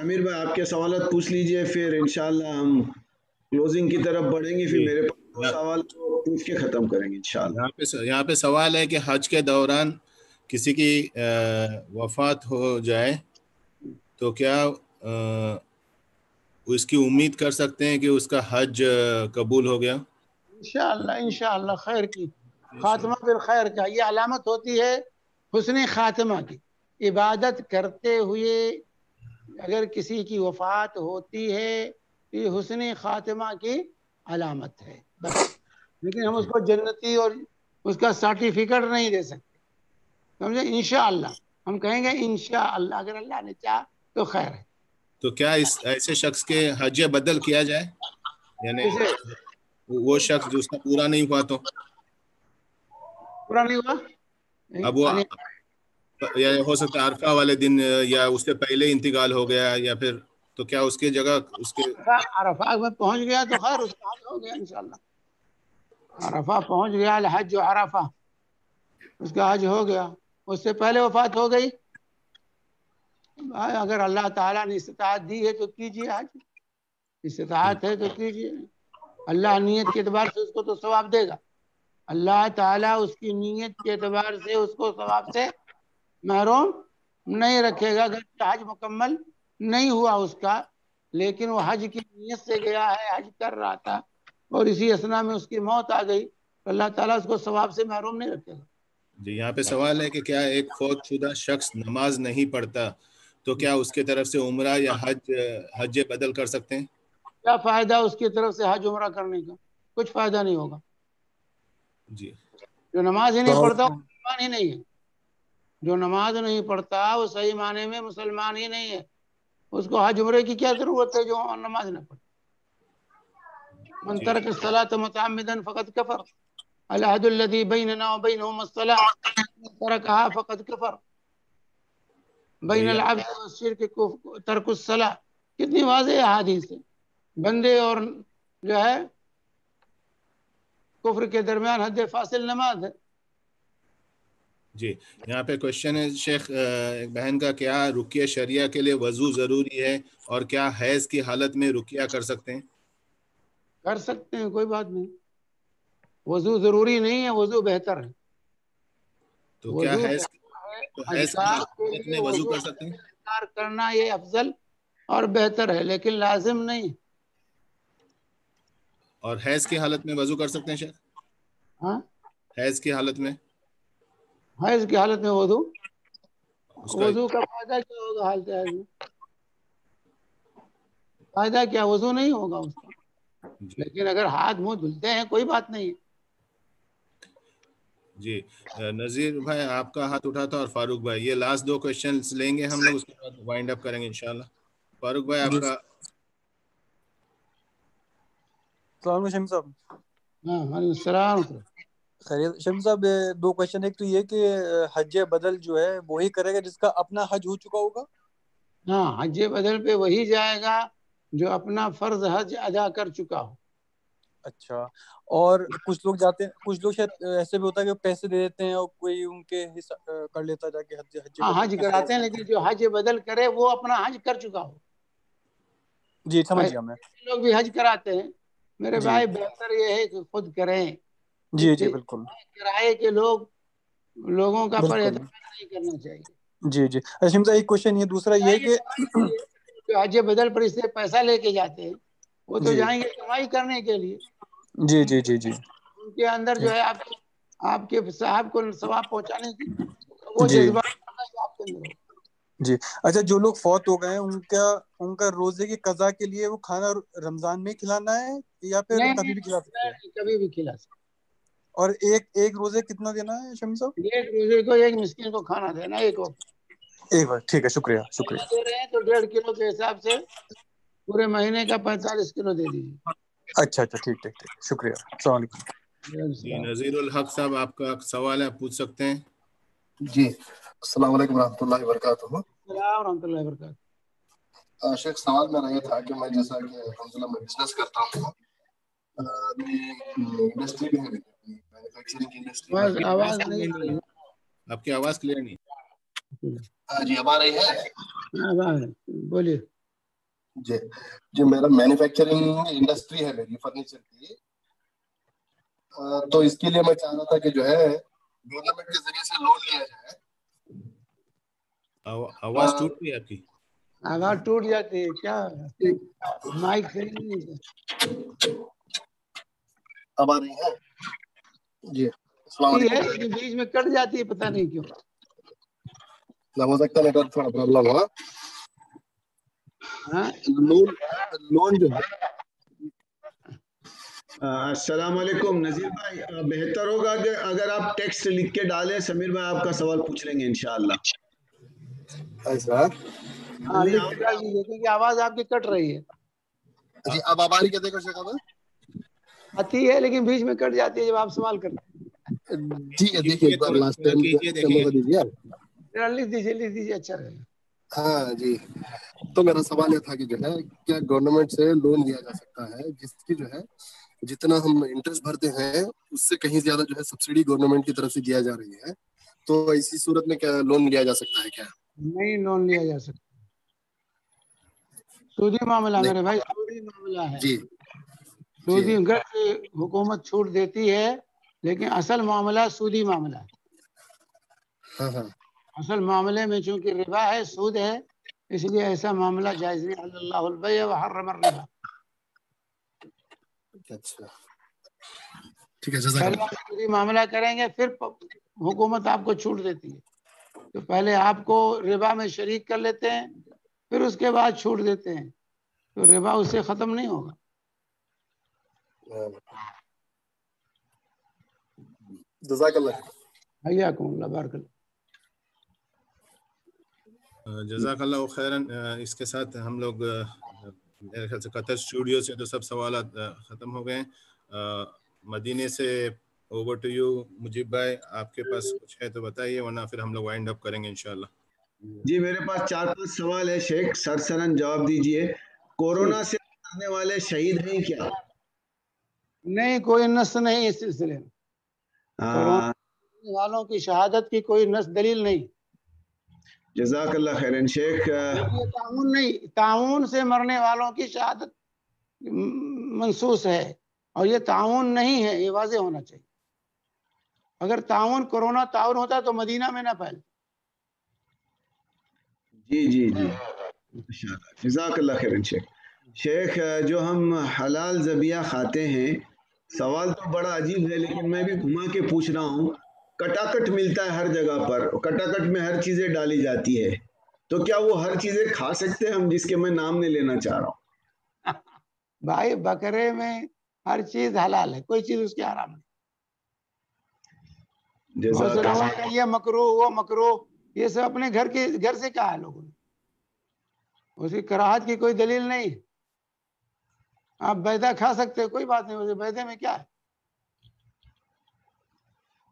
امیر بھائی آپ کے سوالات پوچھ لیجئے، پھر انشاءاللہ ہم کلوزنگ کی طرف بڑھیں گے، پھر میرے پاس سوال کو پوچھ کے ختم کریں گے انشاءاللہ۔ یہاں پہ سوال ہے کہ حج کے دوران کسی کی وفات ہو جائے تو کیا اس کی امید کر سکتے ہیں کہ اس کا حج قبول ہو گیا؟ انشاءاللہ خیر کی، خاتمہ بالخیر کا، یہ علامت ہوتی ہے حسن خاتمہ کی۔ عبادت کرتے ہوئے اگر کسی کی وفات ہوتی ہے یہ حسن خاتمہ کی علامت ہے بس، لیکن ہم اس کو جنتی اور اس کا سرٹیفکیٹ نہیں دے سکتے، سمجھے؟ انشاءاللہ ہم کہیں گے انشاءاللہ، اگر اللہ نے چاہا تو خیر ہے۔ تو کیا ایسے شخص کے حج بدل کیا جائے، یعنی وہ شخص جو اس کا پورا نہیں ہوا تو پورا نہیں ہوا، اب وہ یا ہو سکتا ہے عرفہ والے دن یا اس سے پہلے انتقال ہو گیا، یا پھر تو کیا اس کی جگہ اس کے عرفہ میں پہنچ گیا تو خیر اس کا حج ہو گیا انشاءاللہ، عرفہ پہنچ گیا، الحج عرفہ، اس کا حج ہو گیا، اس سے پہلے وفات ہو گئی، اگر اللہ تعالیٰ نے استطاعت دی ہے تو کیجیے حج، استطاعت ہے تو کیجیے، اللہ نیت کے اعتبار سے اس کو تو ثواب دے گا، اللہ تعالیٰ اس کی نیت کے اعتبار سے اس کو ثواب سے محروم نہیں رکھے گا. اگر حج مکمل نہیں ہوا اس کا، لیکن وہ حج کی نیت سے گیا ہے، حج کر رہا تھا اور اسی اسنا میں اس کی موت آ گئی، تو اللہ تعالیٰ اس کو ثواب سے محروم نہیں رکھے گا. جی یہاں پہ سوال ہے کہ کیا ایک فوت شدہ شخص نماز نہیں پڑھتا تو کیا اس کے طرف سے عمرہ یا حج بدل کر سکتے ہیں؟ کیا فائدہ اس کی طرف سے حج عمرہ کرنے کا؟ کچھ فائدہ نہیں ہوگا. جی جو نماز ہی نہیں پڑھتا وہ مسلمان ہی نہیں ہے. جو نماز نہیں پڑھتا وہ صحیح معنی میں مسلمان ہی نہیں ہے. اس کو حج عمرے کی کیا ضرورت ہے جو نماز نہ پڑھے؟ من ترک الصلاة متعمدا فقد کفر. العهد الذي بيننا وبينهم الصلاة من تركها فقد كفر. بین العبد والشرک ترک الصلاة. کتنی واضح احادیث ہے. بندے اور جو ہے کفر کے درمیان حد فاصل نماز ہے. جی یہاں پہ کوشچن ہے شیخ ایک بہن کا، کیا رقیہ شریعہ کے لیے وضو ضروری ہے اور کیا حیض کی حالت میں رقیہ کر سکتے ہیں؟ کر سکتے ہیں، کوئی بات نہیں. وضو ضروری نہیں ہے، وضو بہتر ہے. تو کیا حیض کی حالت میں وضو کر سکتے ہیں؟ کرنا یہ افضل اور بہتر ہے لیکن لازم نہیں. اور حیض کی حالت میں وضو کر سکتے ہیں شیخ؟ ہاں حیض کی حالت میں، حیض کی حالت میں وضو کا فائدہ کیا ہوگا؟ حالت حیض میں فائدہ کیا؟ وضو نہیں ہوگا اس کا. لیکن اگر ہاتھ منہ دھلتے ہیں کوئی بات نہیں. جی نذیر بھائی آپ کا ہاتھ اٹھا تھا اور فاروق بھائی، یہ لاسٹ دو کوشچنز لیں گے ہم لوگ، اس کے بعد وائنڈ اپ کریں گے انشاءاللہ. فاروق بھائی آپ کا. السلام علیکم صاحب. ہاں وعلیکم السلام. خیریت شم صاحب؟ دو کوشچن. ایک تو یہ کہ حج بدل جو ہے وہی کرے گا جس کا اپنا حج ہو چکا ہوگا؟ ہاں حج بدل پہ وہی جائے گا جو اپنا فرض حج ادا کر چکا ہو. اچھا. اور کچھ لوگ جاتے ہیں، کچھ لوگ شاید ایسے بھی ہوتا ہے کہ پیسے دے دیتے ہیں اور کوئی ان کے کر لیتا جا کے حج ہاں حج کراتے ہیں، لیکن جو حج بدل کرے وہ اپنا حج کر چکا ہو. جی سمجھ گیا میں. لوگ بھی حج کراتے ہیں. میرے بھائی بہتر یہ ہے کہ خود کریں. جی جی بالکل. کرائے کے لوگوں کا پر اعتماد نہیں کرنا چاہیے. جی جی. شم صاحب ایک کوشچن یہ دوسرا یہ کہ جو حج بدل پر اس سے پیسہ لے کے جاتے ہیں وہ تو جائیں گے کمائی کرنے کے لیے. جی جی جی جی. ان کے اندر جو ہے آپ کے صاحب کو ثواب پہنچانے کی وہ جی جذبات آپ کے اندر ہو. جی. اچھا جو لوگ فوت ہو گئے ہیں ان کا روزے کی قضا کے لیے وہ کھانا رمضان میں کھلانا ہے یا پھر کبھی بھی کھلا سکتے ہیں؟ کبھی بھی کھلا سکتے. اور ایک روزے کتنا دینا ہے شمی صاحب؟ ایک روزے کو ایک مسکین کو کھانا دینا ایک وقت. ایک بار ٹھیک ہے. شکریہ شکریہ. دے رہے ہیں تو 1.5 کلو کے حساب سے پورے مہینے کا 45 کلو دے دیجیے. اچھا اچھا ٹھیک ٹھیک ٹھیک. شکریہ. السلام علیکم. جی نذیر الحق صاحب آپ کا سوال ہے، آپ پوچھ سکتے ہیں. جی السلام علیکم ورحمۃ اللہ وبرکاتہ. السلام ورحمۃ اللہ وبرکاتہ. شیخ سوال میرا یہ تھا کہ میں جیسا کہ الحمدللہ میں بزنس کرتا ہوں، انڈسٹری بھی ہے، مینوفیکچرنگ کی انڈسٹری. آواز نہیں آ رہی. آپ کی آواز کلیئر نہیں. جی اب آ رہی ہے؟ بولیے. جی میرا مینوفیکچرنگ انڈسٹری ہے میری فرنیچر کی. تو اس کے لیے میں چاہ رہا تھا کہ جو ہے گورنمنٹ کے ذریعے سے لون لیا جائے. آواز ٹوٹ رہی ہے آپ کی. آواز ٹوٹ جاتی ہے کیا؟ مائک صحیح نہیں. اب آ رہی ہے؟ جی السلام علیکم. بیچ میں کٹ جاتی ہے پتہ نہیں کیوں. ہو سکتا ہے نیٹورک تھوڑا پرابلم ہوا. لون جو ہے. السلام علیکم نذیر بھائی، بہتر ہوگا کہ اگر آپ ٹیکسٹ لکھ کے ڈالیں، سمیر بھائی آپ کا سوال پوچھ لیں گے انشاءاللہ. ایسا لکھ کے ڈال دیجیے کیونکہ آواز آپ کی کٹ رہی ہے. جی اب آپ آ رہی کہتے ہیں شیخ آتی ہے لیکن بیچ میں کٹ جاتی ہے جب آپ سوال کرتے ہیں. ٹھیک ہے دیکھیے ایک بار لاسٹ ٹائم موقع دیجیے آپ. لکھ دیجیے اچھا رہے گا. ہاں جی. تو میرا سوال یہ تھا کہ جو ہے کیا گورنمنٹ سے لون لیا جا سکتا ہے جس کی جو ہے جتنا ہم انٹرسٹ بھرتے ہیں اس سے کہیں زیادہ جو ہے سبسڈی گورنمنٹ کی طرف سے دیا جا رہی ہے، تو اسی صورت میں کیا لون لیا جا سکتا ہے کیا؟ نہیں لون لیا جا سکتا. سودی معاملہ میرے بھائی، سودی معاملہ ہے. جی سودی گھر سے حکومت چھوٹ دیتی ہے لیکن اصل معاملہ سودی معاملہ ہے. ہاں ہاں اصل معاملے میں چونکہ ربا ہے، سود ہے، اس لیے ایسا معاملہ جائز نہیں. اللہ البیع وحرم الربا. اچھا ٹھیک ہے جزاک پہلے اللہ. آپ سودی معاملہ کریں گے پھر حکومت آپ کو چھوٹ دیتی ہے. تو پہلے آپ کو ربا میں شریک کر لیتے ہیں، پھر اس کے بعد چھوٹ دیتے ہیں، تو ربا اس سے ختم نہیں ہوگا. جزاک اللہ. حیاکم اللہ، بارک اللہ. جزاک اللہ خیرن. اس کے ساتھ ہم لوگ میرے خیال سے قطر اسٹوڈیو سے تو سب سوالات ختم ہو گئے ہیں. مدینے سے اوور ٹو یو مجیب بھائی، آپ کے پاس کچھ ہے تو بتائیے، ورنہ پھر ہم لوگ وائنڈ اپ کریں گے انشاءاللہ. جی میرے پاس 4-5 سوال ہے شیخ، سرسرن جواب دیجئے. کورونا سے مرنے والے شہید ہیں کیا؟ نہیں، کوئی نص نہیں اس سلسلے میں. کورونا والوں کی شہادت کی کوئی نص دلیل نہیں. جزاک اللہ خیرن شیخ. یہ تعاون نہیں، تعاون سے مرنے والوں کی شہادت منصوص ہے، اور یہ تعاون نہیں ہے، یہ واضح ہونا چاہیے. اگر تعاون کورونا تعاون ہوتا تو مدینہ میں نہ پھیلتا. جی جی جی جزاک اللہ خیرن شیخ. شیخ جو ہم حلال ذبیحہ کھاتے ہیں، سوال تو بڑا عجیب ہے لیکن میں بھی گھما کے پوچھ رہا ہوں. کٹاکٹ ملتا ہے ہر جگہ پر، کٹاکٹ میں ہر چیزیں ڈالی جاتی ہے، تو کیا وہ ہر چیزیں کھا سکتے ہیں ہم، جس کے میں نام نہیں لینا چاہ رہا ہوں؟ بھائی بکرے میں ہر چیز حلال ہے، کوئی چیز اس کی حرام نہیں. بہت سے لوگوں کا یہ مکروہ وہ مکروہ، یہ سب اپنے گھر سے کہا ہے لوگوں نے، اس کی کراہت کی کوئی دلیل نہیں. آپ بیضہ کھا سکتے، کوئی بات نہیں، اسے بیضے میں کیا ہے.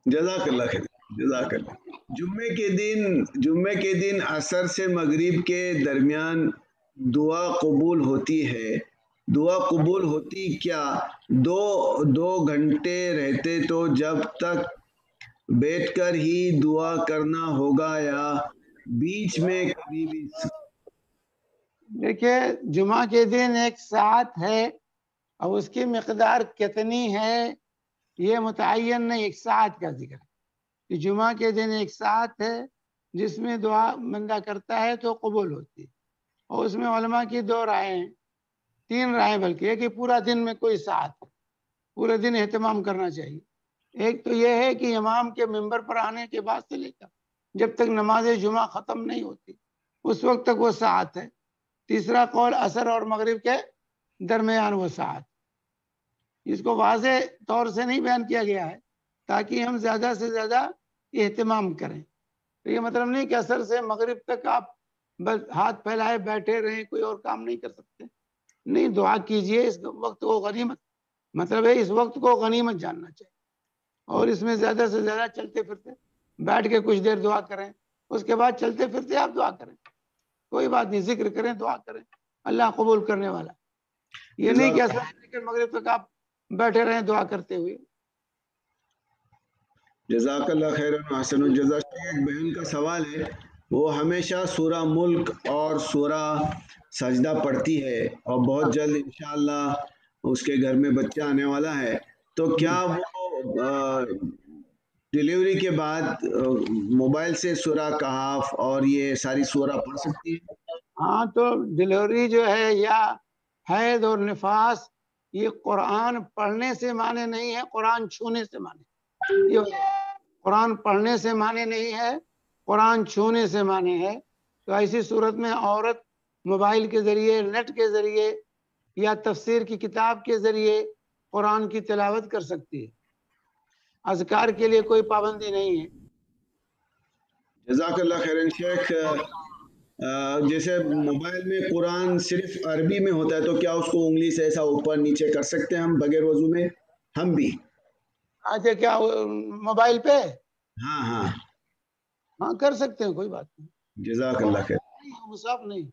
جزاک اللہ خیر. جزاک اللہ. جمعے کے دن عصر سے مغرب کے درمیان دعا قبول ہوتی ہے. دعا قبول ہوتی کیا 2 گھنٹے رہتے تو جب تک بیٹھ کر ہی دعا کرنا ہوگا یا بیچ میں کبھی بھی؟ دیکھیے، جمعہ کے دن 1 ساعت ہے، اور اس کی مقدار کتنی ہے یہ متعین نہیں. 1 ساعت کا ذکر ہے کہ جمعہ کے دن 1 ساعت ہے جس میں دعا بندہ کرتا ہے تو قبول ہوتی ہے. اور اس میں علماء کی 2 رائے ہیں، 3 رائے بلکہ، ہے کہ پورا دن میں کوئی ساعت ہے، پورے دن اہتمام کرنا چاہیے. ایک تو یہ ہے کہ امام کے منبر پر آنے کے بعد سے لے کر جب تک نماز جمعہ ختم نہیں ہوتی اس وقت تک وہ ساعت ہے. تیسرا قول عصر اور مغرب کے درمیان وہ ساعت. اس کو واضح طور سے نہیں بیان کیا گیا ہے تاکہ ہم زیادہ سے زیادہ اہتمام کریں. تو یہ مطلب نہیں کہ عصر سے مغرب تک آپ بس ہاتھ پھیلائے بیٹھے رہیں، کوئی اور کام نہیں کر سکتے. نہیں، دعا کیجئے. اس وقت کو غنیمت، مطلب ہے اس وقت کو غنیمت جاننا چاہیے، اور اس میں زیادہ سے زیادہ چلتے پھرتے بیٹھ کے کچھ دیر دعا کریں، اس کے بعد چلتے پھرتے آپ دعا کریں، کوئی بات نہیں، ذکر کریں، دعا کریں، اللہ قبول کرنے والا. یہ نہیں کہ ایسا مغرب تک آپ بیٹھے رہیں دعا کرتے ہوئے. جزاک اللہ خیر حسن الجزا. ایک بہن کا سوال ہے، وہ ہمیشہ سورہ ملک اور سورہ سجدہ پڑھتی ہے اور بہت جلد انشاءاللہ اس کے گھر میں بچہ آنے والا ہے، تو کیا وہ ڈیلیوری کے بعد موبائل سے سورہ کہف اور یہ ساری سورہ پڑھ سکتی ہے؟ ہاں، تو ڈیلیوری جو ہے یا حیض اور نفاس، یہ قرآن پڑھنے سے معنی نہیں ہے، قرآن چھونے سے معنی. یہ قرآن پڑھنے سے معنی نہیں ہے، قرآن چھونے سے معنی ہے. تو ایسی صورت میں عورت موبائل کے ذریعے، نیٹ کے ذریعے یا تفسیر کی کتاب کے ذریعے قرآن کی تلاوت کر سکتی ہے. اذکار کے لیے کوئی پابندی نہیں ہے. جزاک اللہ خیرن شیخ. جیسے موبائل میں قرآن صرف عربی میں ہوتا ہے تو کیا اس کو انگلی سے ایسا اوپر نیچے کر سکتے ہیں ہم بغیر وضو میں؟ ہم بھی. اچھا، کیا موبائل پہ؟ ہاں ہاں ہاں، کر سکتے ہیں، کوئی بات نہیں. جزاک اللہ خیر. مصحف نہیں.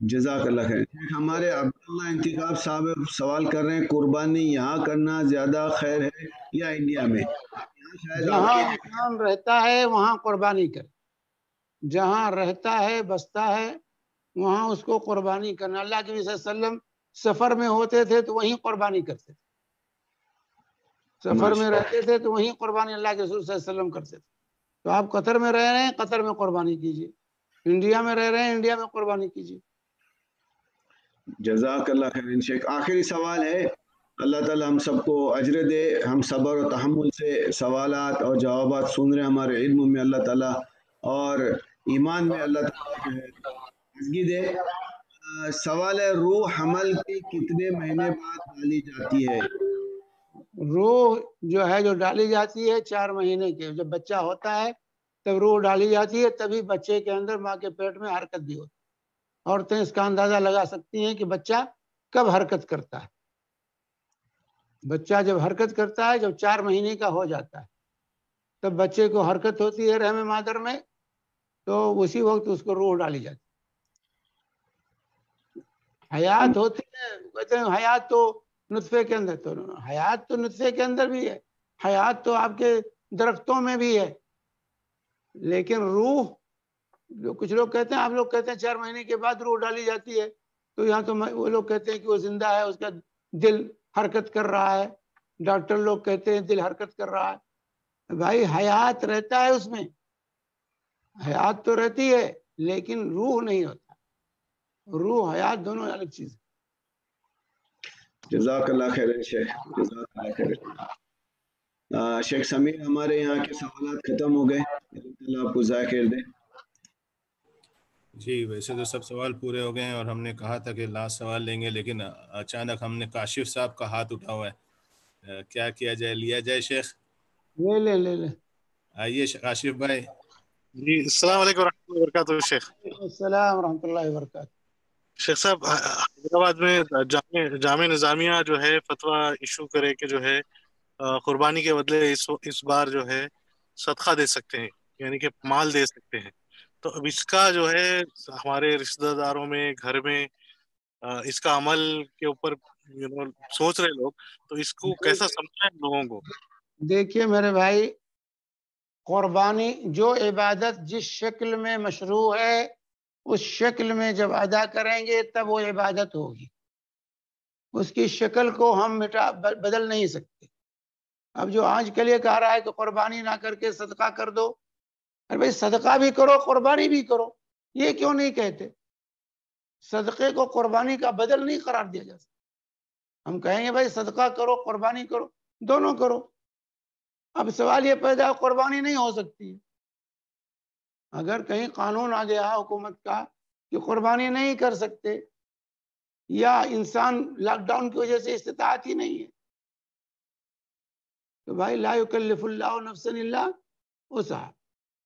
جزاک اللہ خیر. ہمارے عبداللہ انتخاب صاحب سوال کر رہے ہیں، قربانی یہاں کرنا زیادہ خیر ہے یا انڈیا میں؟ جہاں انسان رہتا ہے وہاں قربانی کرے، جہاں رہتا ہے بستا ہے وہاں اس کو قربانی کرنا. اللہ کے نبی صلی اللہ علیہ وسلم سفر میں ہوتے تھے تو وہیں قربانی کرتے تھے. سفر میں رہتے تھے تو وہیں قربانی اللہ کے رسول صلی اللہ علیہ وسلم کرتے تھے. تو آپ قطر میں رہ رہے ہیں، قطر میں قربانی کیجیے. انڈیا میں رہ رہے ہیں، انڈیا میں قربانی کیجیے. جزاک اللہ خیر شیخ. آخری سوال ہے، اللہ تعالیٰ ہم سب کو اجر دے. ہم صبر و تحمل سے سوالات اور جوابات سن رہے ہیں، ہمارے علم میں اللہ تعالیٰ اور ایمان میں اللہ تعالیٰ جو ہے تازگی دے. سوال ہے، روح حمل کے کتنے مہینے بعد ڈالی جاتی ہے؟ روح جو ہے جو ڈالی جاتی ہے 4 مہینے کے، جب بچہ ہوتا ہے تب روح ڈالی جاتی ہے، تبھی بچے کے اندر ماں کے پیٹ میں حرکت بھی ہوتی ہے. عورتیں اس کا اندازہ لگا سکتی ہیں کہ بچہ کب حرکت کرتا ہے. بچہ جب حرکت کرتا ہے، جب 4 مہینے کا ہو جاتا ہے، تب بچے کو حرکت ہوتی ہے رحم مادر میں، تو اسی وقت اس کو روح ڈالی جاتی ہے. حیات ہوتی ہے، کہتے ہیں حیات تو نطفے کے اندر، تو حیات تو نطفے کے اندر بھی ہے، حیات تو آپ کے درختوں میں بھی ہے، لیکن روح جو کچھ لوگ کہتے ہیں، آپ لوگ کہتے ہیں 4 مہینے کے بعد روح ڈالی جاتی ہے، تو یہاں تو وہ لوگ کہتے ہیں کہ وہ زندہ ہے، اس کا دل حرکت کر رہا ہے. ڈاکٹر لوگ کہتے ہیں دل حرکت کر رہا ہے. بھائی حیات رہتا ہے، اس میں حیات تو رہتی ہے لیکن روح نہیں ہوتا. روح حیات دونوں الگ چیز ہے. جزاک اللہ خیر شیخ. جزاک اللہ خیر. شیخ سمیر، ہمارے یہاں کے سوالات ختم ہو گئے. اللہ تعالیٰ آپ کو جزائے خیر دے. جی ویسے تو سب سوال پورے ہو گئے ہیں، اور ہم نے کہا تھا کہ لاسٹ سوال لیں گے، لیکن اچانک ہم نے کاشف صاحب کا ہاتھ اٹھا ہوا ہے. کیا کیا جائے؟ لیا جائے شیخ؟ لے آئیے کاشف بھائی. جی السلام علیکم ورحمۃ اللہ وبرکاتہ. شیخ السلام ورحمۃ اللہ وبرکاتہ. شیخ صاحب، حیدرآباد میں جامع نظامیہ جو ہے فتویٰ ایشو کرے کہ جو ہے قربانی کے بدلے اس بار جو ہے صدقہ دے سکتے ہیں، یعنی کہ مال دے سکتے ہیں. تو اب اس کا جو ہے ہمارے رشتہ داروں میں، گھر میں اس کا عمل کے اوپر سوچ رہے لوگ، تو اس کو کیسا سمجھائیں لوگوں کو؟ دیکھیے میرے بھائی، قربانی جو عبادت جس شکل میں مشروع ہے اس شکل میں جب ادا کریں گے تب وہ عبادت ہوگی. اس کی شکل کو ہم بدل نہیں سکتے. اب جو آج کل یہ کہہ رہا ہے کہ قربانی نہ کر کے صدقہ کر دو، ارے بھائی صدقہ بھی کرو قربانی بھی کرو، یہ کیوں نہیں کہتے؟ صدقے کو قربانی کا بدل نہیں قرار دیا جا سکتا. ہم کہیں گے بھائی صدقہ کرو قربانی کرو، دونوں کرو. اب سوال یہ پیدا قربانی نہیں ہو سکتی. اگر کہیں قانون آ گیا حکومت کا کہ قربانی نہیں کر سکتے، یا انسان لاک ڈاؤن کی وجہ سے استطاعت ہی نہیں ہے، تو بھائی لا یکلف اللہ نفسا الا وسعہا.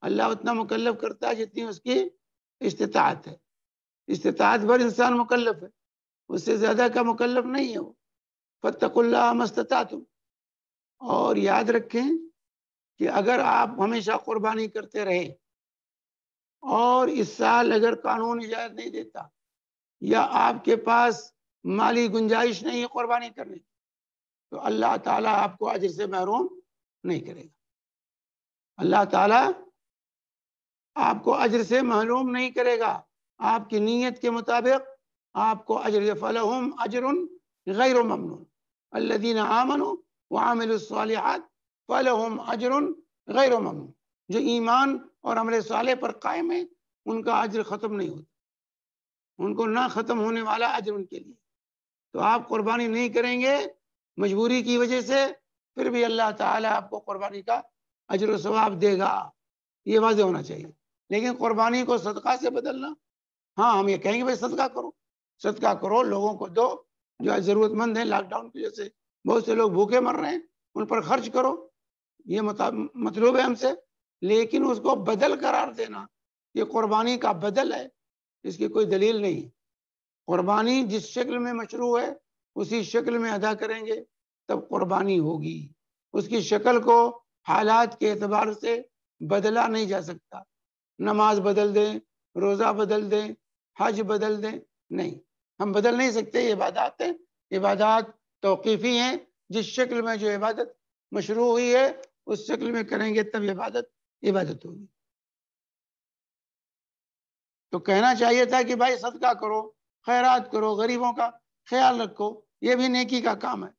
اللہ اتنا مکلف کرتا ہے جتنی اس کی استطاعت ہے. استطاعت بھر انسان مکلف ہے، اس سے زیادہ کا مکلف نہیں ہے وہ. فاتقوا اللہ ما استطعتم. اور یاد رکھیں کہ اگر آپ ہمیشہ قربانی کرتے رہے اور اس سال اگر قانون اجازت نہیں دیتا یا آپ کے پاس مالی گنجائش نہیں ہے قربانی کرنے کی، تو اللہ تعالیٰ آپ کو اجر سے محروم نہیں کرے گا. اللہ تعالیٰ آپ کو اجر سے محروم نہیں کرے گا. آپ کی نیت کے مطابق آپ کو اجر. فلہم اجر غیر ممنون الذین آمنوا وعملوا الصالحات فلہم اجر غیر ممنون. جو ایمان اور عمل صالح پر قائم ہے ان کا اجر ختم نہیں ہوتا، ان کو نہ ختم ہونے والا اجر ان کے لیے. تو آپ قربانی نہیں کریں گے مجبوری کی وجہ سے، پھر بھی اللہ تعالیٰ آپ کو قربانی کا اجر و ثواب دے گا. یہ واضح ہونا چاہیے. لیکن قربانی کو صدقہ سے بدلنا، ہاں ہم یہ کہیں گے بھائی صدقہ کرو، صدقہ کرو، لوگوں کو دو جو ضرورت مند ہیں. لاک ڈاؤن کی وجہ سے بہت سے لوگ بھوکے مر رہے ہیں، ان پر خرچ کرو، یہ مطلوب ہے ہم سے. لیکن اس کو بدل قرار دینا، یہ قربانی کا بدل ہے، اس کی کوئی دلیل نہیں. قربانی جس شکل میں مشروع ہے اسی شکل میں ادا کریں گے تب قربانی ہوگی. اس کی شکل کو حالات کے اعتبار سے بدلا نہیں جا سکتا. نماز بدل دیں، روزہ بدل دیں، حج بدل دیں، نہیں، ہم بدل نہیں سکتے. یہ عبادات ہیں، عبادات توقیفی ہیں. جس شکل میں جو عبادت مشروع ہوئی ہے اس شکل میں کریں گے تب عبادت ہوگی. تو کہنا چاہیے تھا کہ بھائی صدقہ کرو، خیرات کرو، غریبوں کا خیال رکھو، یہ بھی نیکی کا کام ہے.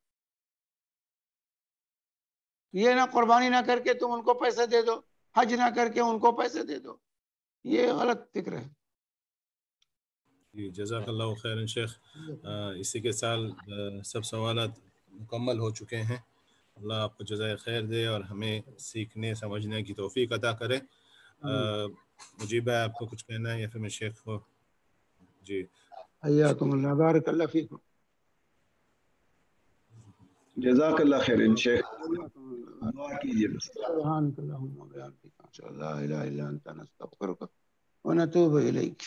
یہ نہ قربانی نہ کر کے تم ان کو پیسے دے دو، حج نہ کر کے ان کو پیسے دے دو، یہ غلط فکر ہے. جی جزاک اللہ خیر شیخ. اسی کے ساتھ سب سوالات مکمل ہو چکے ہیں. اللہ آپ کو جزائے خیر دے اور ہمیں سیکھنے سمجھنے کی توفیق عطا کرے. مجیب ہے آپ کو کچھ کہنا ہے یا پھر میں شیخ کو؟ جی حیاکم اللہ، بارک اللہ فیکم. جزاک اللہ خیر شیخ، دعا کیجیے بس. سبحانک اللہم و بحمدک، اشہد ان لا الہ الا انت، نستغفرک و نتوب الیک.